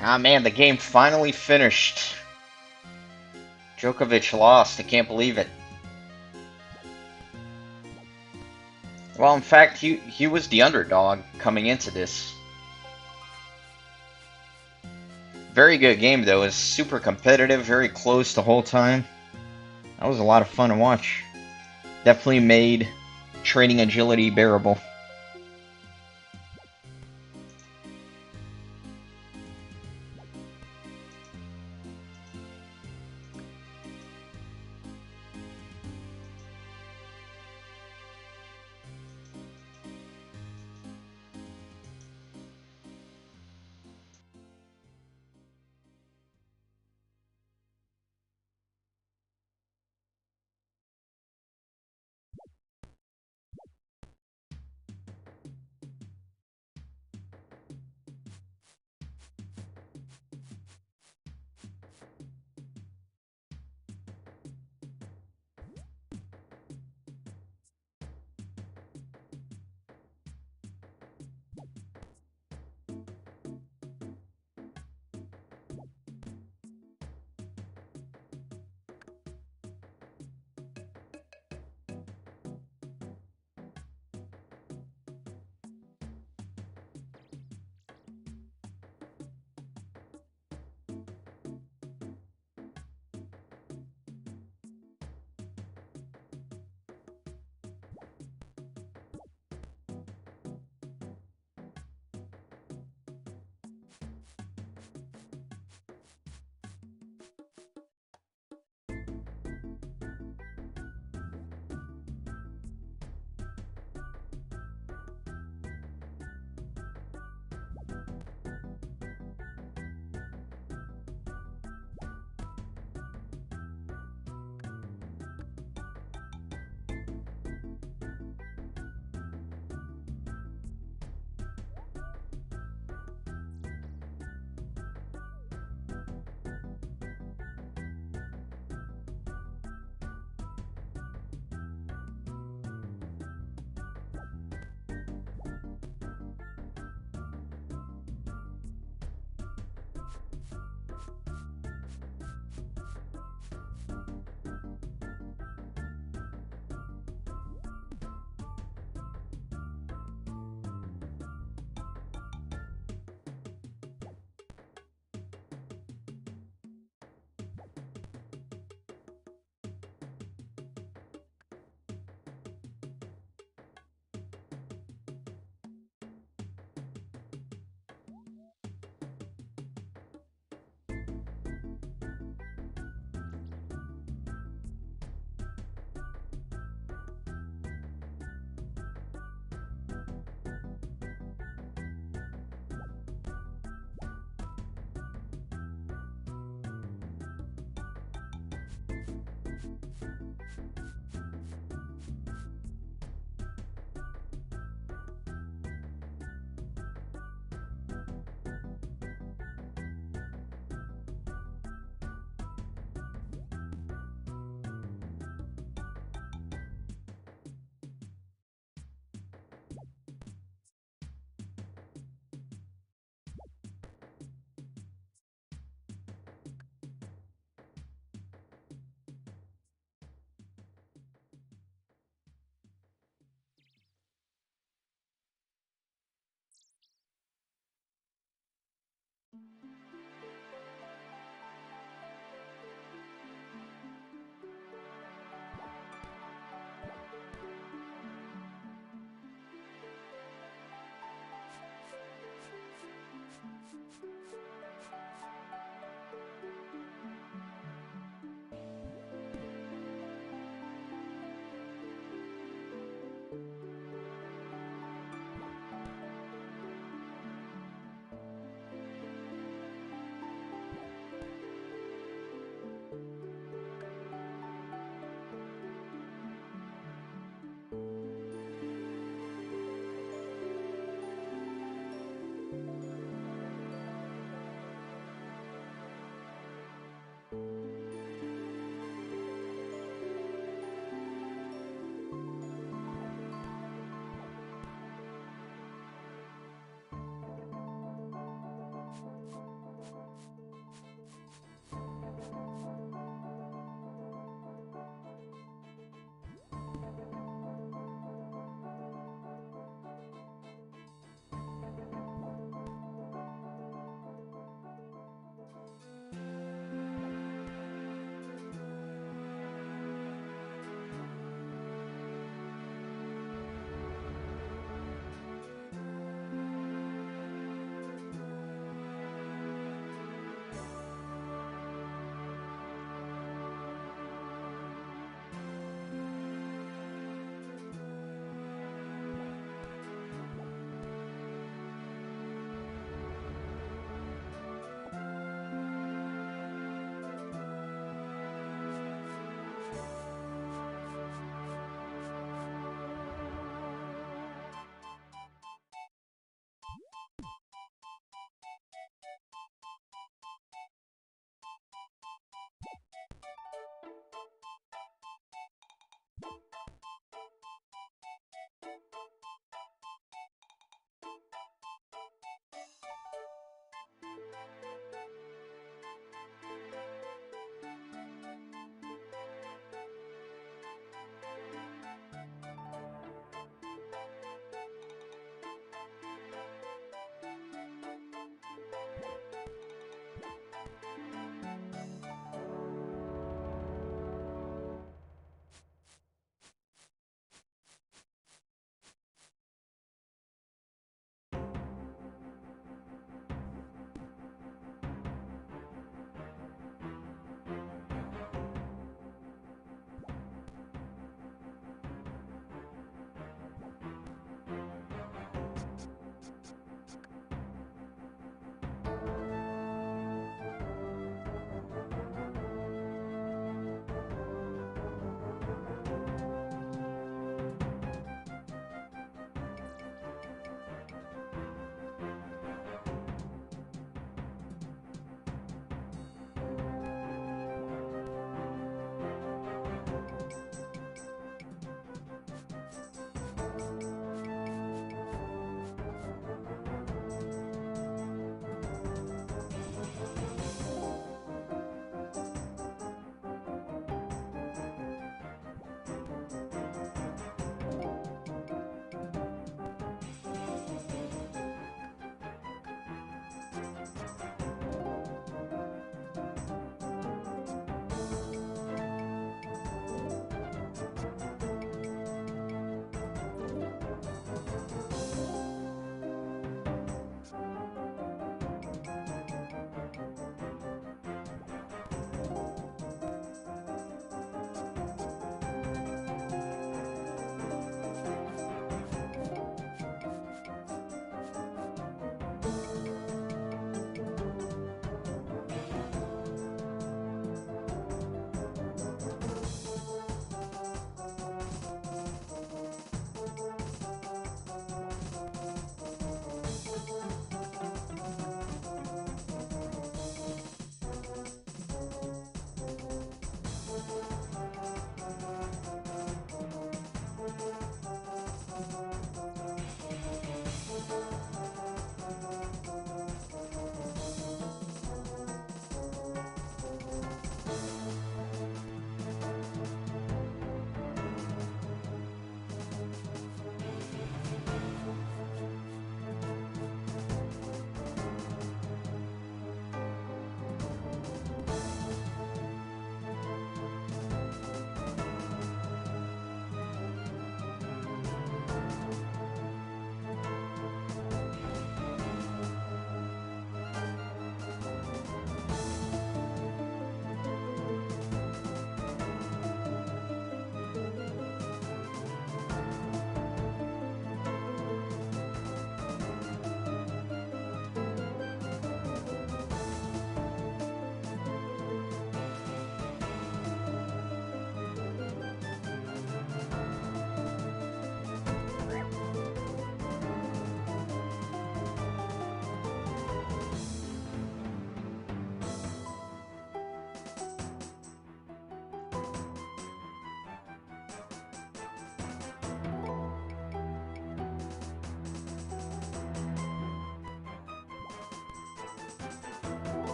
Ah man, the game finally finished. Djokovic lost. I can't believe it. Well, in fact, he was the underdog coming into this. Very good game though. It was super competitive, very close the whole time. That was a lot of fun to watch. Definitely made training agility bearable.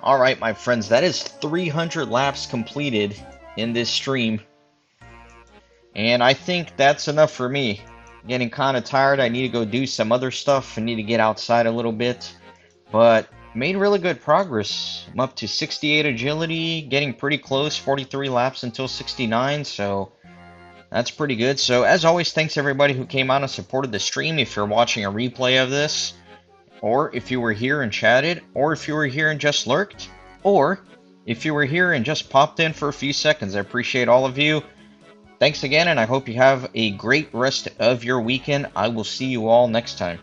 Alright, my friends, that is 300 laps completed in this stream. And I think that's enough for me. Getting kind of tired. I need to go do some other stuff. I need to get outside a little bit. But made really good progress. I'm up to 68 agility, getting pretty close. 43 laps until 69, so that's pretty good. So as always, thanks everybody who came out and supported the stream. If you're watching a replay of this, or if you were here and chatted, or if you were here and just lurked, or if you were here and just popped in for a few seconds, I appreciate all of you. Thanks again, and I hope you have a great rest of your weekend. I will see you all next time.